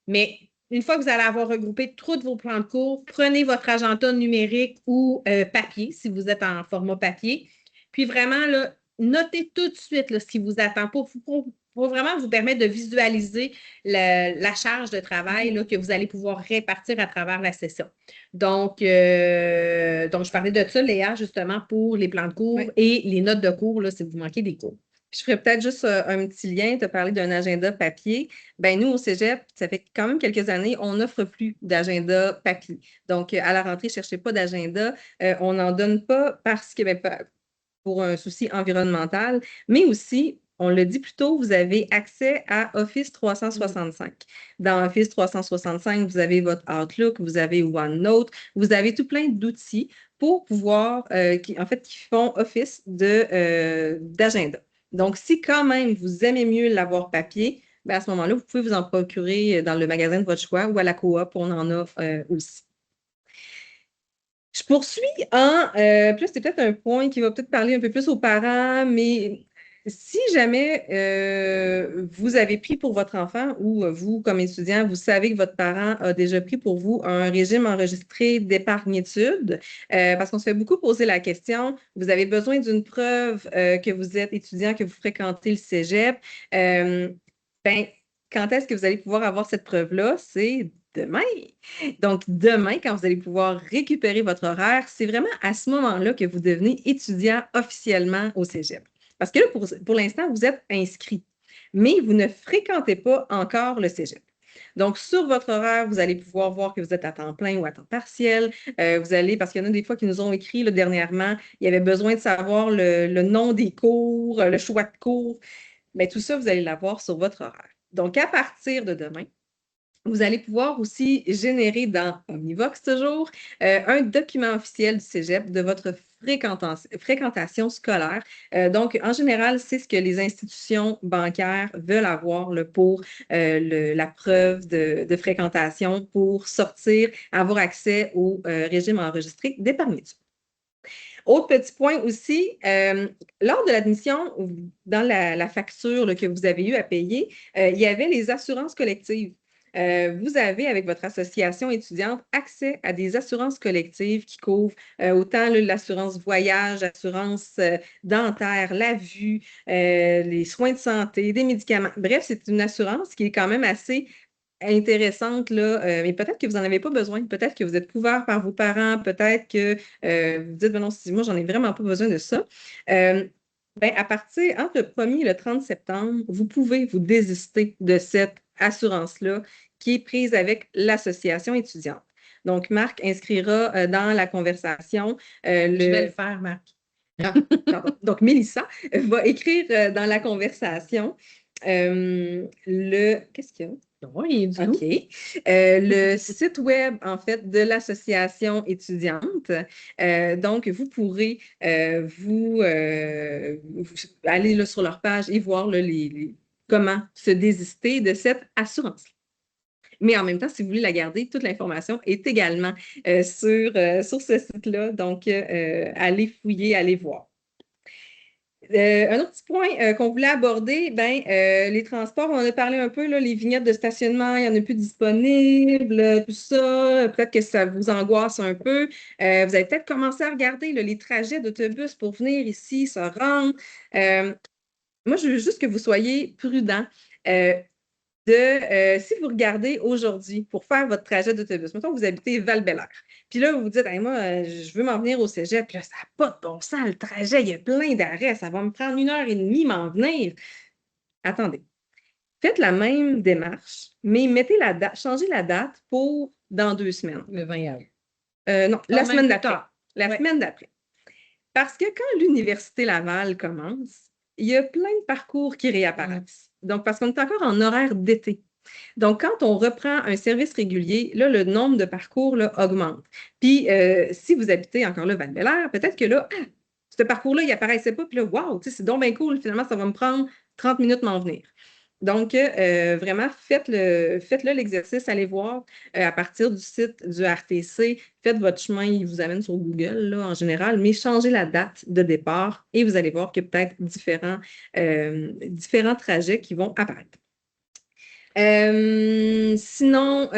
[SPEAKER 1] Mais une fois que vous allez avoir regroupé tous vos plans de cours, prenez votre agenda numérique ou papier, si vous êtes en format papier. Puis vraiment, là, notez tout de suite là, ce qui vous attend pour vraiment vous permettre de visualiser la charge de travail là, que vous allez pouvoir répartir à travers la session. Donc, je parlais de ça, Léa, justement, pour les plans de cours et les notes de cours, là, si vous manquez des cours.
[SPEAKER 2] Je ferais peut-être juste un petit lien. Tu as parlé d'un agenda papier. Nous, au Cégep, ça fait quand même quelques années, on n'offre plus d'agenda papier. Donc, à la rentrée, ne cherchez pas d'agenda. On n'en donne pas parce que, pour un souci environnemental, mais aussi, on le dit plus tôt, vous avez accès à Office 365. Dans Office 365, vous avez votre Outlook, vous avez OneNote, vous avez tout plein d'outils pour pouvoir, qui font office d'agenda. Donc, si quand même vous aimez mieux l'avoir papier, à ce moment-là, vous pouvez vous en procurer dans le magasin de votre choix ou à la coop, on en a aussi. Je poursuis puis c'est peut-être un point qui va peut-être parler un peu plus aux parents, mais si jamais vous avez pris pour votre enfant ou vous, comme étudiant, vous savez que votre parent a déjà pris pour vous un régime enregistré d'épargne-études, parce qu'on se fait beaucoup poser la question, vous avez besoin d'une preuve que vous êtes étudiant, que vous fréquentez le cégep, quand est-ce que vous allez pouvoir avoir cette preuve-là? C'est demain. Donc, demain, quand vous allez pouvoir récupérer votre horaire, c'est vraiment à ce moment-là que vous devenez étudiant officiellement au cégep. Parce que là, pour l'instant, vous êtes inscrit, mais vous ne fréquentez pas encore le cégep. Donc, sur votre horaire, vous allez pouvoir voir que vous êtes à temps plein ou à temps partiel. Parce qu'il y en a des fois qui nous ont écrit là, dernièrement, il y avait besoin de savoir le nom des cours, le choix de cours. Mais tout ça, vous allez l'avoir sur votre horaire. Donc, à partir de demain, vous allez pouvoir aussi générer dans Omnivox toujours un document officiel du cégep de votre fréquentation scolaire. Donc, en général, c'est ce que les institutions bancaires veulent avoir pour la preuve de fréquentation pour sortir, avoir accès au régime enregistré d'épargne-études. Autre petit point aussi, lors de l'admission, dans la facture là, que vous avez eu à payer, il y avait les assurances collectives. Vous avez, avec votre association étudiante, accès à des assurances collectives qui couvrent autant l'assurance voyage, assurance dentaire, la vue, les soins de santé, des médicaments. Bref, c'est une assurance qui est quand même assez intéressante, là, mais peut-être que vous n'en avez pas besoin, peut-être que vous êtes couvert par vos parents, peut-être que vous dites, ben non, moi, j'en ai vraiment pas besoin de ça. Ben, à partir entre le 1er et le 30 septembre, vous pouvez vous désister de cette assurance-là qui est prise avec l'association étudiante. Donc, Marc inscrira dans la conversation
[SPEAKER 1] Je vais le faire, Marc.
[SPEAKER 2] Ah, pardon. Donc, Mélissa va écrire dans la conversation Qu'est-ce qu'il y a?
[SPEAKER 1] Oui, du
[SPEAKER 2] OK. Le site web, en fait, de l'association étudiante. Donc, vous pourrez vous aller là, sur leur page et voir là, comment se désister de cette assurance. Mais en même temps, si vous voulez la garder, toute l'information est également sur ce site-là. Donc, allez fouiller, allez voir. Un autre petit point qu'on voulait aborder, les transports, on en a parlé un peu, là, les vignettes de stationnement, il n'y en a plus disponibles, tout ça. Peut-être que ça vous angoisse un peu. Vous avez peut-être commencé à regarder là, les trajets d'autobus pour venir ici, se rendre. Moi, je veux juste que vous soyez prudents. Si vous regardez aujourd'hui pour faire votre trajet d'autobus, mettons que vous habitez Val-Bélair, puis là, vous vous dites, hey, moi, je veux m'en venir au cégep, puis là, ça n'a pas de bon sens, le trajet, il y a plein d'arrêts, ça va me prendre 1 heure et demie m'en venir. Attendez, faites la même démarche, mais mettez la date, changez la date pour dans 2 semaines.
[SPEAKER 1] Le 20 avril.
[SPEAKER 2] Non, la semaine d'après. La
[SPEAKER 1] Ouais.
[SPEAKER 2] semaine d'après. Parce que quand l'Université Laval commence, il y a plein de parcours qui réapparaissent. Donc, parce qu'on est encore en horaire d'été. Donc, quand on reprend un service régulier, là, le nombre de parcours là, augmente. Puis, si vous habitez encore là, Val-Bélair, peut-être que là, ce parcours-là, il n'apparaissait pas. Puis là, wow, c'est donc bien cool. Finalement, ça va me prendre 30 minutes m'en venir. Donc, vraiment, faites-le l'exercice, allez voir à partir du site du RTC, faites votre chemin, il vous amène sur Google là, en général, mais changez la date de départ et vous allez voir qu'il y a peut-être différents trajets qui vont apparaître. Sinon,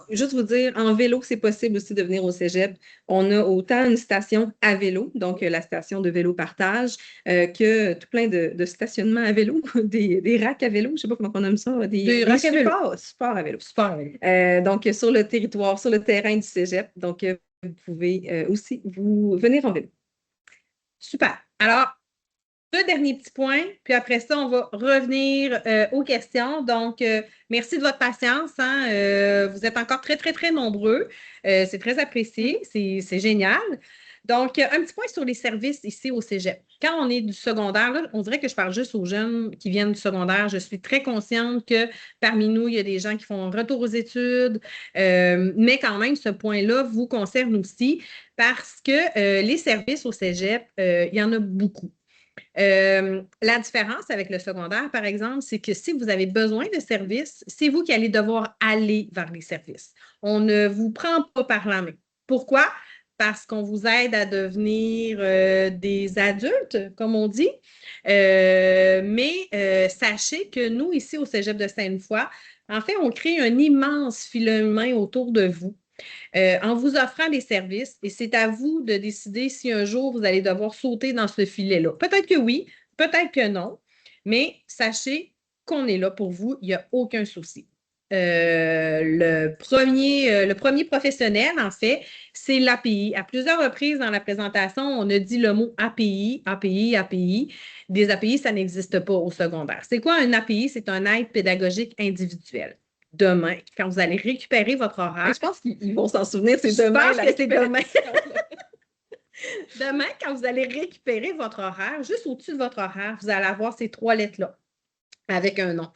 [SPEAKER 2] juste vous dire, en vélo, c'est possible aussi de venir au cégep. On a autant une station à vélo, donc la station de vélo partage, que tout plein de stationnements à vélo, des racks à vélo, je ne sais pas comment on nomme ça, des
[SPEAKER 1] racks à vélo.
[SPEAKER 2] supports à vélo.
[SPEAKER 1] Super.
[SPEAKER 2] Donc, sur le territoire, sur le terrain du cégep. Donc, vous pouvez aussi venir en vélo.
[SPEAKER 1] Super. Alors, deux derniers petits points, puis après ça, on va revenir aux questions. Donc, merci de votre patience. Hein. Vous êtes encore très, très, très nombreux. C'est très apprécié. C'est génial. Donc, un petit point sur les services ici au Cégep. Quand on est du secondaire, là, on dirait que je parle juste aux jeunes qui viennent du secondaire. Je suis très consciente que parmi nous, il y a des gens qui font un retour aux études, mais quand même, ce point-là vous concerne aussi parce que les services au Cégep, il y en a beaucoup. La différence avec le secondaire, par exemple, c'est que si vous avez besoin de services, c'est vous qui allez devoir aller vers les services. On ne vous prend pas par la main. Pourquoi? Parce qu'on vous aide à devenir des adultes, comme on dit. Mais sachez que nous, ici au Cégep de Sainte-Foy, en fait, on crée un immense filet humain autour de vous. En vous offrant des services et c'est à vous de décider si un jour vous allez devoir sauter dans ce filet-là. Peut-être que oui, peut-être que non, mais sachez qu'on est là pour vous, il n'y a aucun souci. Le premier professionnel, en fait, c'est l'API. À plusieurs reprises dans la présentation, on a dit le mot API, API, API. Des API, ça n'existe pas au secondaire. C'est quoi un API? C'est un aide pédagogique individuelle. Demain, quand vous allez récupérer votre horaire.
[SPEAKER 2] Je pense qu'ils vont s'en souvenir, c'est demain.
[SPEAKER 1] Je pense que c'est demain. Demain, quand vous allez récupérer votre horaire, juste au-dessus de votre horaire, vous allez avoir ces 3 lettres-là avec un nom.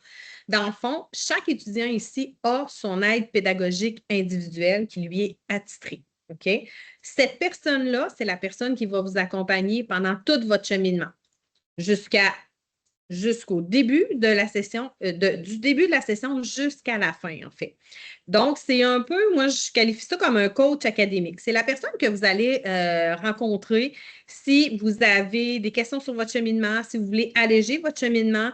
[SPEAKER 1] Dans le fond, chaque étudiant ici a son aide pédagogique individuelle qui lui est attitrée. OK? Cette personne-là, c'est la personne qui va vous accompagner pendant tout votre cheminement jusqu'à jusqu'au début de la session, du début de la session jusqu'à la fin, en fait. Donc, c'est un peu, moi, je qualifie ça comme un coach académique. C'est la personne que vous allez rencontrer si vous avez des questions sur votre cheminement, si vous voulez alléger votre cheminement,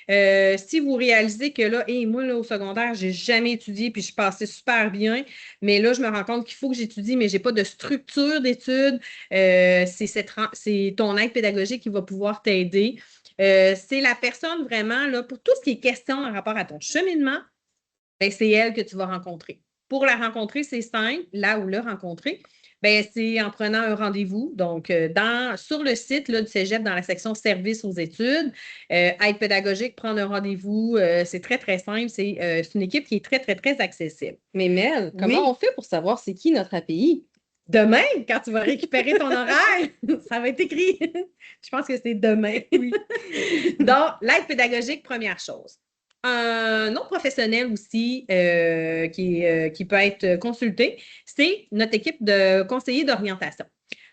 [SPEAKER 1] si vous réalisez que là, moi, là, au secondaire, je n'ai jamais étudié, puis je passais super bien, mais là, je me rends compte qu'il faut que j'étudie, mais je n'ai pas de structure d'études. C'est ton aide pédagogique qui va pouvoir t'aider. C'est la personne vraiment, là, pour tout ce qui est question en rapport à ton cheminement, ben, c'est elle que tu vas rencontrer. Pour la rencontrer, c'est simple, là où le rencontrer, ben, c'est en prenant un rendez-vous. Donc, sur le site là, du Cégep, dans la section services aux études, aide pédagogique, prendre un rendez-vous, c'est très, très simple. C'est une équipe qui est très, très, très accessible.
[SPEAKER 2] Mais Mel, comment
[SPEAKER 1] Oui.
[SPEAKER 2] on fait pour savoir c'est qui notre API?
[SPEAKER 1] Demain, quand tu vas récupérer ton horaire, ça va être écrit. Je pense que c'est demain. Oui. Donc, l'aide pédagogique, première chose. Un autre professionnel aussi qui peut être consulté, c'est notre équipe de conseillers d'orientation.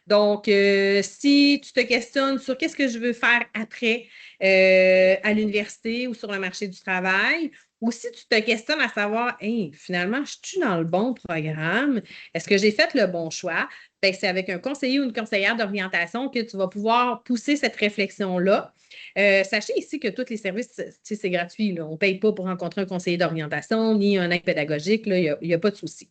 [SPEAKER 1] Donc, si tu te questionnes sur qu'est-ce que je veux faire après à l'université ou sur le marché du travail, ou si tu te questionnes à savoir, hey, finalement, je suis dans le bon programme, est-ce que j'ai fait le bon choix? Bien, c'est avec un conseiller ou une conseillère d'orientation que tu vas pouvoir pousser cette réflexion-là. Sachez ici que tous les services, c'est gratuit. Là. On ne paye pas pour rencontrer un conseiller d'orientation ni un aide pédagogique. Il n'y a pas de souci.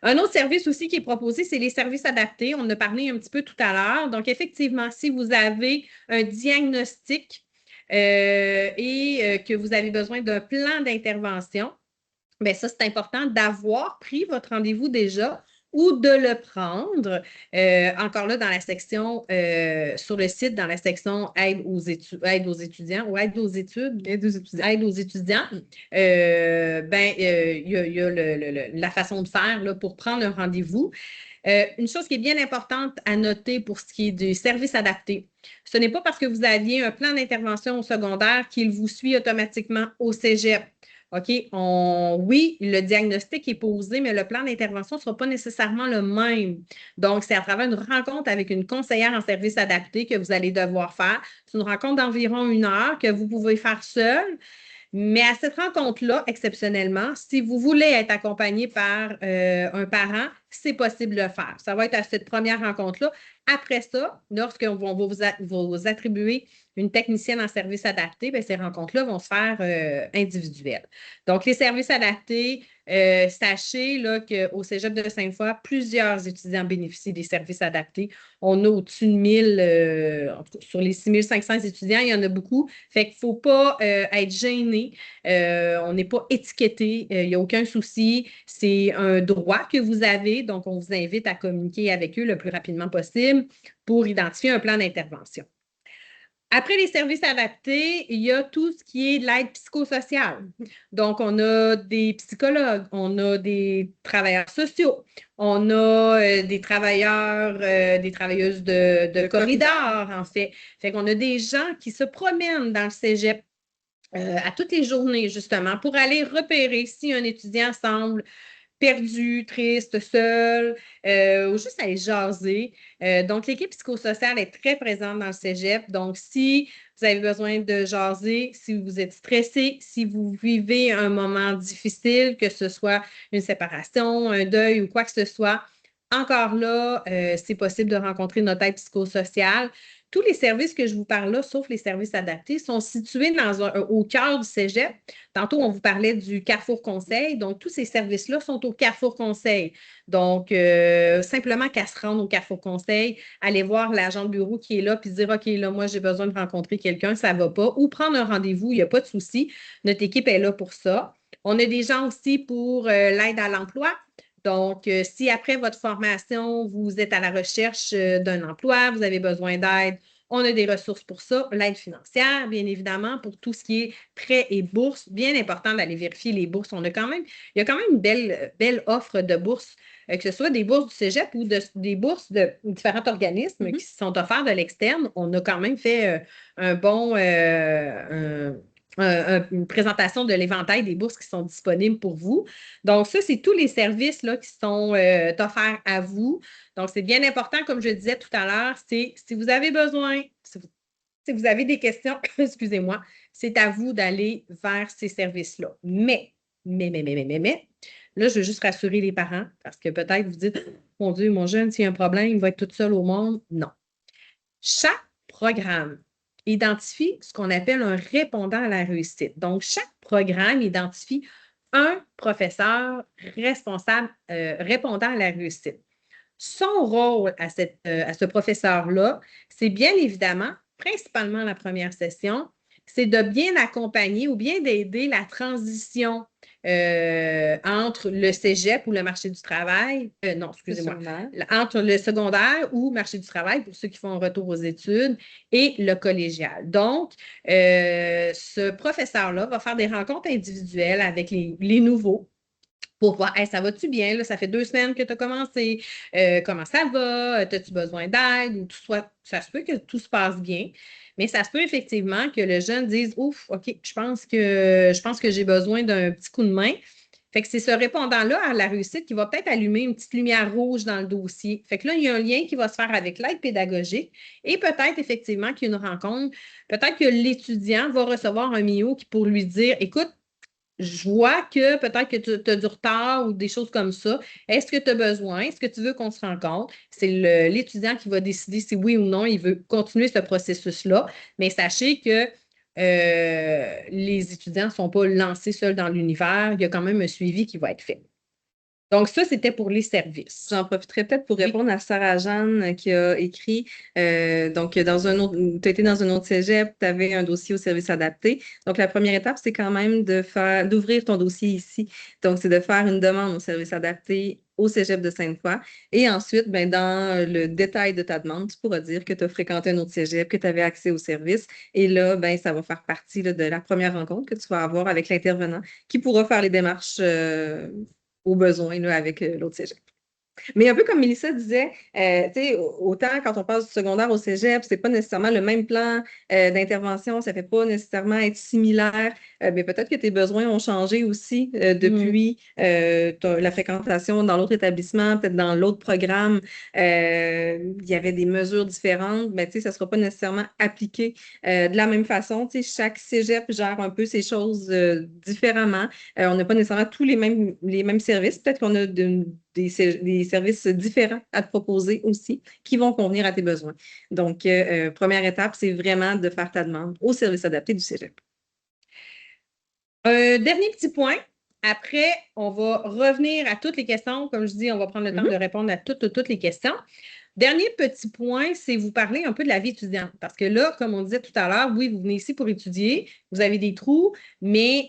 [SPEAKER 1] Un autre service aussi qui est proposé, c'est les services adaptés. On en a parlé un petit peu tout à l'heure. Donc, effectivement, si vous avez un diagnostic et que vous avez besoin d'un plan d'intervention, bien, ça, c'est important d'avoir pris votre rendez-vous déjà ou de le prendre. Encore là, dans la section, sur le site, dans la section aide aux étudiants ou aide aux études.
[SPEAKER 2] Aide aux étudiants.
[SPEAKER 1] Aide aux étudiants. Il y a la façon de faire là, pour prendre un rendez-vous. Une chose qui est bien importante à noter pour ce qui est du service adapté, ce n'est pas parce que vous aviez un plan d'intervention au secondaire qu'il vous suit automatiquement au cégep. OK, oui, le diagnostic est posé, mais le plan d'intervention ne sera pas nécessairement le même. Donc, c'est à travers une rencontre avec une conseillère en service adapté que vous allez devoir faire. C'est une rencontre d'environ 1 heure que vous pouvez faire seul. Mais à cette rencontre-là, exceptionnellement, si vous voulez être accompagné par un parent, c'est possible de le faire. Ça va être à cette première rencontre-là. Après ça, lorsqu'on va vous attribuer une technicienne en service adapté, bien, ces rencontres-là vont se faire individuelles. Donc, les services adaptés, sachez là, qu'au Cégep de Sainte-Foy, plusieurs étudiants bénéficient des services adaptés. On a au-dessus de 1000, en tout cas, sur les 6500 étudiants, il y en a beaucoup. Fait qu'il ne faut pas être gêné. On n'est pas étiqueté. Il n'y a aucun souci. C'est un droit que vous avez. Donc, on vous invite à communiquer avec eux le plus rapidement possible pour identifier un plan d'intervention. Après les services adaptés, il y a tout ce qui est de l'aide psychosociale. Donc, on a des psychologues, on a des travailleurs sociaux, on a des travailleurs, des travailleuses de corridor, en fait. Fait qu'on a des gens qui se promènent dans le cégep à toutes les journées, justement, pour aller repérer si un étudiant semble perdu, triste, seul, ou juste aller jaser. Donc, l'équipe psychosociale est très présente dans le cégep. Donc, si vous avez besoin de jaser, si vous êtes stressé, si vous vivez un moment difficile, que ce soit une séparation, un deuil ou quoi que ce soit, encore là, c'est possible de rencontrer notre aide psychosociale. Tous les services que je vous parle là, sauf les services adaptés, sont situés au cœur du cégep. Tantôt, on vous parlait du Carrefour Conseil. Donc, tous ces services-là sont au Carrefour Conseil. Donc, simplement qu'à se rendre au Carrefour Conseil, aller voir l'agent de bureau qui est là puis dire, OK, là, moi, j'ai besoin de rencontrer quelqu'un, ça ne va pas. Ou prendre un rendez-vous, il n'y a pas de souci. Notre équipe est là pour ça. On a des gens aussi pour l'aide à l'emploi. Donc, si après votre formation, vous êtes à la recherche d'un emploi, vous avez besoin d'aide, on a des ressources pour ça. L'aide financière, bien évidemment, pour tout ce qui est prêts et bourses. Bien important d'aller vérifier les bourses. Il y a quand même une belle offre de bourses, que ce soit des bourses du cégep ou des bourses de différents organismes qui sont offerts de l'externe. On a quand même fait un bon... une présentation de l'éventail des bourses qui sont disponibles pour vous. Donc, ça, c'est tous les services là, qui sont offerts à vous. Donc, c'est bien important, comme je disais tout à l'heure, c'est si vous avez besoin, Si vous avez des questions, excusez-moi, c'est à vous d'aller vers ces services-là. Mais, là, je veux juste rassurer les parents parce que peut-être vous dites, mon Dieu, mon jeune, s'il y a un problème, il va être tout seul au monde. Non. Chaque programme identifie ce qu'on appelle un répondant à la réussite. Donc, chaque programme identifie un professeur responsable répondant à la réussite. Son rôle à ce professeur-là, c'est bien évidemment, principalement la première session, c'est de bien accompagner ou bien d'aider la transition entre le cégep ou le marché du travail, non, excusez-moi, entre le secondaire ou marché du travail pour ceux qui font un retour aux études et le collégial. Donc, ce professeur-là va faire des rencontres individuelles avec les nouveaux pour voir, hey, ça va-tu bien? Là, ça fait 2 semaines que tu as commencé. Comment ça va? As-tu besoin d'aide? Ou ça se peut que tout se passe bien, mais ça se peut effectivement que le jeune dise, ouf, OK, je pense que j'ai besoin d'un petit coup de main. Fait que c'est ce répondant-là à la réussite qui va peut-être allumer une petite lumière rouge dans le dossier. Fait que là, il y a un lien qui va se faire avec l'aide pédagogique et peut-être effectivement qu'il y a une rencontre. Peut-être que l'étudiant va recevoir un MIO qui pour lui dire, écoute, je vois que peut-être que tu as du retard ou des choses comme ça. Est-ce que tu as besoin? Est-ce que tu veux qu'on se rencontre? C'est l'étudiant qui va décider si oui ou non il veut continuer ce processus-là. Mais sachez que les étudiants ne sont pas lancés seuls dans l'univers. Il y a quand même un suivi qui va être fait. Donc, ça, c'était pour les services.
[SPEAKER 2] J'en profiterai peut-être pour répondre à Sarah-Jeanne qui a écrit, donc, tu as été dans un autre cégep, tu avais un dossier au service adapté. Donc, la première étape, c'est quand même d'ouvrir ton dossier ici. Donc, c'est de faire une demande au service adapté au cégep de Sainte-Foy. Et ensuite, ben, dans le détail de ta demande, tu pourras dire que tu as fréquenté un autre cégep, que tu avais accès au service. Et là, ben, ça va faire partie là, de la première rencontre que tu vas avoir avec l'intervenant qui pourra faire les démarches aux besoins là, avec l'autre cégep. Mais un peu comme Mélissa disait, tu sais, autant quand on passe du secondaire au cégep, c'est pas nécessairement le même plan d'intervention, ça fait pas nécessairement être similaire, mais peut-être que tes besoins ont changé aussi depuis la fréquentation dans l'autre établissement, peut-être dans l'autre programme, il y avait des mesures différentes, mais tu sais, ça sera pas nécessairement appliqué de la même façon. Tu sais, chaque cégep gère un peu ces choses différemment. On n'a pas nécessairement tous les mêmes services. Peut-être qu'on a des services différents à te proposer aussi qui vont convenir à tes besoins. Donc, première étape, c'est vraiment de faire ta demande au service adapté du cégep.
[SPEAKER 1] Dernier petit point. Après, on va revenir à toutes les questions. Comme je dis, on va prendre le temps de répondre à toutes les questions. Dernier petit point, c'est vous parler un peu de la vie étudiante. Parce que là, comme on disait tout à l'heure, oui, vous venez ici pour étudier, vous avez des trous, mais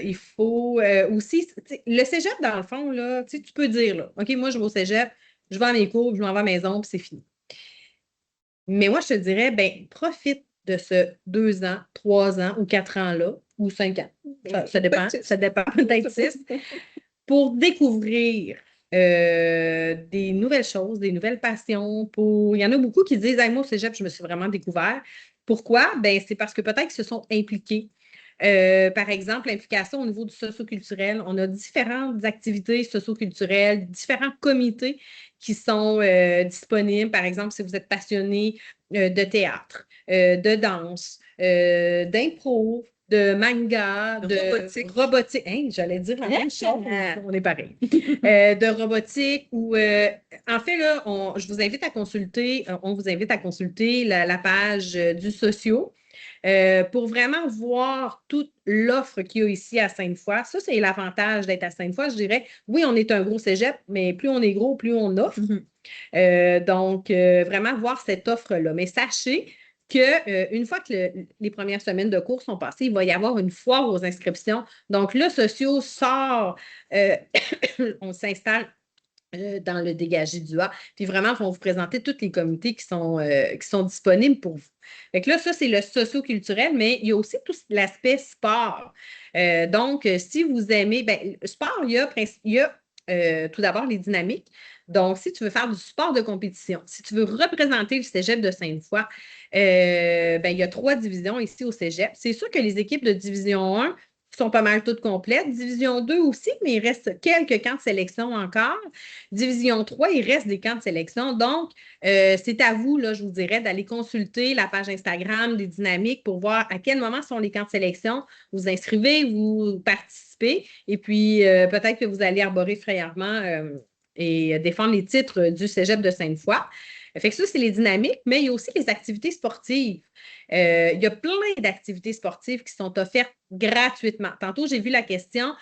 [SPEAKER 1] il faut aussi. Le cégep, dans le fond, là, tu peux dire, là, OK, moi, je vais au cégep, je vais à mes cours, je m'en vais à la maison, puis c'est fini. Mais moi, je te dirais, ben, profite de ce 2 ans, 3 ans ou 4 ans-là, ou 5 ans. Ça dépend. Ça dépend, peut-être 6, pour découvrir des nouvelles choses, des nouvelles passions. Il y en a beaucoup qui disent hey, moi, au cégep, je me suis vraiment découvert. Pourquoi? Ben, c'est parce que peut-être qu'ils se sont impliqués. Par exemple, l'implication au niveau du socioculturel. On a différentes activités socioculturelles, différents comités qui sont disponibles. Par exemple, si vous êtes passionné de théâtre, de danse, d'impro, de manga, de robotique. Hein, j'allais dire la même chose, on est pareil. De robotique ou en fait, là, je vous invite à consulter, on vous invite à consulter la page du Socio. Pour vraiment voir toute l'offre qu'il y a ici à Sainte-Foy. Ça, c'est l'avantage d'être à Sainte-Foy. Je dirais, oui, on est un gros cégep, mais plus on est gros, plus on offre. Donc, vraiment voir cette offre-là. Mais sachez qu'une fois que les premières semaines de cours sont passées, il va y avoir une foire aux inscriptions. Donc, le socio sort, on s'installe dans le dégagé du A. Puis vraiment, ils vont vous présenter tous les comités qui sont disponibles pour vous. Fait que là, ça, c'est le socio-culturel, mais il y a aussi tout l'aspect sport. Donc, si vous aimez, ben, le sport, il y a tout d'abord les dynamiques. Donc, si tu veux faire du sport de compétition, si tu veux représenter le cégep de Sainte-Foy, ben, il y a 3 divisions ici au cégep. C'est sûr que les équipes de division 1 qui sont pas mal toutes complètes. Division 2 aussi, mais il reste quelques camps de sélection encore. Division 3, il reste des camps de sélection. Donc, c'est à vous, là, je vous dirais, d'aller consulter la page Instagram des Dynamiques pour voir à quel moment sont les camps de sélection. Vous inscrivez, vous participez, et puis peut-être que vous allez arborer frayèrement et défendre les titres du Cégep de Sainte-Foy. Fait que ça, c'est les dynamiques, mais il y a aussi les activités sportives. Il y a plein d'activités sportives qui sont offertes gratuitement. Tantôt, j'ai vu la question,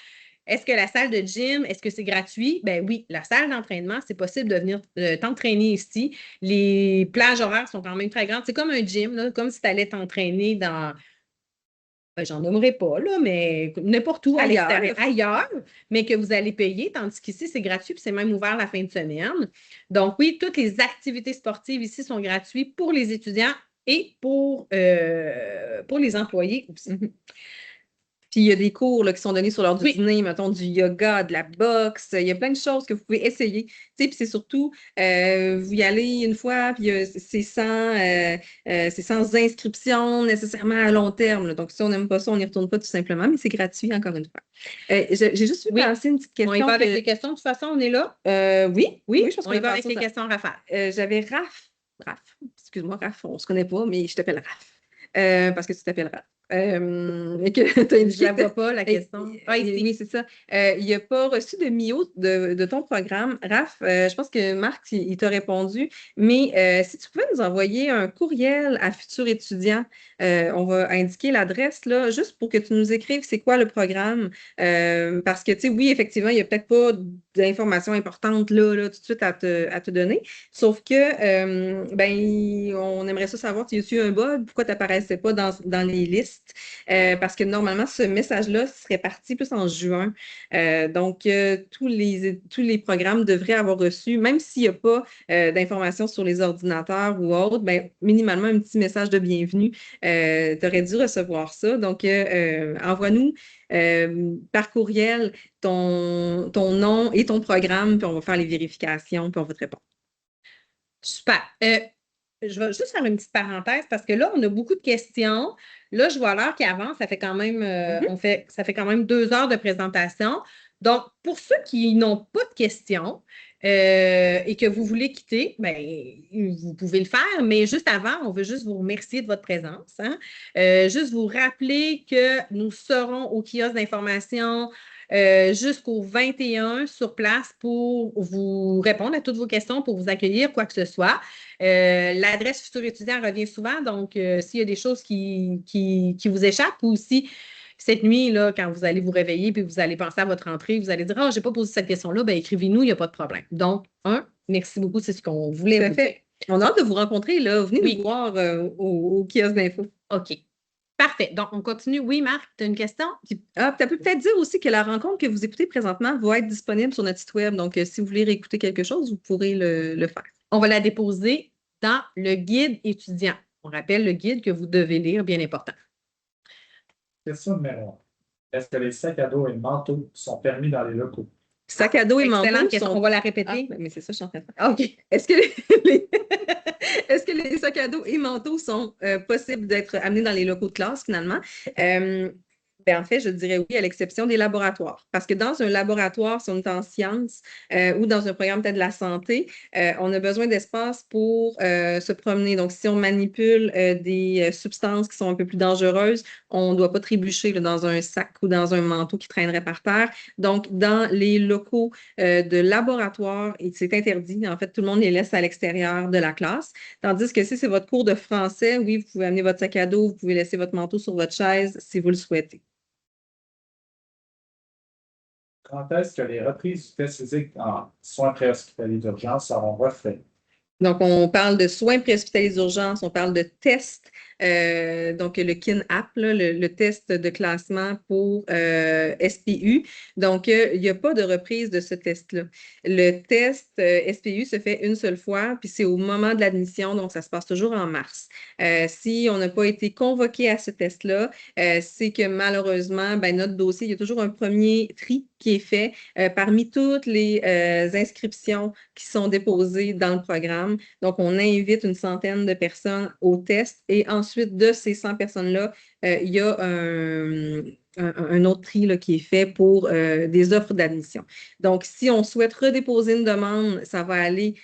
[SPEAKER 1] est-ce que la salle de gym, est-ce que c'est gratuit? Ben oui, la salle d'entraînement, c'est possible de venir t'entraîner ici. Les plages horaires sont quand même très grandes. C'est comme un gym, là, comme si tu allais t'entraîner dans j'en nommerai pas, là, mais n'importe où à l'extérieur, ailleurs, mais que vous allez payer, tandis qu'ici, c'est gratuit, puis c'est même ouvert la fin de semaine. Donc, oui, toutes les activités sportives ici sont gratuites pour les étudiants et pour les employés aussi.
[SPEAKER 2] Puis il y a des cours là, qui sont donnés sur l'heure du dîner, mettons du yoga, de la boxe. Il y a plein de choses que vous pouvez essayer. Puis c'est surtout, vous y allez une fois, puis c'est sans inscription nécessairement à long terme, là. Donc, si on n'aime pas ça, on n'y retourne pas tout simplement, mais c'est gratuit, encore une fois. J'ai juste vu passer une petite question.
[SPEAKER 1] On y va avec les questions, de toute façon, on est là?
[SPEAKER 2] Oui,
[SPEAKER 1] je pense qu'on y va avec les questions, Raphaël.
[SPEAKER 2] J'avais Raph, excuse-moi, Raph, on ne se connaît pas, mais je t'appelle Raph. Parce que tu t'appelles Raph.
[SPEAKER 1] Je ne la vois pas, la question.
[SPEAKER 2] Oui, c'est ça. Il n'a pas reçu de MIO de ton programme. Raph, je pense que Marc, il t'a répondu. Mais si tu pouvais nous envoyer un courriel à futurs étudiants, on va indiquer l'adresse, là, juste pour que tu nous écrives c'est quoi le programme. Parce que, tu sais, oui, effectivement, il n'y a peut-être pas d'informations importantes là, tout de suite à te donner. Sauf que, on aimerait ça savoir, tu as-tu un bug? Pourquoi tu n'apparaissais pas dans les listes? Parce que normalement, ce message-là serait parti plus en juin. Donc, tous les programmes devraient avoir reçu, même s'il n'y a pas d'informations sur les ordinateurs ou autres, ben, minimalement un petit message de bienvenue. Tu aurais dû recevoir ça. Donc, envoie-nous par courriel ton nom et ton programme, puis on va faire les vérifications, puis on va te répondre.
[SPEAKER 1] Super. Je vais juste faire une petite parenthèse parce que là, on a beaucoup de questions. Là, je vois l'heure qui avance. Ça fait quand même, ça fait quand même 2 heures de présentation. Donc, pour ceux qui n'ont pas de questions et que vous voulez quitter, bien, vous pouvez le faire. Mais juste avant, on veut juste vous remercier de votre présence. Hein. Juste vous rappeler que nous serons au kiosque d'information jusqu'au 21 sur place pour vous répondre à toutes vos questions, pour vous accueillir, quoi que ce soit. L'adresse futur étudiant revient souvent, donc s'il y a des choses qui vous échappent ou si cette nuit, là, quand vous allez vous réveiller puis vous allez penser à votre entrée, vous allez dire « Ah, je n'ai pas posé cette question-là », bien écrivez-nous, il n'y a pas de problème. Donc, merci beaucoup, c'est ce qu'on voulait vous faire.
[SPEAKER 2] On a hâte de vous rencontrer, là. Venez nous voir au kiosque d'info.
[SPEAKER 1] OK. Parfait. Donc, on continue. Oui, Marc, tu as une question?
[SPEAKER 2] Tu peux peut-être dire aussi que la rencontre que vous écoutez présentement va être disponible sur notre site web. Donc, si vous voulez réécouter quelque chose, vous pourrez le faire.
[SPEAKER 1] On va la déposer dans le guide étudiant. On rappelle le guide que vous devez lire, bien important.
[SPEAKER 3] Question numéro 1. Est-ce que les sacs à dos et manteaux sont permis dans les locaux?
[SPEAKER 2] Sacs à dos et manteaux
[SPEAKER 1] sont... On va la répéter.
[SPEAKER 2] Mais c'est ça, je suis en train de
[SPEAKER 1] faire. OK.
[SPEAKER 2] Est-ce que Est-ce que les sacs à dos et manteaux sont possibles d'être amenés dans les locaux de classe, finalement? En fait, je dirais oui, à l'exception des laboratoires. Parce que dans un laboratoire, si on est en sciences ou dans un programme peut-être de la santé, on a besoin d'espace pour se promener. Donc, si on manipule des substances qui sont un peu plus dangereuses, on ne doit pas trébucher là, dans un sac ou dans un manteau qui traînerait par terre. Donc, dans les locaux de laboratoire, c'est interdit. En fait, tout le monde les laisse à l'extérieur de la classe. Tandis que si c'est votre cours de français, oui, vous pouvez amener votre sac à dos, vous pouvez laisser votre manteau sur votre chaise si vous le souhaitez.
[SPEAKER 3] Quand est-ce que les reprises du test physique en soins préhospitaliers d'urgence seront refaites?
[SPEAKER 2] Donc, on parle de soins préhospitaliers d'urgence, on parle de tests, donc le KIN-AP, le test de classement pour SPU. Donc, il n'y a pas de reprise de ce test-là. Le test SPU se fait une seule fois, puis c'est au moment de l'admission, donc ça se passe toujours en mars. Si on n'a pas été convoqué à ce test-là, c'est que malheureusement, notre dossier, il y a toujours un premier tri qui est fait parmi toutes les inscriptions qui sont déposées dans le programme. Donc, on invite une centaine de personnes au test et ensuite, ensuite de ces 100 personnes-là, il y a un autre tri là, qui est fait pour des offres d'admission. Donc, si on souhaite redéposer une demande, ça va aller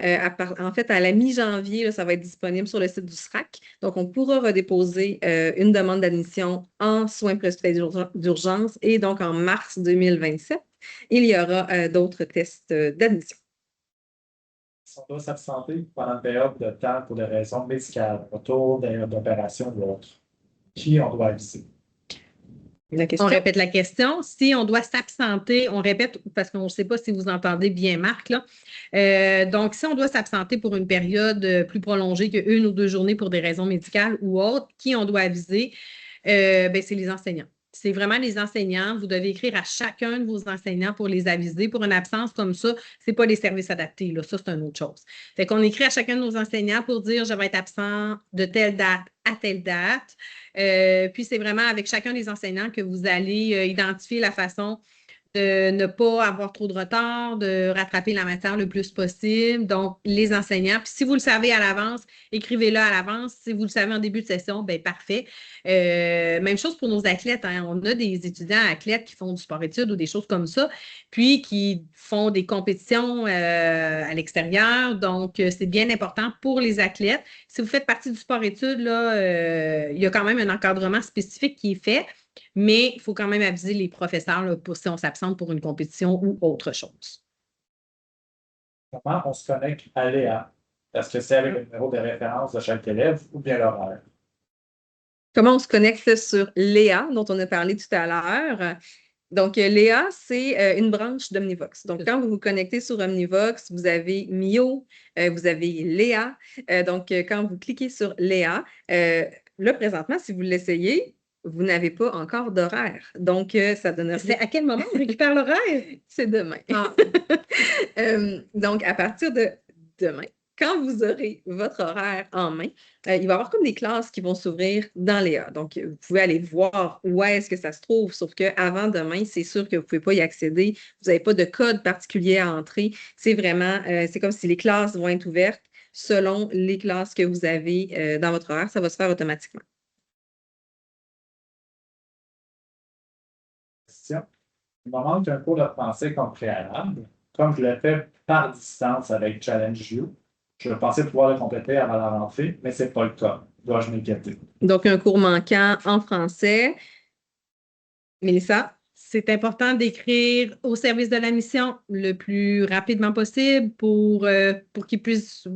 [SPEAKER 2] en fait, à la mi-janvier, là, ça va être disponible sur le site du SRAC. Donc, on pourra redéposer une demande d'admission en soins prescrits d'urgence et donc en mars 2027, il y aura d'autres tests d'admission.
[SPEAKER 3] Si on doit s'absenter pendant une période de temps pour des raisons médicales, autour d'opérations ou autres, qui on doit aviser?
[SPEAKER 1] On répète la question. Si on doit s'absenter, on répète parce qu'on ne sait pas si vous entendez bien Marc, là. Donc, si on doit s'absenter pour une période plus prolongée qu'une ou deux journées pour des raisons médicales ou autres, qui on doit aviser? C'est les enseignants. C'est vraiment les enseignants. Vous devez écrire à chacun de vos enseignants pour les aviser. Pour une absence comme ça, ce n'est pas les services adaptés. Là. Ça, c'est une autre chose. Fait qu'on écrit à chacun de nos enseignants pour dire je vais être absent de telle date à telle date. Puis c'est vraiment avec chacun des enseignants que vous allez identifier la façon de ne pas avoir trop de retard, de rattraper la matière le plus possible. Donc, les enseignants, puis si vous le savez à l'avance, écrivez-le à l'avance. Si vous le savez en début de session, bien parfait. Même chose pour nos athlètes. Hein. On a des étudiants athlètes qui font du sport-études ou des choses comme ça, puis qui font des compétitions à l'extérieur. Donc, c'est bien important pour les athlètes. Si vous faites partie du sport-études, là, il y a quand même un encadrement spécifique qui est fait. Mais il faut quand même aviser les professeurs là, pour si on s'absente pour une compétition ou autre chose.
[SPEAKER 3] Comment on se connecte à Léa? Est-ce que c'est avec le numéro de référence de chaque élève ou bien l'horaire?
[SPEAKER 2] Comment on se connecte sur Léa, dont on a parlé tout à l'heure? Donc, Léa, c'est une branche d'Omnivox. Donc, quand vous vous connectez sur Omnivox, vous avez Mio, vous avez Léa. Donc, quand vous cliquez sur Léa, là, présentement, si vous l'essayez, vous n'avez pas encore d'horaire. Donc, ça donne...
[SPEAKER 1] C'est à quel moment on récupère l'horaire?
[SPEAKER 2] C'est demain.
[SPEAKER 1] Ah.
[SPEAKER 2] Donc, à partir de demain, quand vous aurez votre horaire en main, il va y avoir comme des classes qui vont s'ouvrir dans Léa. Donc, vous pouvez aller voir où est-ce que ça se trouve, sauf qu'avant demain, c'est sûr que vous ne pouvez pas y accéder. Vous n'avez pas de code particulier à entrer. C'est vraiment, c'est comme si les classes vont être ouvertes selon les classes que vous avez dans votre horaire. Ça va se faire automatiquement.
[SPEAKER 3] Question. Il me manque un cours de français comme préalable. Comme je l'ai fait par distance avec Challenge You, je pensais pouvoir le compléter avant la rentrée, mais ce n'est pas le cas. Dois-je m'inquiéter?
[SPEAKER 2] Donc, un cours manquant en français. Mélissa?
[SPEAKER 1] C'est important d'écrire au service de la mission le plus rapidement possible pour qu'ils puissent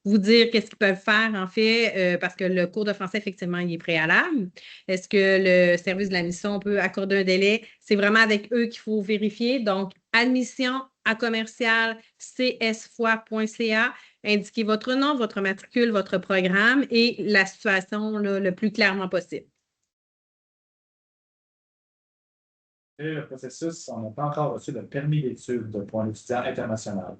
[SPEAKER 1] vous dire qu'est-ce qu'ils peuvent faire, en fait, parce que le cours de français, effectivement, il est préalable. Est-ce que le service de la mission peut accorder un délai? C'est vraiment avec eux qu'il faut vérifier. Donc, admission à commercial csfois.ca. Indiquez votre nom, votre matricule, votre programme et la situation là, le plus clairement possible.
[SPEAKER 3] Et le processus, on n'a pas encore reçu le permis d'études pour un étudiant international.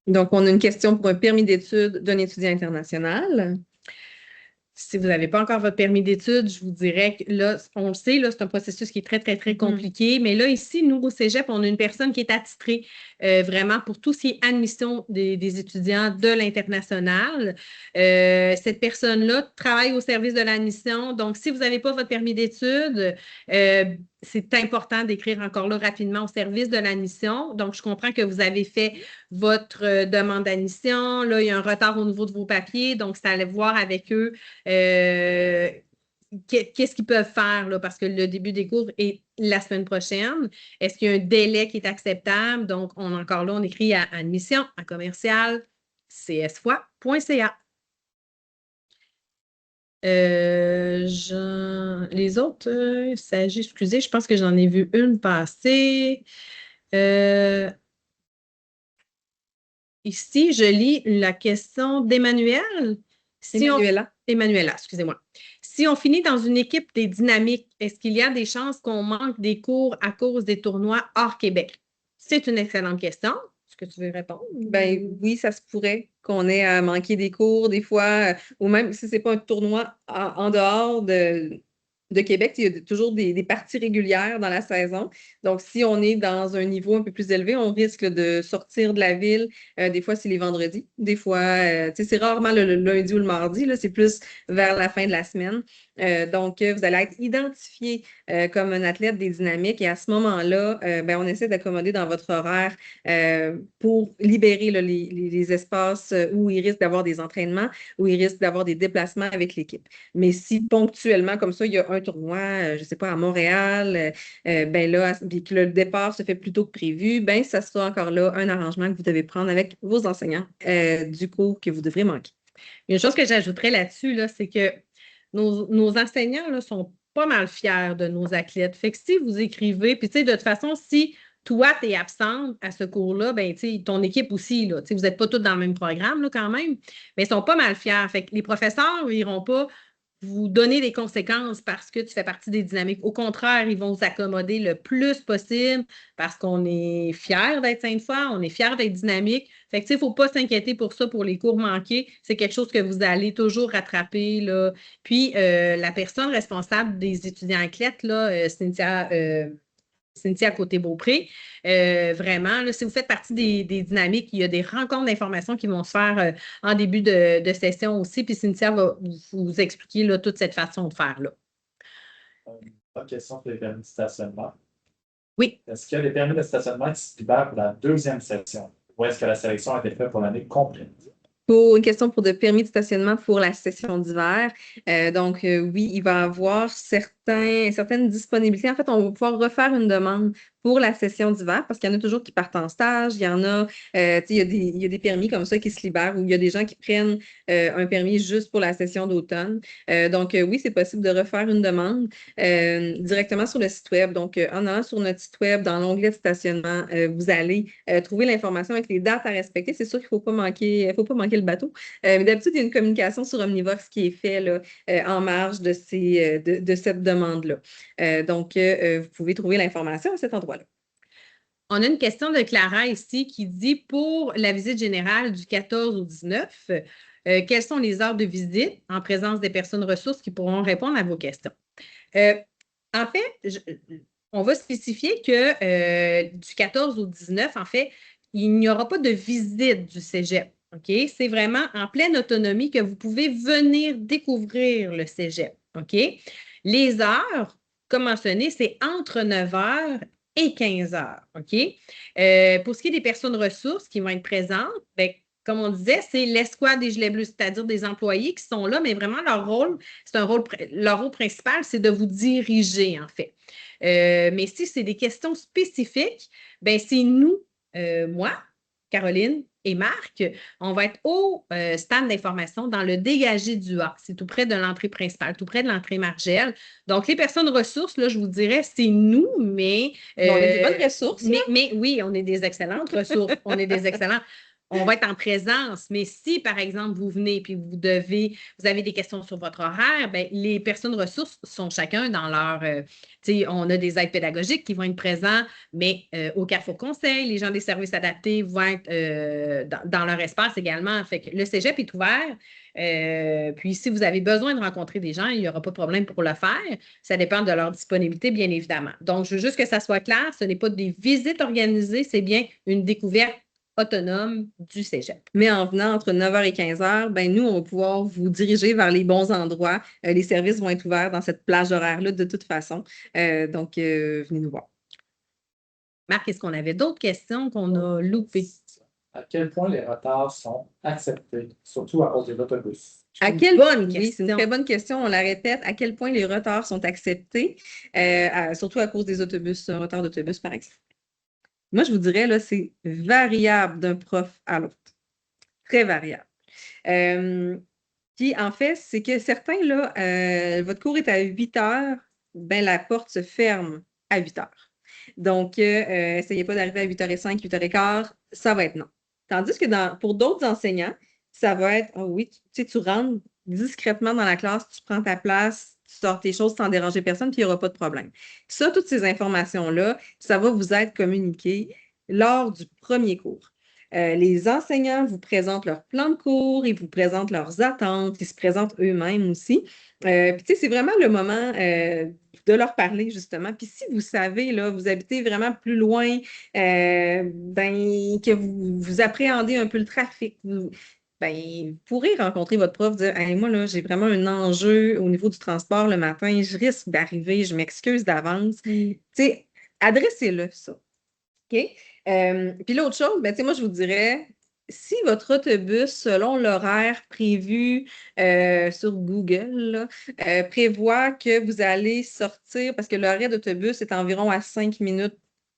[SPEAKER 2] Donc, on a une question pour un permis d'études d'un étudiant international.
[SPEAKER 1] Si vous n'avez pas encore votre permis d'études, je vous dirais que là, on le sait, là, c'est un processus qui est très, très, très compliqué. Mais là, ici, nous, au Cégep, on a une personne qui est attitrée vraiment pour tout ce qui est admission des étudiants de l'international. Cette personne-là travaille au service de l'admission. Donc, si vous n'avez pas votre permis d'études, c'est important d'écrire encore là rapidement au service de l'admission. Donc, je comprends que vous avez fait votre demande d'admission. Là, il y a un retard au niveau de vos papiers. Donc, c'est à aller voir avec eux qu'est-ce qu'ils peuvent faire là, parce que le début des cours est la semaine prochaine. Est-ce qu'il y a un délai qui est acceptable? Donc, encore là, on écrit à admission, à commercial, csfois.ca. Les autres, il s'agit, excusez, je pense que j'en ai vu une passer. Ici, je lis la question d'Emmanuel. Emmanuela, excusez-moi. Si on finit dans une équipe des dynamiques, est-ce qu'il y a des chances qu'on manque des cours à cause des tournois hors Québec? C'est une excellente question. Est-ce que tu veux répondre?
[SPEAKER 2] Ben oui, ça se pourrait qu'on ait à manquer des cours des fois, ou même si ce n'est pas un tournoi en dehors de Québec, il y a toujours des parties régulières dans la saison. Donc, si on est dans un niveau un peu plus élevé, on risque de sortir de la ville. Des fois, c'est les vendredis. Des fois, c'est rarement le lundi ou le mardi. Là, c'est plus vers la fin de la semaine. Donc, vous allez être identifié comme un athlète des dynamiques et à ce moment-là, on essaie d'accommoder dans votre horaire pour libérer là, les espaces où il risque d'avoir des entraînements, où il risque d'avoir des déplacements avec l'équipe. Mais si ponctuellement, comme ça, il y a un tournoi, je ne sais pas, à Montréal, puis que le départ se fait plus tôt que prévu, ça sera encore là un arrangement que vous devez prendre avec vos enseignants du cours que vous devrez manquer.
[SPEAKER 1] Une chose que j'ajouterais là-dessus, là, c'est que nos enseignants là, sont pas mal fiers de nos athlètes. Fait que si vous écrivez, puis tu sais, de toute façon, si toi, tu es absente à ce cours-là, ton équipe aussi, là, vous n'êtes pas tous dans le même programme là, quand même, mais ils sont pas mal fiers. Fait que les professeurs n'iront pas vous donner des conséquences parce que tu fais partie des dynamiques. Au contraire, ils vont vous accommoder le plus possible parce qu'on est fiers d'être Sainte-Foy, on est fiers d'être dynamique. Fait que, il ne faut pas s'inquiéter pour ça, pour les cours manqués. C'est quelque chose que vous allez toujours rattraper, là. Puis, la personne responsable des étudiants athlètes, là, Cynthia Côté-Beaupré. Vraiment, là, si vous faites partie des dynamiques, il y a des rencontres d'information qui vont se faire en début de session aussi. Puis Cynthia va vous expliquer là, toute cette façon de faire. Là.
[SPEAKER 3] Pas de question pour les permis de stationnement.
[SPEAKER 1] Oui.
[SPEAKER 3] Est-ce qu'il y a des permis de stationnement qui se libèrent pour la deuxième session? Ou est-ce que la sélection a été faite pour l'année complète?
[SPEAKER 2] Pour une question pour de permis de stationnement pour la session d'hiver. Oui, il va y avoir certaines disponibilités. En fait, on va pouvoir refaire une demande pour la session d'hiver parce qu'il y en a toujours qui partent en stage. Il y en a, il y a des permis comme ça qui se libèrent ou il y a des gens qui prennent un permis juste pour la session d'automne. Oui, c'est possible de refaire une demande directement sur le site web. Donc, en allant sur notre site web, dans l'onglet de stationnement, vous allez trouver l'information avec les dates à respecter. C'est sûr qu'il ne faut pas manquer le bateau. Mais d'habitude, il y a une communication sur Omnivox qui est faite là, en marge de cette demande-là. Vous pouvez trouver l'information à cet endroit-là.
[SPEAKER 1] On a une question de Clara ici qui dit pour la visite générale du 14 au 19, quelles sont les heures de visite en présence des personnes ressources qui pourront répondre à vos questions? En fait, on va spécifier que du 14 au 19, en fait, il n'y aura pas de visite du cégep. OK? C'est vraiment en pleine autonomie que vous pouvez venir découvrir le cégep. OK? Les heures, comme mentionné, c'est entre 9 heures et 15 heures. OK? Pour ce qui est des personnes ressources qui vont être présentes, comme on disait, c'est l'escouade des gilets bleus, c'est-à-dire des employés qui sont là, mais vraiment leur rôle principal, c'est de vous diriger, en fait. Mais si c'est des questions spécifiques, c'est nous, moi, Caroline et Marc, on va être au stand d'information dans le dégagé du A. C'est tout près de l'entrée principale, tout près de l'entrée Margelle. Donc, les personnes ressources, là, je vous dirais, c'est nous, mais...
[SPEAKER 2] on est des bonnes ressources.
[SPEAKER 1] Mais oui, on est des excellentes ressources. On est des excellents. On va être en présence, mais si, par exemple, vous venez et vous avez des questions sur votre horaire, les personnes ressources sont chacun dans leur... on a des aides pédagogiques qui vont être présents, mais au Carrefour Conseil, les gens des services adaptés vont être dans leur espace également. Fait que le cégep est ouvert. Puis, si vous avez besoin de rencontrer des gens, il n'y aura pas de problème pour le faire. Ça dépend de leur disponibilité, bien évidemment. Donc, je veux juste que ça soit clair, ce n'est pas des visites organisées, c'est bien une découverte autonome du cégep.
[SPEAKER 2] Mais en venant entre 9h et 15h, nous, on va pouvoir vous diriger vers les bons endroits. Les services vont être ouverts dans cette plage horaire-là de toute façon. Venez nous voir.
[SPEAKER 1] Marc, est-ce qu'on avait d'autres questions qu'on a loupées?
[SPEAKER 3] À quel point les retards sont acceptés, surtout à cause des autobus?
[SPEAKER 2] C'est une très bonne question. On la répète. À quel point les retards sont acceptés, surtout à cause des autobus, un retard d'autobus, par exemple? Moi, je vous dirais, là, c'est variable d'un prof à l'autre. Très variable. Puis, en fait, c'est que certains, là, votre cours est à 8 heures, la porte se ferme à 8 heures. Donc, essayez pas d'arriver à 8h05, 8h15, ça va être non. Tandis que pour d'autres enseignants, ça va être, oh oui, tu rentres discrètement dans la classe, tu prends ta place, tu sors tes choses sans déranger personne, puis il n'y aura pas de problème. Ça, toutes ces informations-là, ça va vous être communiqué lors du premier cours. Les enseignants vous présentent leur plan de cours, ils vous présentent leurs attentes, ils se présentent eux-mêmes aussi. Puis, tu sais, c'est vraiment le moment de leur parler, justement. Puis, si vous savez, là, vous habitez vraiment plus loin, que vous appréhendez un peu le trafic, vous pourrez rencontrer votre prof, dire hey, moi, là, j'ai vraiment un enjeu au niveau du transport le matin, je risque d'arriver, je m'excuse d'avance. Tu sais, adressez-le ça. OK? Puis l'autre chose, tu sais, moi, je vous dirais, si votre autobus, selon l'horaire prévu sur Google, là, prévoit que vous allez sortir, parce que l'arrêt d'autobus est environ à 5 minutes,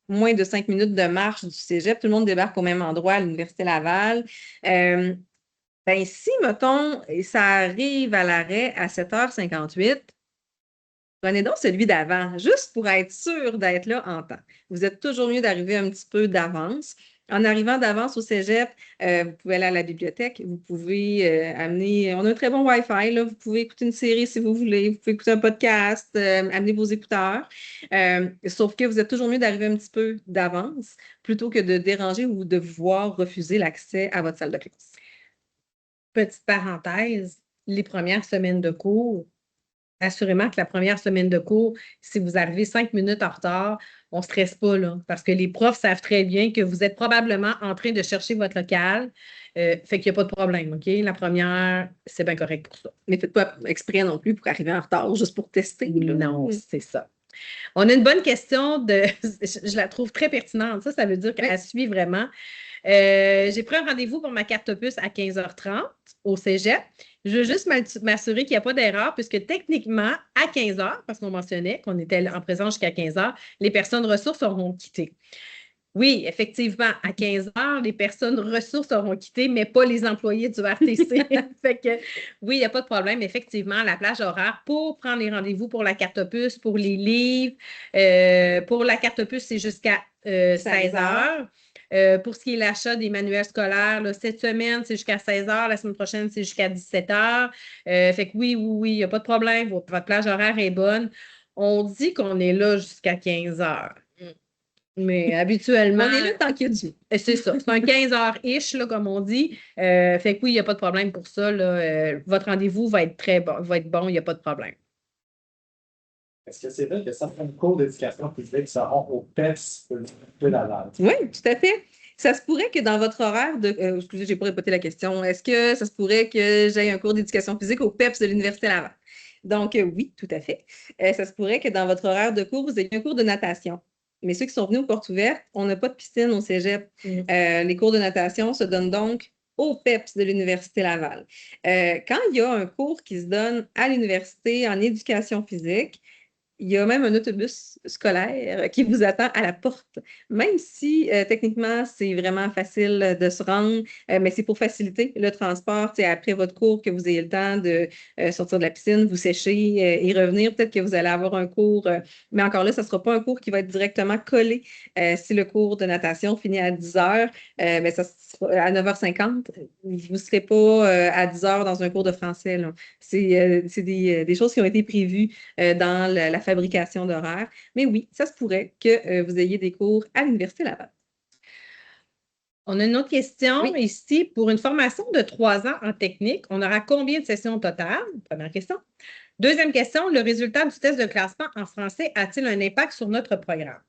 [SPEAKER 2] moins de 5 minutes de marche du cégep, tout le monde débarque au même endroit à l'Université Laval. Si, mettons, ça arrive à l'arrêt à 7h58, prenez donc celui d'avant, juste pour être sûr d'être là en temps. Vous êtes toujours mieux d'arriver un petit peu d'avance. En arrivant d'avance au cégep, vous pouvez aller à la bibliothèque, vous pouvez amener, on a un très bon Wi-Fi, là, vous pouvez écouter une série si vous voulez, vous pouvez écouter un podcast, amener vos écouteurs. Sauf que vous êtes toujours mieux d'arriver un petit peu d'avance plutôt que de déranger ou de voir refuser l'accès à votre salle de classe.
[SPEAKER 1] Petite parenthèse, les premières semaines de cours, assurément que la première semaine de cours, si vous arrivez 5 minutes en retard, on ne stresse pas, là, parce que les profs savent très bien que vous êtes probablement en train de chercher votre local. Fait qu'il n'y a pas de problème, OK? La première, c'est bien correct pour ça.
[SPEAKER 2] Mais faites pas exprès non plus pour arriver en retard, juste pour tester. Là.
[SPEAKER 1] Non, c'est ça. On a une bonne question je la trouve très pertinente. Ça veut dire qu'elle suit vraiment. J'ai pris un rendez-vous pour ma carte opus à 15h30 au cégep. Je veux juste m'assurer qu'il n'y a pas d'erreur, puisque techniquement, à 15h, parce qu'on mentionnait qu'on était en présence jusqu'à 15h, les personnes ressources auront quitté. Oui, effectivement, à 15h, les personnes ressources auront quitté, mais pas les employés du RTC. Fait que oui, il n'y a pas de problème. Effectivement, la plage horaire pour prendre les rendez-vous pour la carte opus, pour les livres. Pour la carte opus, c'est jusqu'à 16h. Pour ce qui est l'achat des manuels scolaires, là, cette semaine, c'est jusqu'à 16h. La semaine prochaine, c'est jusqu'à 17h. Fait que oui, il n'y a pas de problème. Votre plage horaire est bonne. On dit qu'on est là jusqu'à 15h. Mais habituellement.
[SPEAKER 2] On est là tant qu'il y a du.
[SPEAKER 1] C'est ça. C'est un 15h-ish, là, comme on dit. Fait que oui, il n'y a pas de problème pour ça. Là. Votre rendez-vous va être très bon, il n'y a pas de problème.
[SPEAKER 3] Est-ce que c'est vrai que certains cours d'éducation physique seront au PEPS de Laval?
[SPEAKER 2] Oui, tout à fait. Ça se pourrait que dans votre horaire de. Excusez, je n'ai pas répété la question. Est-ce que ça se pourrait que j'aie un cours d'éducation physique au PEPS de l'Université Laval? Donc, oui, tout à fait. Ça se pourrait que dans votre horaire de cours, vous ayez un cours de natation. Mais ceux qui sont venus aux portes ouvertes, on n'a pas de piscine au cégep. Les cours de natation se donnent donc au PEPS de l'Université Laval. Quand il y a un cours qui se donne à l'université en éducation physique, il y a même un autobus scolaire qui vous attend à la porte, même si techniquement, c'est vraiment facile de se rendre, mais c'est pour faciliter le transport. Après votre cours, que vous ayez le temps de sortir de la piscine, vous sécher et revenir. Peut-être que vous allez avoir un cours, mais encore là, ça ne sera pas un cours qui va être directement collé. Si le cours de natation finit à 10h, ça sera à 9h50. Vous ne serez pas à 10h dans un cours de français. C'est des choses qui ont été prévues dans la fabrication d'horaires. Mais oui, ça se pourrait que vous ayez des cours à l'Université Laval.
[SPEAKER 1] On a une autre question ici. Pour une formation de 3 ans en technique, on aura combien de sessions au total? Première question. Deuxième question, le résultat du test de classement en français a-t-il un impact sur notre programme?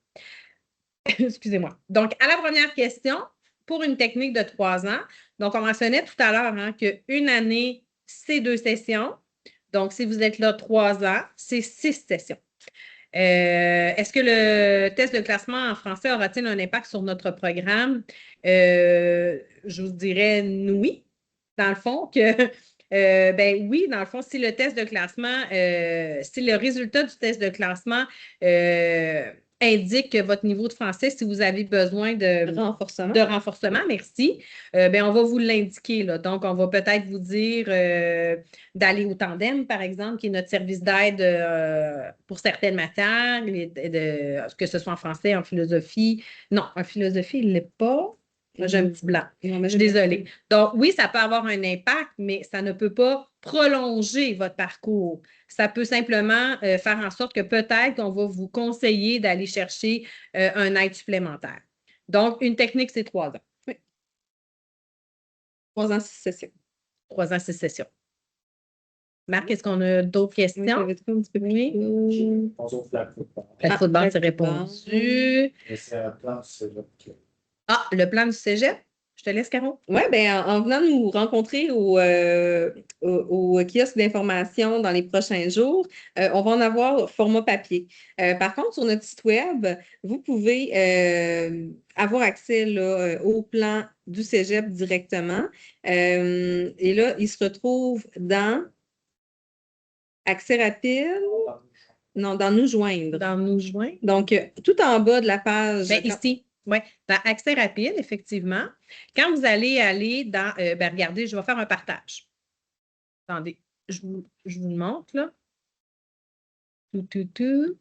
[SPEAKER 1] Excusez-moi. Donc, à la première question, pour une technique de 3 ans, donc on mentionnait tout à l'heure qu'une année, c'est 2 sessions. Donc, si vous êtes là 3 ans, c'est 6 sessions. Est-ce que le test de classement en français aura-t-il un impact sur notre programme? Je vous dirais oui, dans le fond, que oui, dans le fond, si le test de classement, si le résultat du test de classement indique que votre niveau de français, si vous avez besoin de renforcement, merci, on va vous l'indiquer. Donc, on va peut-être vous dire d'aller au Tandem, par exemple, qui est notre service d'aide pour certaines matières, que ce soit en français, en philosophie. Non, en philosophie, il ne l'est pas. Moi, j'ai un petit blanc. Je suis désolée. Donc, oui, ça peut avoir un impact, mais ça ne peut pas prolonger votre parcours. Ça peut simplement faire en sorte que peut-être qu'on va vous conseiller d'aller chercher un aide supplémentaire. Donc, une technique, c'est 3 ans.
[SPEAKER 2] 3 ans, 6 sessions.
[SPEAKER 1] 3 ans, 6 sessions. Marc, est-ce qu'on a d'autres
[SPEAKER 2] Oui,
[SPEAKER 1] questions?
[SPEAKER 2] t'avais-tu un petit peu plus?
[SPEAKER 3] Bonjour, Flac.
[SPEAKER 1] Le football, c'est
[SPEAKER 2] le football.
[SPEAKER 1] répondu.
[SPEAKER 3] Et c'est un plan, c'est là que-
[SPEAKER 1] Ah, le plan du cégep? Je te laisse, Caro.
[SPEAKER 2] Oui, bien, en venant nous rencontrer au kiosque d'information dans les prochains jours, on va en avoir format papier. Par contre, sur notre site web, vous pouvez avoir accès là, au plan du cégep directement. Et là, il se retrouve dans accès rapide, non, dans nous joindre.
[SPEAKER 1] Dans nous joindre.
[SPEAKER 2] Donc, tout en bas de la page.
[SPEAKER 1] Ben, ici, oui, dans accès rapide, effectivement. Quand vous allez aller dans, ben, regardez, je vais faire un partage. Attendez, je vous le montre, là. Tout.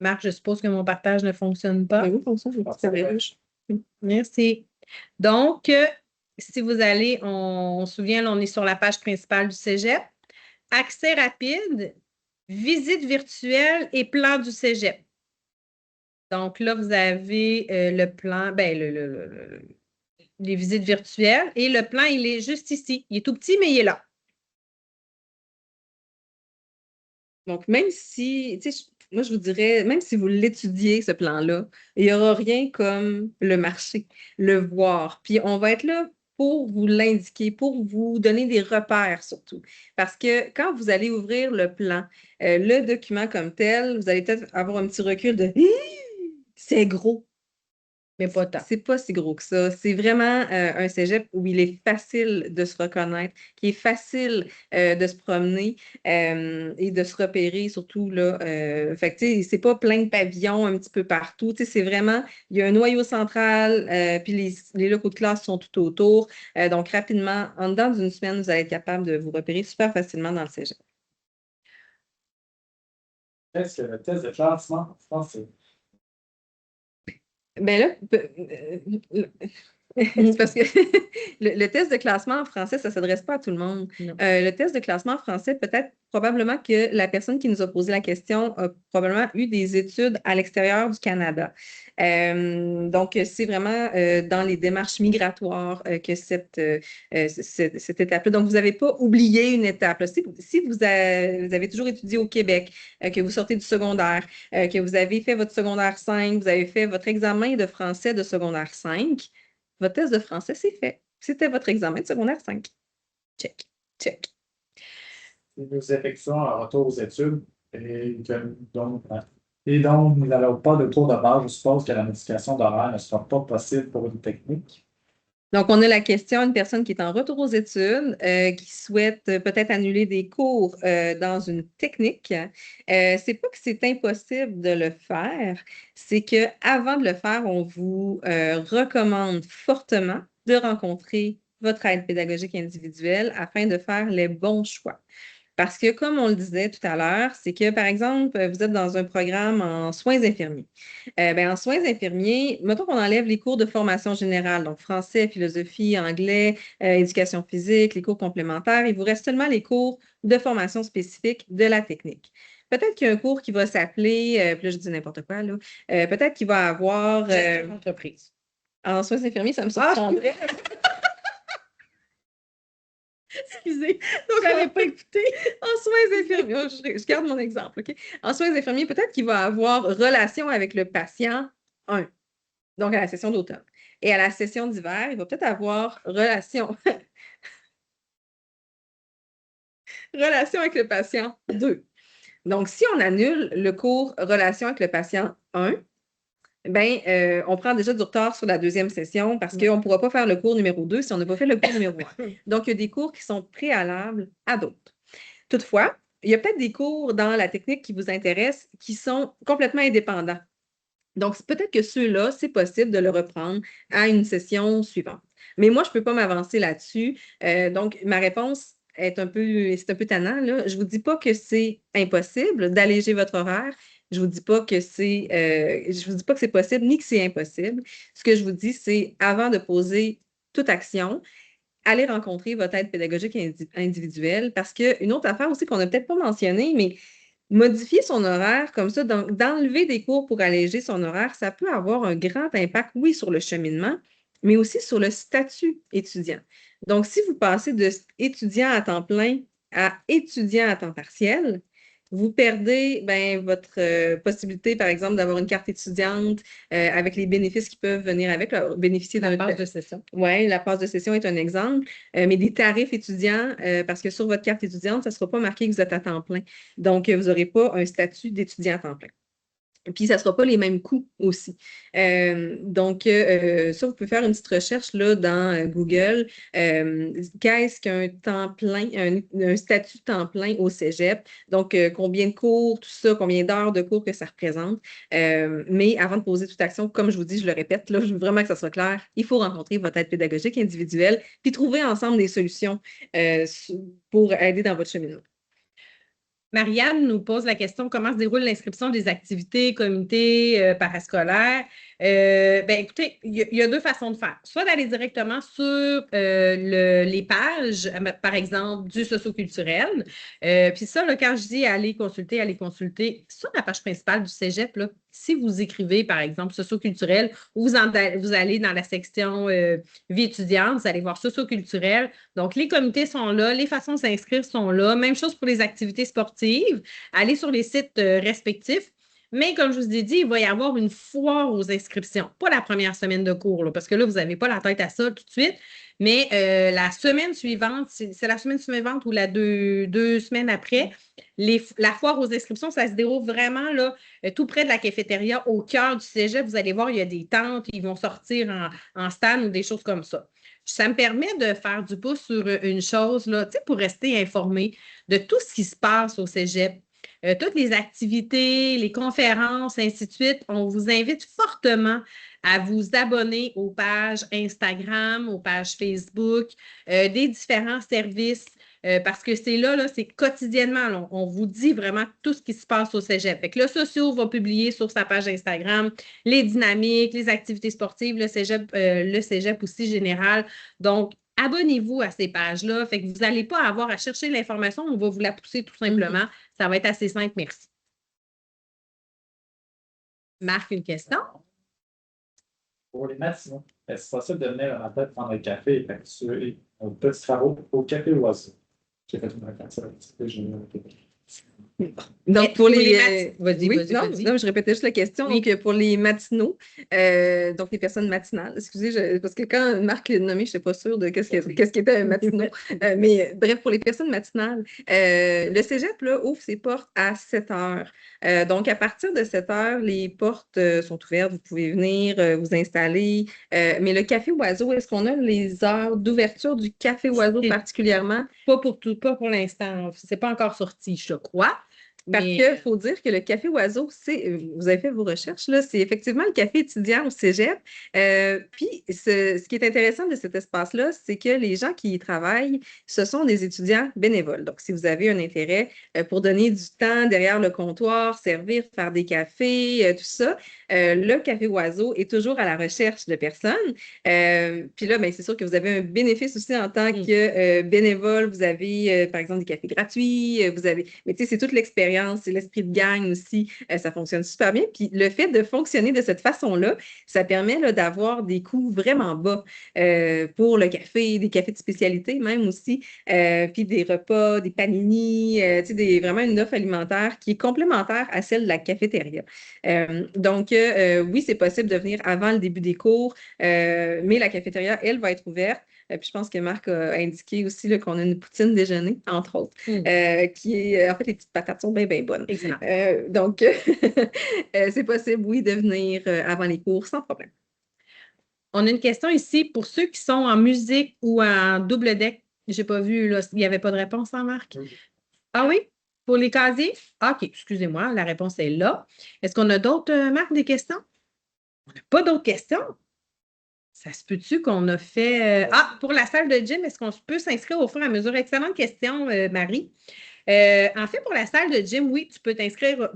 [SPEAKER 1] Marc, je suppose que mon partage ne fonctionne pas.
[SPEAKER 2] Ben oui, comme ça, je vais faire rouge.
[SPEAKER 1] Merci. Donc, si vous allez, on se souvient, là, on est sur la page principale du cégep. Accès rapide, visite virtuelle et plan du cégep. Donc là, vous avez le plan, ben, les visites virtuelles et le plan, il est juste ici. Il est tout petit, mais il est là.
[SPEAKER 2] Donc, même si, tu sais, moi, je vous dirais, même si vous l'étudiez, ce plan-là, il n'y aura rien comme le marché, le voir. Puis, on va être là pour vous l'indiquer, pour vous donner des repères surtout. Parce que quand vous allez ouvrir le plan, le document comme tel, vous allez peut-être avoir un petit recul de c'est gros.
[SPEAKER 1] Mais pas tant.
[SPEAKER 2] C'est pas si gros que ça. C'est vraiment un cégep où il est facile de se reconnaître, qui est facile de se promener et de se repérer, surtout là. Fait que, tu sais, c'est pas plein de pavillons un petit peu partout. Tu sais, c'est vraiment, il y a un noyau central, puis les locaux de classe sont tout autour. Donc, rapidement, en dedans d'une semaine, vous allez être capable de vous repérer super facilement dans le cégep.
[SPEAKER 3] Est-ce que le test de classement, je pense que c'est
[SPEAKER 2] Ben là, c'est parce que le test de classement en français, ça ne s'adresse pas à tout le monde.
[SPEAKER 1] Non.
[SPEAKER 2] Le test de classement en français, peut-être probablement que la personne qui nous a posé la question a probablement eu des études à l'extérieur du Canada. Donc, c'est vraiment dans les démarches migratoires que cette étape-là. Donc, vous n'avez pas oublié une étape, là. Si vous avez toujours étudié au Québec, que vous sortez du secondaire, que vous avez fait votre secondaire 5, vous avez fait votre examen de français de secondaire 5, votre test de français, c'est fait. C'était votre examen de secondaire 5. Check, check.
[SPEAKER 3] nous effectuons un retour aux études et donc nous n'allons pas de cours de base. Je suppose que la modification d'horaire ne sera pas possible pour une technique.
[SPEAKER 2] Donc, on a la question, une personne qui est en retour aux études, qui souhaite peut-être annuler des cours dans une technique. C'est pas que c'est impossible de le faire, c'est qu'avant de le faire, on vous recommande fortement de rencontrer votre aide pédagogique individuelle afin de faire les bons choix. Parce que, comme on le disait tout à l'heure, c'est que, par exemple, vous êtes dans un programme en soins infirmiers. En soins infirmiers, mettons qu'on enlève les cours de formation générale, donc français, philosophie, anglais, éducation physique, les cours complémentaires. Il vous reste seulement les cours de formation spécifique de la technique. Peut-être qu'il y a un cours qui va s'appeler, puis là, je dis n'importe quoi, là, peut-être qu'il va avoir...
[SPEAKER 1] Entreprise.
[SPEAKER 2] en soins infirmiers, ça me surprendrait.
[SPEAKER 1] Excusez, je n'avais pas écouté.
[SPEAKER 2] En soins infirmiers, je garde mon exemple, OK? En soins infirmiers, peut-être qu'il va avoir relation avec le patient 1, donc à la session d'automne. Et à la session d'hiver, il va peut-être avoir relation, relation avec le patient 2. Donc, si on annule le cours relation avec le patient 1, on prend déjà du retard sur la deuxième session parce qu'on ne pourra pas faire le cours numéro 2 si on n'a pas fait le cours numéro 1. Donc, il y a des cours qui sont préalables à d'autres. Toutefois, il y a peut-être des cours dans la technique qui vous intéressent qui sont complètement indépendants. Donc, peut-être que ceux-là, c'est possible de le reprendre à une session suivante. Mais moi, je ne peux pas m'avancer là-dessus. Donc, ma réponse est c'est un peu tannant, là. Je ne vous dis pas que c'est impossible d'alléger votre horaire. Je ne vous dis pas que je vous dis pas que c'est possible ni que c'est impossible. Ce que je vous dis, c'est avant de poser toute action, allez rencontrer votre aide pédagogique individuelle parce qu'une autre affaire aussi qu'on n'a peut-être pas mentionnée, mais Modifier son horaire comme ça, donc d'enlever des cours pour alléger son horaire, ça peut avoir un grand impact, oui, sur le cheminement, mais aussi sur le statut étudiant. Donc, si vous passez d'étudiant à temps plein à étudiant à temps partiel, vous perdez votre possibilité, par exemple, d'avoir une carte étudiante avec les bénéfices qui peuvent venir avec, bénéficier
[SPEAKER 1] La passe de session.
[SPEAKER 2] Oui, la passe de session est un exemple, mais des tarifs étudiants, parce que sur votre carte étudiante, ça ne sera pas marqué que vous êtes à temps plein. Donc, vous n'aurez pas un statut d'étudiant à temps plein. Puis, ça ne sera pas les mêmes coûts aussi. Donc, ça, vous pouvez faire une petite recherche là, dans Google. Qu'est-ce qu'un temps plein, un statut temps plein au cégep? Donc, combien de cours, tout ça, combien d'heures de cours que ça représente. Mais avant de poser toute action, comme je vous dis, je le répète, là, je veux vraiment que ça soit clair, il faut rencontrer votre aide pédagogique individuelle puis trouver ensemble des solutions pour aider dans votre cheminement.
[SPEAKER 1] Marianne nous pose la question comment se déroule l'inscription des activités, comités parascolaires. Écoutez, il y a deux façons de faire. Soit d'aller directement sur les pages, par exemple, du socioculturel. Puis ça, là, quand je dis aller consulter sur la page principale du cégep, là, si vous écrivez, par exemple, socioculturel, ou vous allez dans la section vie étudiante, vous allez voir socioculturel. Donc, les comités sont là, les façons de s'inscrire sont là. Même chose pour les activités sportives. Allez sur les sites respectifs. Mais comme je vous ai dit, il va y avoir une foire aux inscriptions. Pas la première semaine de cours, là, parce que là, vous n'avez pas la tête à ça tout de suite. Mais la semaine suivante, c'est la semaine suivante ou la deux semaines après, la foire aux inscriptions, ça se déroule vraiment là, tout près de la cafétéria, au cœur du cégep. Vous allez voir, il y a des tentes, ils vont sortir en stand ou des choses comme ça. Ça me permet de faire du pouce sur une chose, là, pour rester informé de tout ce qui se passe au cégep. Toutes les activités, les conférences, ainsi de suite. On vous invite fortement à vous abonner aux pages Instagram, aux pages Facebook, des différents services, parce que c'est là, c'est quotidiennement. Là, on vous dit vraiment tout ce qui se passe au cégep. Fait que le Socio va publier sur sa page Instagram les dynamiques, les activités sportives, le cégep aussi général. Donc, abonnez-vous à ces pages-là. Fait que vous n'allez pas avoir à chercher l'information, on va vous la pousser tout simplement. Ça va être assez simple, merci. Marc, une question?
[SPEAKER 3] Pour les matinaux, est-ce possible de venir en tête prendre un café et effectuer un petit travaux au Café Oiseau? J'ai fait une requête sur
[SPEAKER 2] donc, pour les
[SPEAKER 1] vas-y,
[SPEAKER 2] non, je répétais juste la question.
[SPEAKER 1] Oui.
[SPEAKER 2] Donc, pour les matinaux, donc les personnes matinales, excusez, parce que quand Marc l'a nommé, je n'étais pas sûre de qu'est-ce qui était un matinaux. Mais bref, pour les personnes matinales, le cégep là, ouvre ses portes à 7 heures. Donc, à partir de 7 heures, les portes sont ouvertes. Vous pouvez venir vous installer. Mais le Café Oiseau, est-ce qu'on a les heures d'ouverture du Café Oiseau particulièrement?
[SPEAKER 1] Pas pour l'instant. C'est pas encore sorti, je crois.
[SPEAKER 2] Parce qu'il faut dire que le Café Oiseau, vous avez fait vos recherches, là, c'est effectivement le café étudiant au cégep. Puis, ce qui est intéressant de cet espace-là, c'est que les gens qui y travaillent, ce sont des étudiants bénévoles. Donc, si vous avez un intérêt pour donner du temps derrière le comptoir, servir, faire des cafés, tout ça, le Café Oiseau est toujours à la recherche de personnes. Puis là, c'est sûr que vous avez un bénéfice aussi en tant que bénévole. Vous avez, par exemple, des cafés gratuits. Mais tu sais, c'est toute l'expérience. C'est l'esprit de gang aussi. Ça fonctionne super bien. Puis le fait de fonctionner de cette façon-là, ça permet là, d'avoir des coûts vraiment bas pour le café, des cafés de spécialité même aussi, puis des repas, des panini, vraiment une offre alimentaire qui est complémentaire à celle de la cafétéria. Donc, oui, c'est possible de venir avant le début des cours, mais la cafétéria, elle, va être ouverte. Puis je pense que Marc a indiqué aussi là, qu'on a une poutine déjeuner, entre autres, qui est, en fait, les petites patates sont bien, bien bonnes.
[SPEAKER 1] Excellent.
[SPEAKER 2] Donc, c'est possible, oui, de venir avant les cours sans problème.
[SPEAKER 1] On a une question ici pour ceux qui sont en musique ou en double deck. Je n'ai pas vu, là, il n'y avait pas de réponse, hein, Marc? Oui. Ah oui? Pour les casiers? Ah, OK, excusez-moi, la réponse est là. Est-ce qu'on a d'autres, Marc, des questions? On n'a pas d'autres questions? Ça se peut-tu qu'on a fait… pour la salle de gym, est-ce qu'on peut s'inscrire au fur et à mesure? Excellente question, Marie. En fait, pour la salle de gym, oui, tu peux t'inscrire.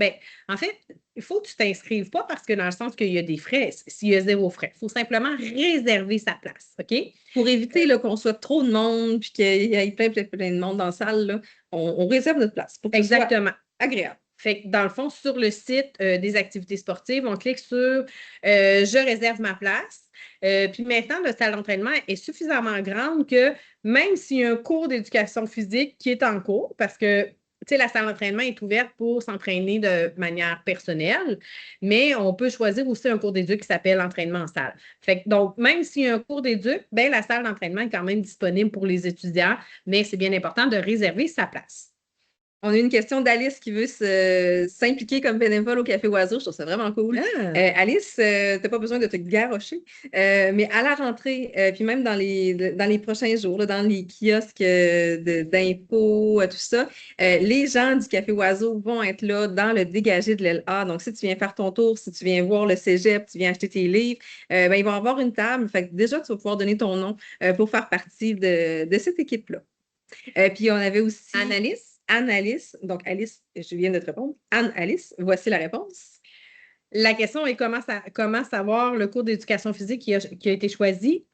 [SPEAKER 1] En fait, il faut que tu ne t'inscrives pas parce que dans le sens qu'il y a des frais, s'il y a 0 frais. Il faut simplement réserver sa place, OK?
[SPEAKER 2] Pour éviter qu'on soit trop de monde puis qu'il y ait plein de monde dans la salle, là, on réserve notre place pour que
[SPEAKER 1] exactement.
[SPEAKER 2] ce soit agréable.
[SPEAKER 1] Fait que dans le fond, sur le site des activités sportives, on clique sur Je réserve ma place. Puis maintenant, la salle d'entraînement est suffisamment grande que même s'il y a un cours d'éducation physique qui est en cours, parce que la salle d'entraînement est ouverte pour s'entraîner de manière personnelle, mais on peut choisir aussi un cours d'éduc qui s'appelle entraînement en salle. Fait que, donc, même s'il y a un cours d'éduc, ben, la salle d'entraînement est quand même disponible pour les étudiants, mais c'est bien important de réserver sa place.
[SPEAKER 2] On a une question d'Alice qui veut s'impliquer comme bénévole au Café Oiseau. Je trouve ça vraiment cool. Alice, tu n'as pas besoin de te garrocher, mais à la rentrée, puis même dans les prochains jours, là, dans les kiosques d'impôts, tout ça, les gens du Café Oiseau vont être là dans le dégagé de l'aile A. Donc, si tu viens faire ton tour, si tu viens voir le cégep, tu viens acheter tes livres, ben, ils vont avoir une table. Fait que déjà, tu vas pouvoir donner ton nom pour faire partie de cette équipe-là. Puis on avait aussi Anne-Alice. Donc, Alice, je viens de te répondre. Anne-Alice, voici la réponse.
[SPEAKER 1] La question est comment savoir le cours d'éducation physique qui a été choisi?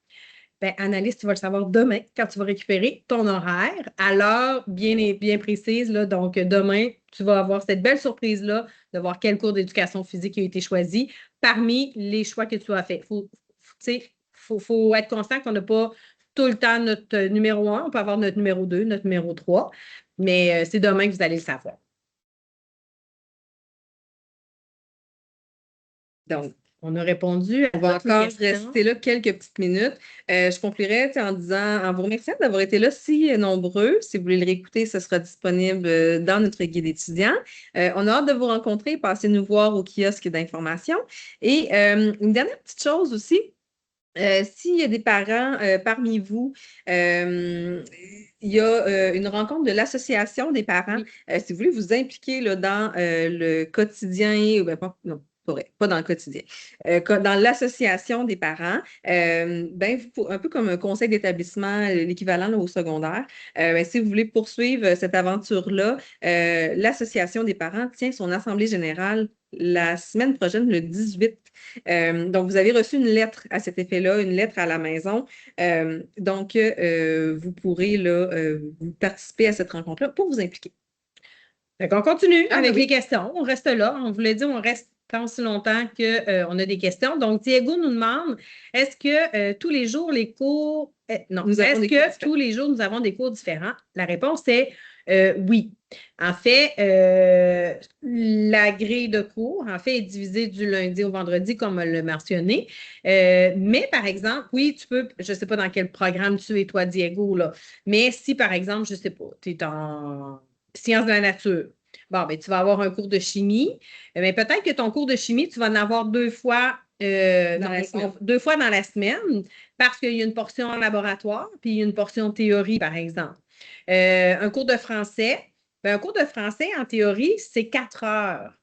[SPEAKER 1] Bien, Anne-Alice, tu vas le savoir demain quand tu vas récupérer ton horaire à l'heure bien précise. Là. Donc, demain, tu vas avoir cette belle surprise-là de voir quel cours d'éducation physique a été choisi parmi les choix que tu as faits. Faut être conscient qu'on n'a pas tout le temps notre numéro 1. On peut avoir notre numéro 2, notre numéro 3, mais c'est demain que vous allez le savoir.
[SPEAKER 2] Donc,
[SPEAKER 1] on a répondu à
[SPEAKER 2] on va encore rester là quelques petites minutes. Je conclurai en vous remerciant d'avoir été là si nombreux. Si vous voulez le réécouter, ce sera disponible dans notre guide étudiant. On a hâte de vous rencontrer. Passez nous voir au kiosque d'information. Et une dernière petite chose aussi. S'il y a des parents parmi vous, il y a une rencontre de l'Association des parents.
[SPEAKER 1] Oui.
[SPEAKER 2] Si vous voulez vous impliquer là, dans le quotidien, non, pas dans le quotidien, dans l'association des parents, un peu comme un conseil d'établissement, l'équivalent là, au secondaire, si vous voulez poursuivre cette aventure-là, l'Association des parents tient son assemblée générale la semaine prochaine, le 18. Donc, vous avez reçu une lettre à cet effet-là, une lettre à la maison. Donc, vous pourrez là, vous participer à cette rencontre-là pour vous impliquer.
[SPEAKER 1] On continue avec les questions. On reste là. On voulait dire, on reste tant aussi longtemps qu'on a des questions. Donc, Diego nous demande, est-ce que tous les jours, les cours... non, est-ce que tous les jours, nous avons des cours différents? La réponse est oui. En fait, la grille de cours, est divisée du lundi au vendredi, comme on l'a mentionné. Mais, par exemple, oui, tu peux, je ne sais pas dans quel programme tu es, toi, Diego, là, mais si, par exemple, je ne sais pas, tu es en sciences de la nature, bon, ben, tu vas avoir un cours de chimie, mais peut-être que ton cours de chimie, tu vas en avoir deux fois dans la semaine parce qu'il y a une portion en laboratoire puis il y a une portion théorie, par exemple. Un cours de français, ben, un cours de français, en théorie, c'est 4 heures.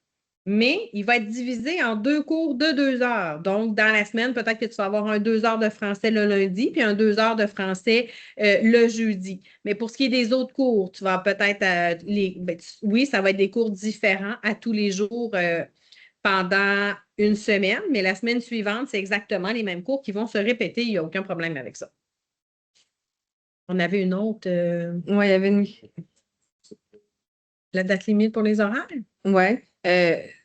[SPEAKER 1] Mais il va être divisé en deux cours de 2 heures. Donc, dans la semaine, peut-être que tu vas avoir un 2 heures de français le lundi, puis un 2 heures de français le jeudi. Mais pour ce qui est des autres cours, tu vas peut-être oui, ça va être des cours différents à tous les jours pendant une semaine, mais la semaine suivante, c'est exactement les mêmes cours qui vont se répéter. Il n'y a aucun problème avec ça. On avait une autre.
[SPEAKER 2] Oui, il y avait une.
[SPEAKER 1] La date limite pour les horaires?
[SPEAKER 2] Oui.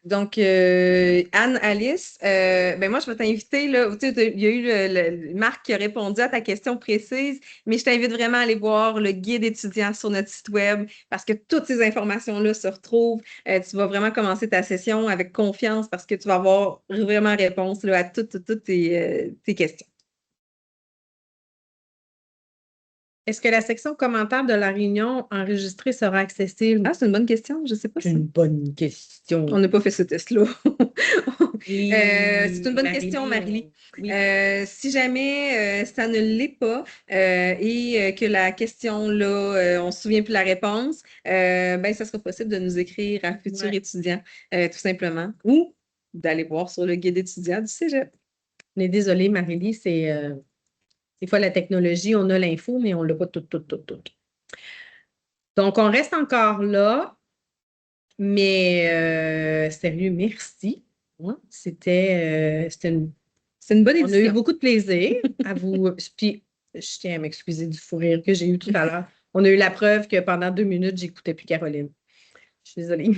[SPEAKER 2] Donc, Anne-Alice, moi, je vais t'inviter, là, il y a eu Marc qui a répondu à ta question précise, mais je t'invite vraiment à aller voir le guide étudiant sur notre site web parce que toutes ces informations-là se retrouvent. Tu vas vraiment commencer ta session avec confiance parce que tu vas avoir vraiment réponse là, à toutes tes questions.
[SPEAKER 1] Est-ce que la section commentaires de la réunion enregistrée sera accessible?
[SPEAKER 2] Ah, c'est une bonne question. Je ne sais pas.
[SPEAKER 1] C'est une bonne question.
[SPEAKER 2] On n'a pas fait ce test-là.
[SPEAKER 1] Oui,
[SPEAKER 2] c'est une bonne question, Marie. Oui. Si jamais ça ne l'est pas et que la question, là, on ne se souvient plus de la réponse, ça sera possible de nous écrire à Futur étudiant, tout simplement, ou d'aller voir sur le guide étudiant du Cégep.
[SPEAKER 1] On est désolé, Marie-Lie, c'est... Des fois, la technologie, on a l'info, mais on ne l'a pas tout. Donc, on reste encore là, mais sérieux, merci. Ouais, c'était une bonne édition. On a eu beaucoup de plaisir à vous. Puis, je tiens à m'excuser du fou rire que j'ai eu tout à l'heure. On a eu la preuve que pendant 2 minutes, j'écoutais plus Caroline. Je suis désolée.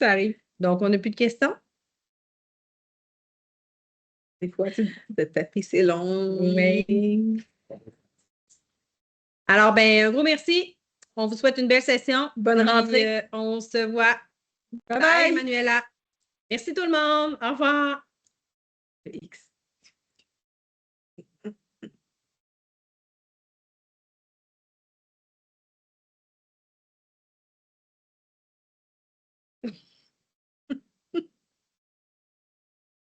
[SPEAKER 2] Ça arrive.
[SPEAKER 1] Donc, on n'a plus de questions?
[SPEAKER 2] Des fois, tu sais, de taper, c'est long.
[SPEAKER 1] Oui. Alors, ben, un gros merci. On vous souhaite une belle session.
[SPEAKER 2] Bonne rentrée.
[SPEAKER 1] On se voit.
[SPEAKER 2] Bye
[SPEAKER 1] Bye,
[SPEAKER 2] bye.
[SPEAKER 1] Manuela. Merci tout le monde. Au revoir.
[SPEAKER 2] X.